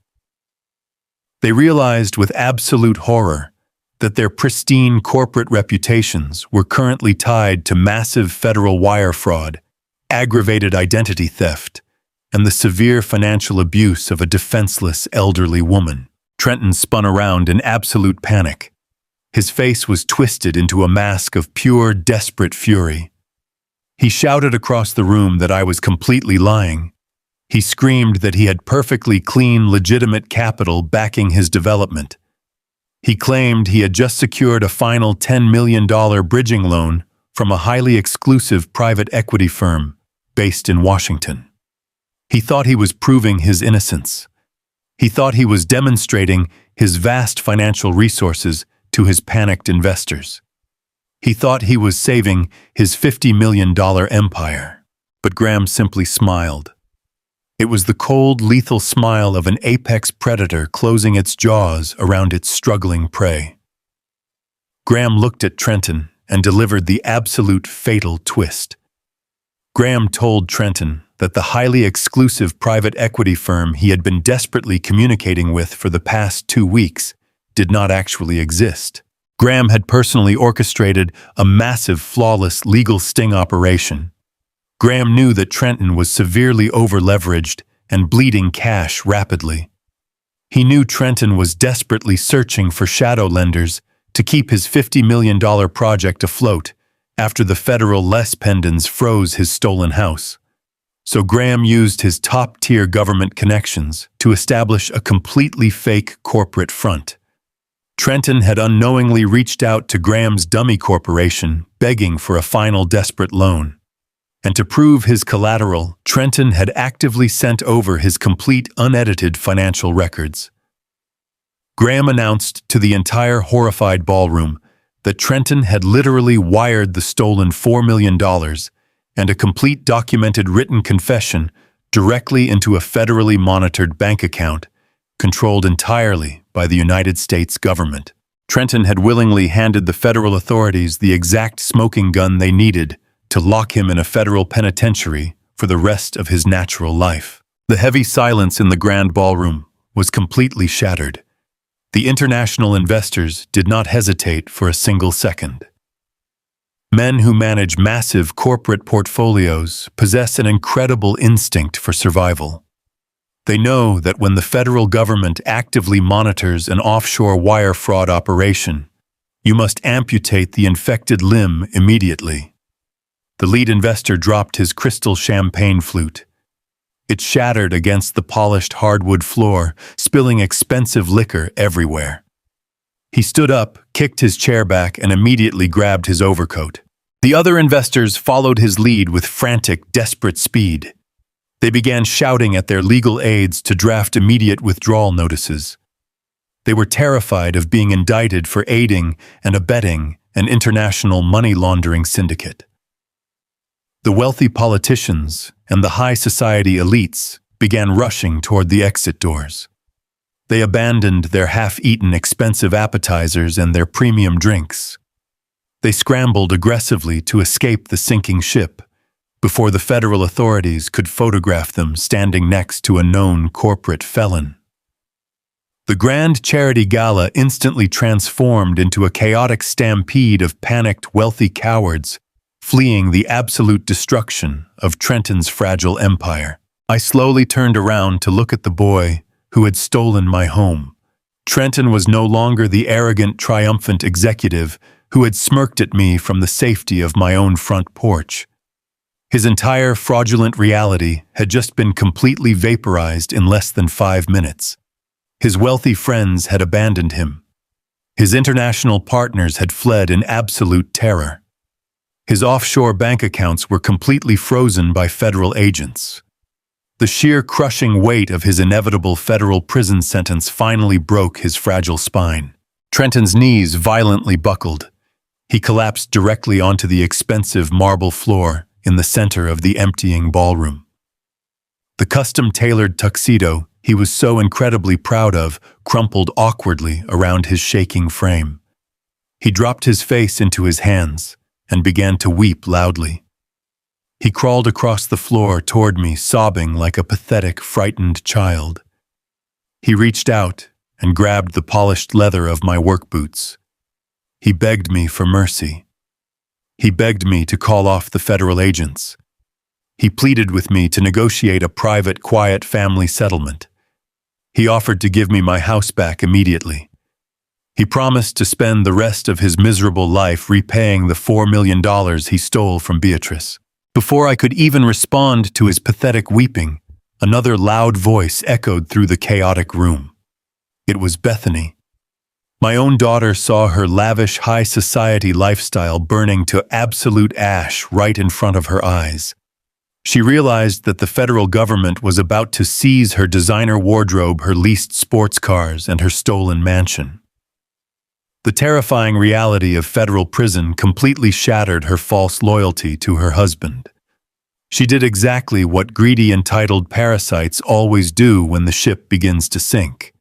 They realized with absolute horror that their pristine corporate reputations were currently tied to massive federal wire fraud, aggravated identity theft, and the severe financial abuse of a defenseless elderly woman. Trenton spun around in absolute panic. His face was twisted into a mask of pure, desperate fury. He shouted across the room that I was completely lying. He screamed that he had perfectly clean, legitimate capital backing his development. He claimed he had just secured a final $10 million bridging loan from a highly exclusive private equity firm based in Washington. He thought he was proving his innocence. He thought he was demonstrating his vast financial resources to his panicked investors. He thought he was saving his $50 million empire. But Graham simply smiled. It was the cold, lethal smile of an apex predator closing its jaws around its struggling prey. Graham looked at Trenton and delivered the absolute fatal twist. Graham told Trenton that the highly exclusive private equity firm he had been desperately communicating with for the past 2 weeks did not actually exist. Graham had personally orchestrated a massive, flawless legal sting operation. Graham knew that Trenton was severely over-leveraged and bleeding cash rapidly. He knew Trenton was desperately searching for shadow lenders to keep his $50 million project afloat after the federal Les Pendens froze his stolen house. So Graham used his top-tier government connections to establish a completely fake corporate front. Trenton had unknowingly reached out to Graham's dummy corporation, begging for a final desperate loan. And to prove his collateral, Trenton had actively sent over his complete unedited financial records. Graham announced to the entire horrified ballroom that Trenton had literally wired the stolen $4 million and a complete documented written confession directly into a federally monitored bank account controlled entirely by the United States government. Trenton had willingly handed the federal authorities the exact smoking gun they needed to lock him in a federal penitentiary for the rest of his natural life. The heavy silence in the grand ballroom was completely shattered. The international investors did not hesitate for a single second. Men who manage massive corporate portfolios possess an incredible instinct for survival. They know that when the federal government actively monitors an offshore wire fraud operation, you must amputate the infected limb immediately. The lead investor dropped his crystal champagne flute. It shattered against the polished hardwood floor, spilling expensive liquor everywhere. He stood up, kicked his chair back, and immediately grabbed his overcoat. The other investors followed his lead with frantic, desperate speed. They began shouting at their legal aides to draft immediate withdrawal notices. They were terrified of being indicted for aiding and abetting an international money laundering syndicate. The wealthy politicians and the high society elites began rushing toward the exit doors. They abandoned their half-eaten expensive appetizers and their premium drinks. They scrambled aggressively to escape the sinking ship before the federal authorities could photograph them standing next to a known corporate felon. The grand charity gala instantly transformed into a chaotic stampede of panicked wealthy cowards fleeing the absolute destruction of Trenton's fragile empire. I slowly turned around to look at the boy who had stolen my home. Trenton was no longer the arrogant, triumphant executive who had smirked at me from the safety of my own front porch. His entire fraudulent reality had just been completely vaporized in less than 5 minutes. His wealthy friends had abandoned him. His international partners had fled in absolute terror. His offshore bank accounts were completely frozen by federal agents. The sheer crushing weight of his inevitable federal prison sentence finally broke his fragile spine. Trenton's knees violently buckled. He collapsed directly onto the expensive marble floor in the center of the emptying ballroom. The custom-tailored tuxedo he was so incredibly proud of crumpled awkwardly around his shaking frame. He dropped his face into his hands and began to weep loudly. He crawled across the floor toward me, sobbing like a pathetic, frightened child. He reached out and grabbed the polished leather of my work boots. He begged me for mercy. He begged me to call off the federal agents. He pleaded with me to negotiate a private, quiet family settlement. He offered to give me my house back immediately. He promised to spend the rest of his miserable life repaying the $4 million he stole from Beatrice. Before I could even respond to his pathetic weeping, another loud voice echoed through the chaotic room. It was Bethany. My own daughter saw her lavish high society lifestyle burning to absolute ash right in front of her eyes. She realized that the federal government was about to seize her designer wardrobe, her leased sports cars, and her stolen mansion. The terrifying reality of federal prison completely shattered her false loyalty to her husband. She did exactly what greedy, entitled parasites always do when the ship begins to sink.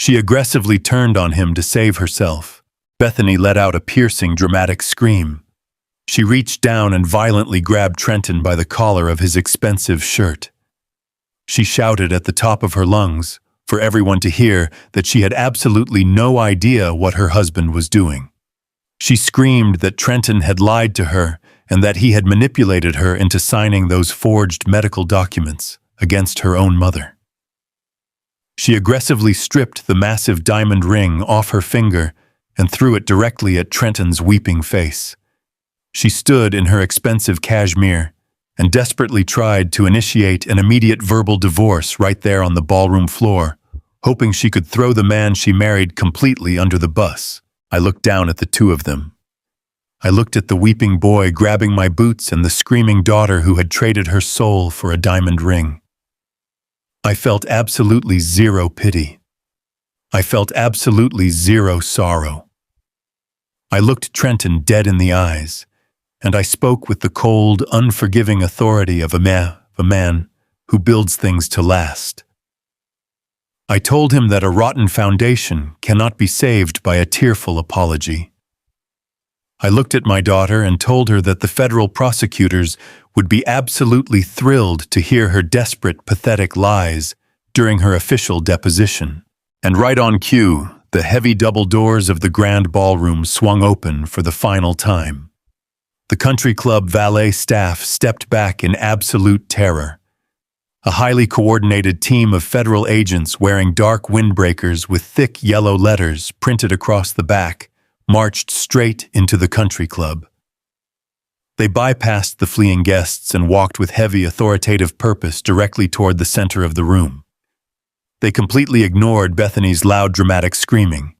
She aggressively turned on him to save herself. Bethany let out a piercing, dramatic scream. She reached down and violently grabbed Trenton by the collar of his expensive shirt. She shouted at the top of her lungs for everyone to hear that she had absolutely no idea what her husband was doing. She screamed that Trenton had lied to her and that he had manipulated her into signing those forged medical documents against her own mother. She aggressively stripped the massive diamond ring off her finger and threw it directly at Trenton's weeping face. She stood in her expensive cashmere and desperately tried to initiate an immediate verbal divorce right there on the ballroom floor, hoping she could throw the man she married completely under the bus. I looked down at the two of them. I looked at the weeping boy grabbing my boots and the screaming daughter who had traded her soul for a diamond ring. I felt absolutely zero pity. I felt absolutely zero sorrow. I looked Trenton dead in the eyes, and I spoke with the cold, unforgiving authority of a man who builds things to last. I told him that a rotten foundation cannot be saved by a tearful apology. I looked at my daughter and told her that the federal prosecutors would be absolutely thrilled to hear her desperate, pathetic lies during her official deposition. And right on cue, the heavy double doors of the grand ballroom swung open for the final time. The country club valet staff stepped back in absolute terror. A highly coordinated team of federal agents wearing dark windbreakers with thick yellow letters printed across the back marched straight into the country club. They bypassed the fleeing guests and walked with heavy, authoritative purpose directly toward the center of the room. They completely ignored Bethany's loud, dramatic screaming.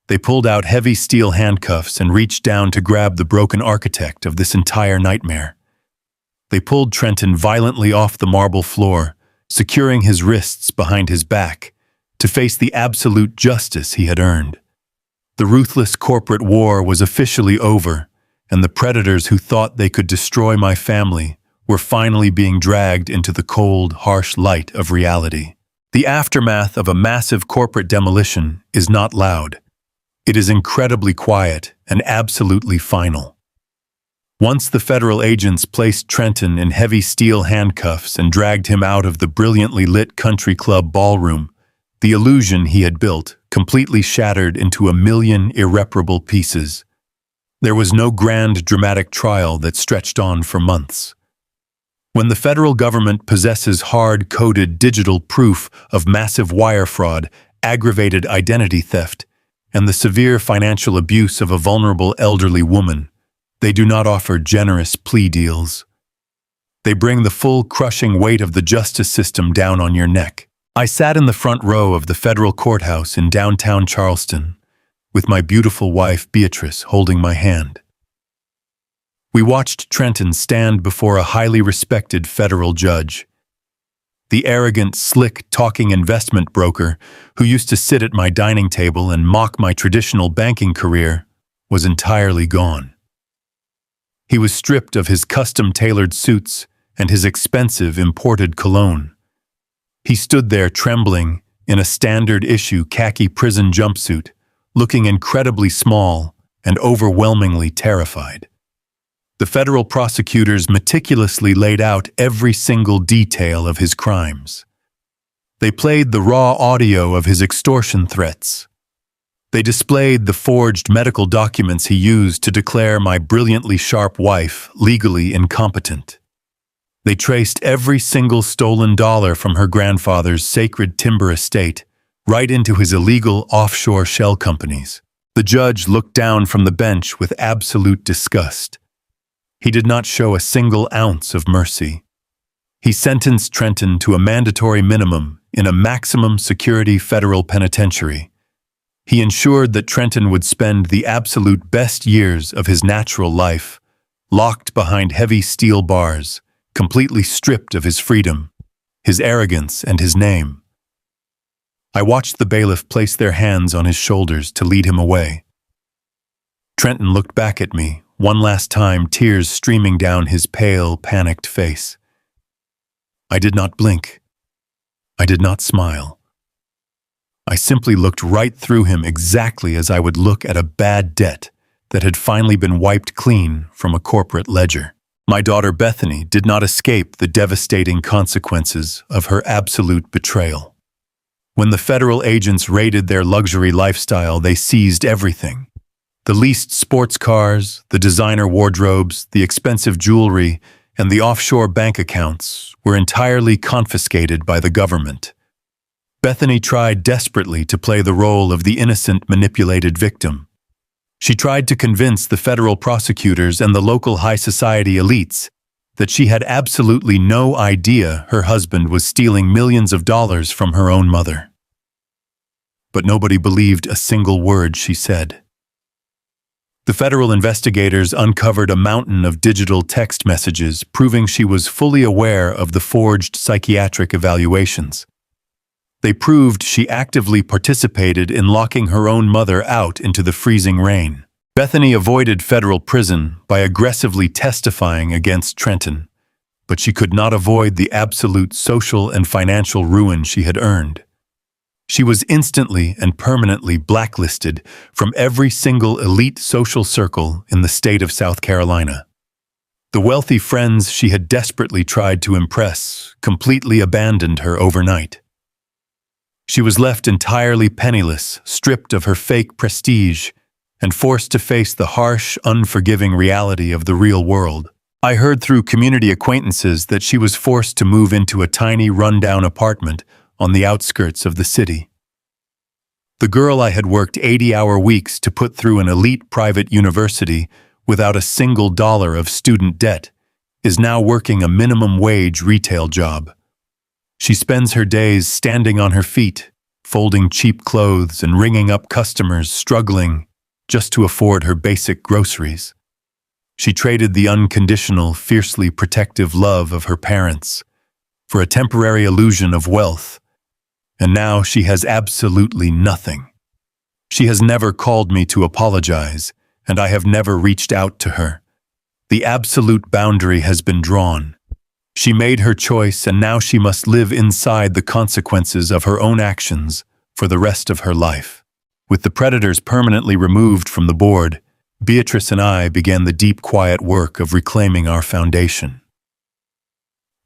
They pulled out heavy steel handcuffs and reached down to grab the broken architect of this entire nightmare. They pulled Trenton violently off the marble floor, securing his wrists behind his back, to face the absolute justice he had earned. The ruthless corporate war was officially over, and the predators who thought they could destroy my family were finally being dragged into the cold, harsh light of reality. The aftermath of a massive corporate demolition is not loud. It is incredibly quiet and absolutely final. Once the federal agents placed Trenton in heavy steel handcuffs and dragged him out of the brilliantly lit country club ballroom, the illusion he had built completely shattered into a million irreparable pieces. There was no grand dramatic trial that stretched on for months. When the federal government possesses hard-coded digital proof of massive wire fraud, aggravated identity theft, and the severe financial abuse of a vulnerable elderly woman, they do not offer generous plea deals. They bring the full crushing weight of the justice system down on your neck. I sat in the front row of the federal courthouse in downtown Charleston, with my beautiful wife Beatrice holding my hand. We watched Trenton stand before a highly respected federal judge. The arrogant, slick-talking investment broker who used to sit at my dining table and mock my traditional banking career was entirely gone. He was stripped of his custom-tailored suits and his expensive imported cologne. He stood there trembling in a standard-issue khaki prison jumpsuit, looking incredibly small and overwhelmingly terrified. The federal prosecutors meticulously laid out every single detail of his crimes. They played the raw audio of his extortion threats. They displayed the forged medical documents he used to declare my brilliantly sharp wife legally incompetent. They traced every single stolen dollar from her grandfather's sacred timber estate right into his illegal offshore shell companies. The judge looked down from the bench with absolute disgust. He did not show a single ounce of mercy. He sentenced Trenton to a mandatory minimum in a maximum security federal penitentiary. He ensured that Trenton would spend the absolute best years of his natural life, locked behind heavy steel bars, completely stripped of his freedom, his arrogance, and his name. I watched the bailiff place their hands on his shoulders to lead him away. Trenton looked back at me, one last time, tears streaming down his pale, panicked face. I did not blink. I did not smile. I simply looked right through him exactly as I would look at a bad debt that had finally been wiped clean from a corporate ledger. My daughter Bethany did not escape the devastating consequences of her absolute betrayal. When the federal agents raided their luxury lifestyle, they seized everything. The leased sports cars, the designer wardrobes, the expensive jewelry, and the offshore bank accounts were entirely confiscated by the government. Bethany tried desperately to play the role of the innocent, manipulated victim. She tried to convince the federal prosecutors and the local high society elites that she had absolutely no idea her husband was stealing millions of dollars from her own mother. But nobody believed a single word she said. The federal investigators uncovered a mountain of digital text messages proving she was fully aware of the forged psychiatric evaluations. They proved she actively participated in locking her own mother out into the freezing rain. Bethany avoided federal prison by aggressively testifying against Trenton, but she could not avoid the absolute social and financial ruin she had earned. She was instantly and permanently blacklisted from every single elite social circle in the state of South Carolina. The wealthy friends she had desperately tried to impress completely abandoned her overnight. She was left entirely penniless, stripped of her fake prestige, and forced to face the harsh, unforgiving reality of the real world. I heard through community acquaintances that she was forced to move into a tiny, run-down apartment on the outskirts of the city. The girl I had worked 80-hour weeks to put through an elite private university without a single dollar of student debt is now working a minimum-wage retail job. She spends her days standing on her feet, folding cheap clothes and ringing up customers struggling just to afford her basic groceries. She traded the unconditional, fiercely protective love of her parents for a temporary illusion of wealth, and now she has absolutely nothing. She has never called me to apologize, and I have never reached out to her. The absolute boundary has been drawn. She made her choice, and now she must live inside the consequences of her own actions for the rest of her life. With the predators permanently removed from the board, Beatrice and I began the deep, quiet work of reclaiming our foundation.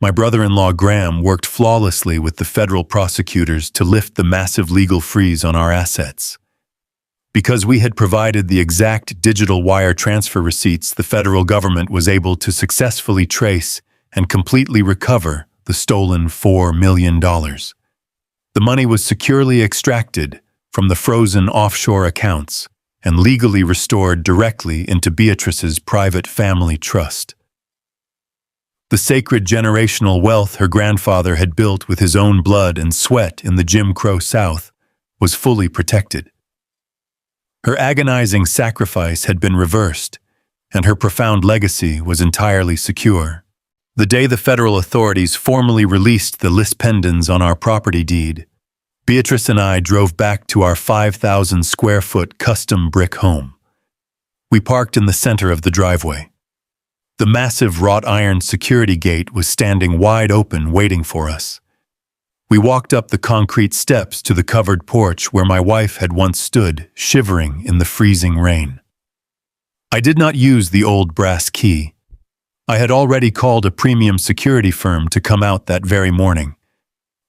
My brother-in-law Graham worked flawlessly with the federal prosecutors to lift the massive legal freeze on our assets. Because we had provided the exact digital wire transfer receipts, the federal government was able to successfully trace and completely recover the stolen $4 million. The money was securely extracted from the frozen offshore accounts and legally restored directly into Beatrice's private family trust. The sacred generational wealth her grandfather had built with his own blood and sweat in the Jim Crow South was fully protected. Her agonizing sacrifice had been reversed, and her profound legacy was entirely secure. The day the federal authorities formally released the lis pendens on our property deed, Beatrice and I drove back to our 5,000-square-foot custom brick home. We parked in the center of the driveway. The massive wrought iron security gate was standing wide open waiting for us. We walked up the concrete steps to the covered porch where my wife had once stood, shivering in the freezing rain. I did not use the old brass key. I had already called a premium security firm to come out that very morning.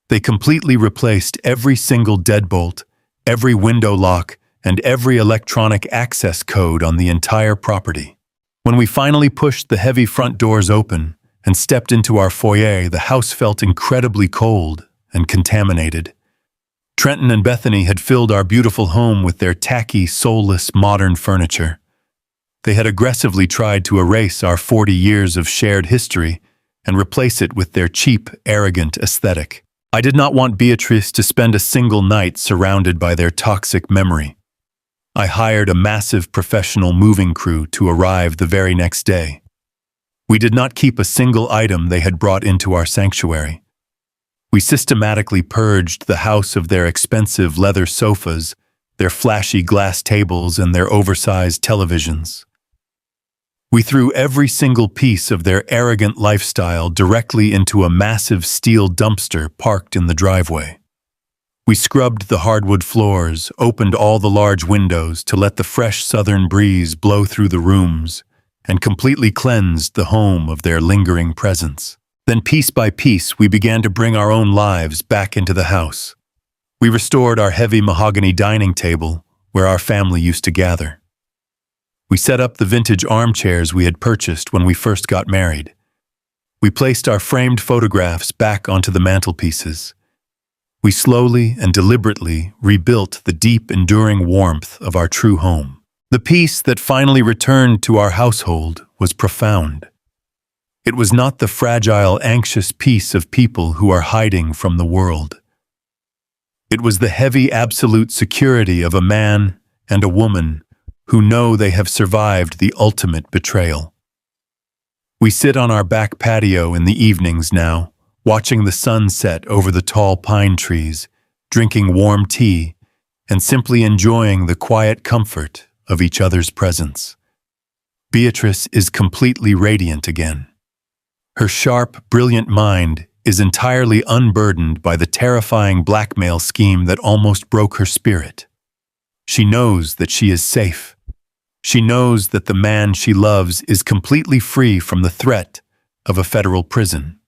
They completely replaced every single deadbolt, every window lock, and every electronic access code on the entire property. When we finally pushed the heavy front doors open and stepped into our foyer, the house felt incredibly cold and contaminated. Trenton and Bethany had filled our beautiful home with their tacky, soulless, modern furniture. They had aggressively tried to erase our 40 years of shared history and replace it with their cheap, arrogant aesthetic. I did not want Beatrice to spend a single night surrounded by their toxic memory. I hired a massive professional moving crew to arrive the very next day. We did not keep a single item they had brought into our sanctuary. We systematically purged the house of their expensive leather sofas, their flashy glass tables, and their oversized televisions. We threw every single piece of their arrogant lifestyle directly into a massive steel dumpster parked in the driveway. We scrubbed the hardwood floors, opened all the large windows to let the fresh southern breeze blow through the rooms, and completely cleansed the home of their lingering presence. Then piece by piece, we began to bring our own lives back into the house. We restored our heavy mahogany dining table, where our family used to gather. We set up the vintage armchairs we had purchased when we first got married. We placed our framed photographs back onto the mantelpieces. We slowly and deliberately rebuilt the deep, enduring warmth of our true home. The peace that finally returned to our household was profound. It was not the fragile, anxious peace of people who are hiding from the world. It was the heavy, absolute security of a man and a woman who know they have survived the ultimate betrayal. We sit on our back patio in the evenings now, watching the sun set over the tall pine trees, drinking warm tea, and simply enjoying the quiet comfort of each other's presence. Beatrice is completely radiant again. Her sharp, brilliant mind is entirely unburdened by the terrifying blackmail scheme that almost broke her spirit. She knows that she is safe. She knows that the man she loves is completely free from the threat of a federal prison.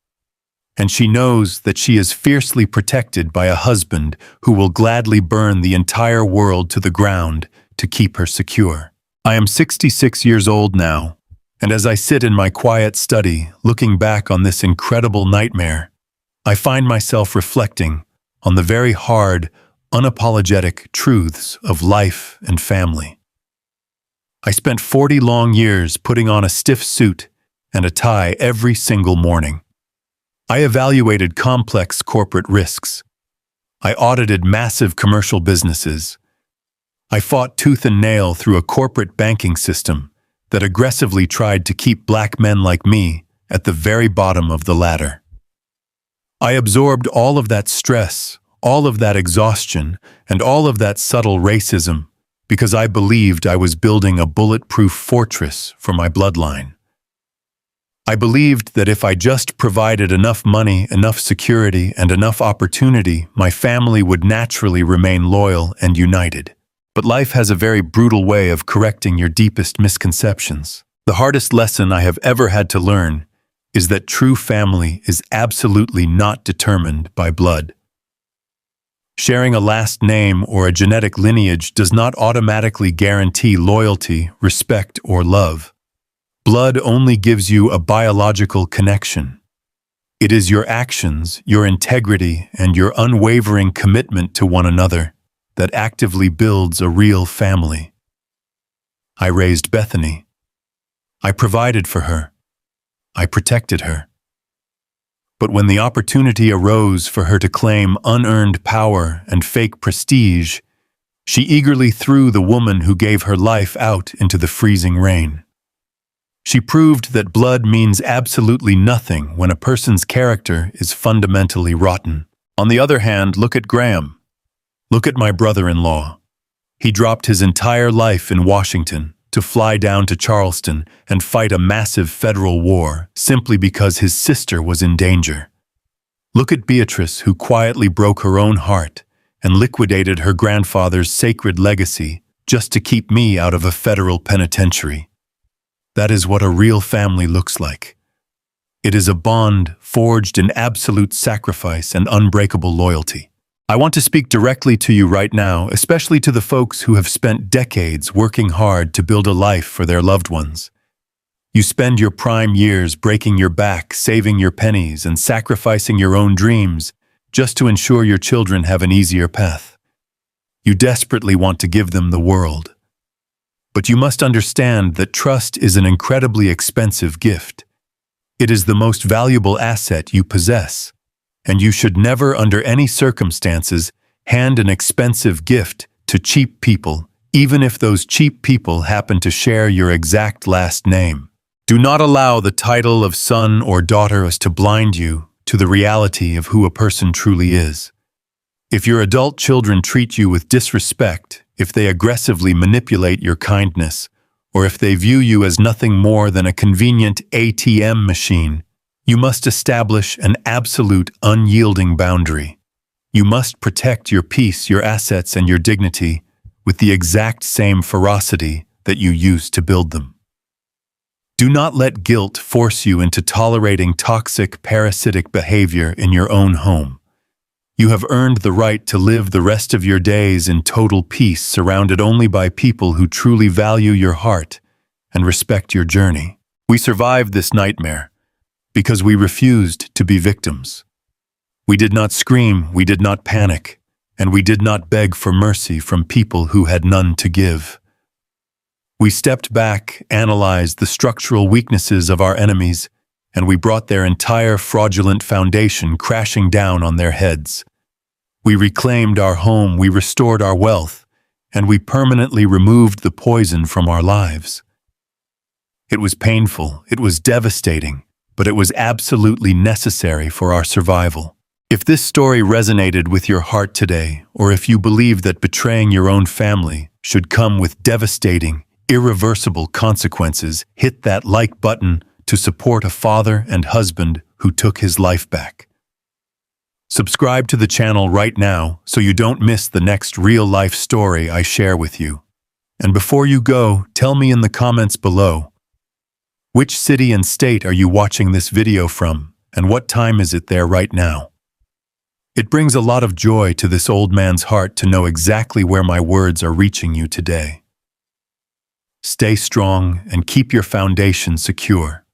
and she knows that she is fiercely protected by a husband who will gladly burn the entire world to the ground to keep her secure. I am 66 years old now, and as I sit in my quiet study looking back on this incredible nightmare, I find myself reflecting on the very hard, unapologetic truths of life and family. I spent 40 long years putting on a stiff suit and a tie every single morning. I evaluated complex corporate risks. I audited massive commercial businesses. I fought tooth and nail through a corporate banking system that aggressively tried to keep black men like me at the very bottom of the ladder. I absorbed all of that stress, all of that exhaustion, and all of that subtle racism because I believed I was building a bulletproof fortress for my bloodline. I believed that if I just provided enough money, enough security, and enough opportunity, my family would naturally remain loyal and united. But life has a very brutal way of correcting your deepest misconceptions. The hardest lesson I have ever had to learn is that true family is absolutely not determined by blood. Sharing a last name or a genetic lineage does not automatically guarantee loyalty, respect, or love. Blood only gives you a biological connection. It is your actions, your integrity, and your unwavering commitment to one another that actively builds a real family. I raised Bethany. I provided for her. I protected her. But when the opportunity arose for her to claim unearned power and fake prestige, she eagerly threw the woman who gave her life out into the freezing rain. She proved that blood means absolutely nothing when a person's character is fundamentally rotten. On the other hand, look at Graham. Look at my brother-in-law. He dropped his entire life in Washington to fly down to Charleston and fight a massive federal war simply because his sister was in danger. Look at Beatrice, who quietly broke her own heart and liquidated her grandfather's sacred legacy just to keep me out of a federal penitentiary. That is what a real family looks like. It is a bond forged in absolute sacrifice and unbreakable loyalty. I want to speak directly to you right now, especially to the folks who have spent decades working hard to build a life for their loved ones. You spend your prime years breaking your back, saving your pennies, and sacrificing your own dreams just to ensure your children have an easier path. You desperately want to give them the world. But you must understand that trust is an incredibly expensive gift. It is the most valuable asset you possess, and you should never, under any circumstances, hand an expensive gift to cheap people, even if those cheap people happen to share your exact last name. Do not allow the title of son or daughter to blind you to the reality of who a person truly is. If your adult children treat you with disrespect, if they aggressively manipulate your kindness, or if they view you as nothing more than a convenient ATM machine, you must establish an absolute unyielding boundary. You must protect your peace, your assets, and your dignity with the exact same ferocity that you used to build them. Do not let guilt force you into tolerating toxic, parasitic behavior in your own home. You have earned the right to live the rest of your days in total peace, surrounded only by people who truly value your heart and respect your journey. We survived this nightmare because we refused to be victims. We did not scream, we did not panic, and we did not beg for mercy from people who had none to give. We stepped back, analyzed the structural weaknesses of our enemies, and we brought their entire fraudulent foundation crashing down on their heads. We reclaimed our home, we restored our wealth, and we permanently removed the poison from our lives. It was painful, it was devastating, but it was absolutely necessary for our survival. If this story resonated with your heart today, or if you believe that betraying your own family should come with devastating, irreversible consequences, hit that like button to support a father and husband who took his life back. Subscribe to the channel right now so you don't miss the next real-life story I share with you. And before you go, tell me in the comments below, which city and state are you watching this video from? And what time is it there right now? It brings a lot of joy to this old man's heart to know exactly where my words are reaching you today. Stay strong and keep your foundation secure.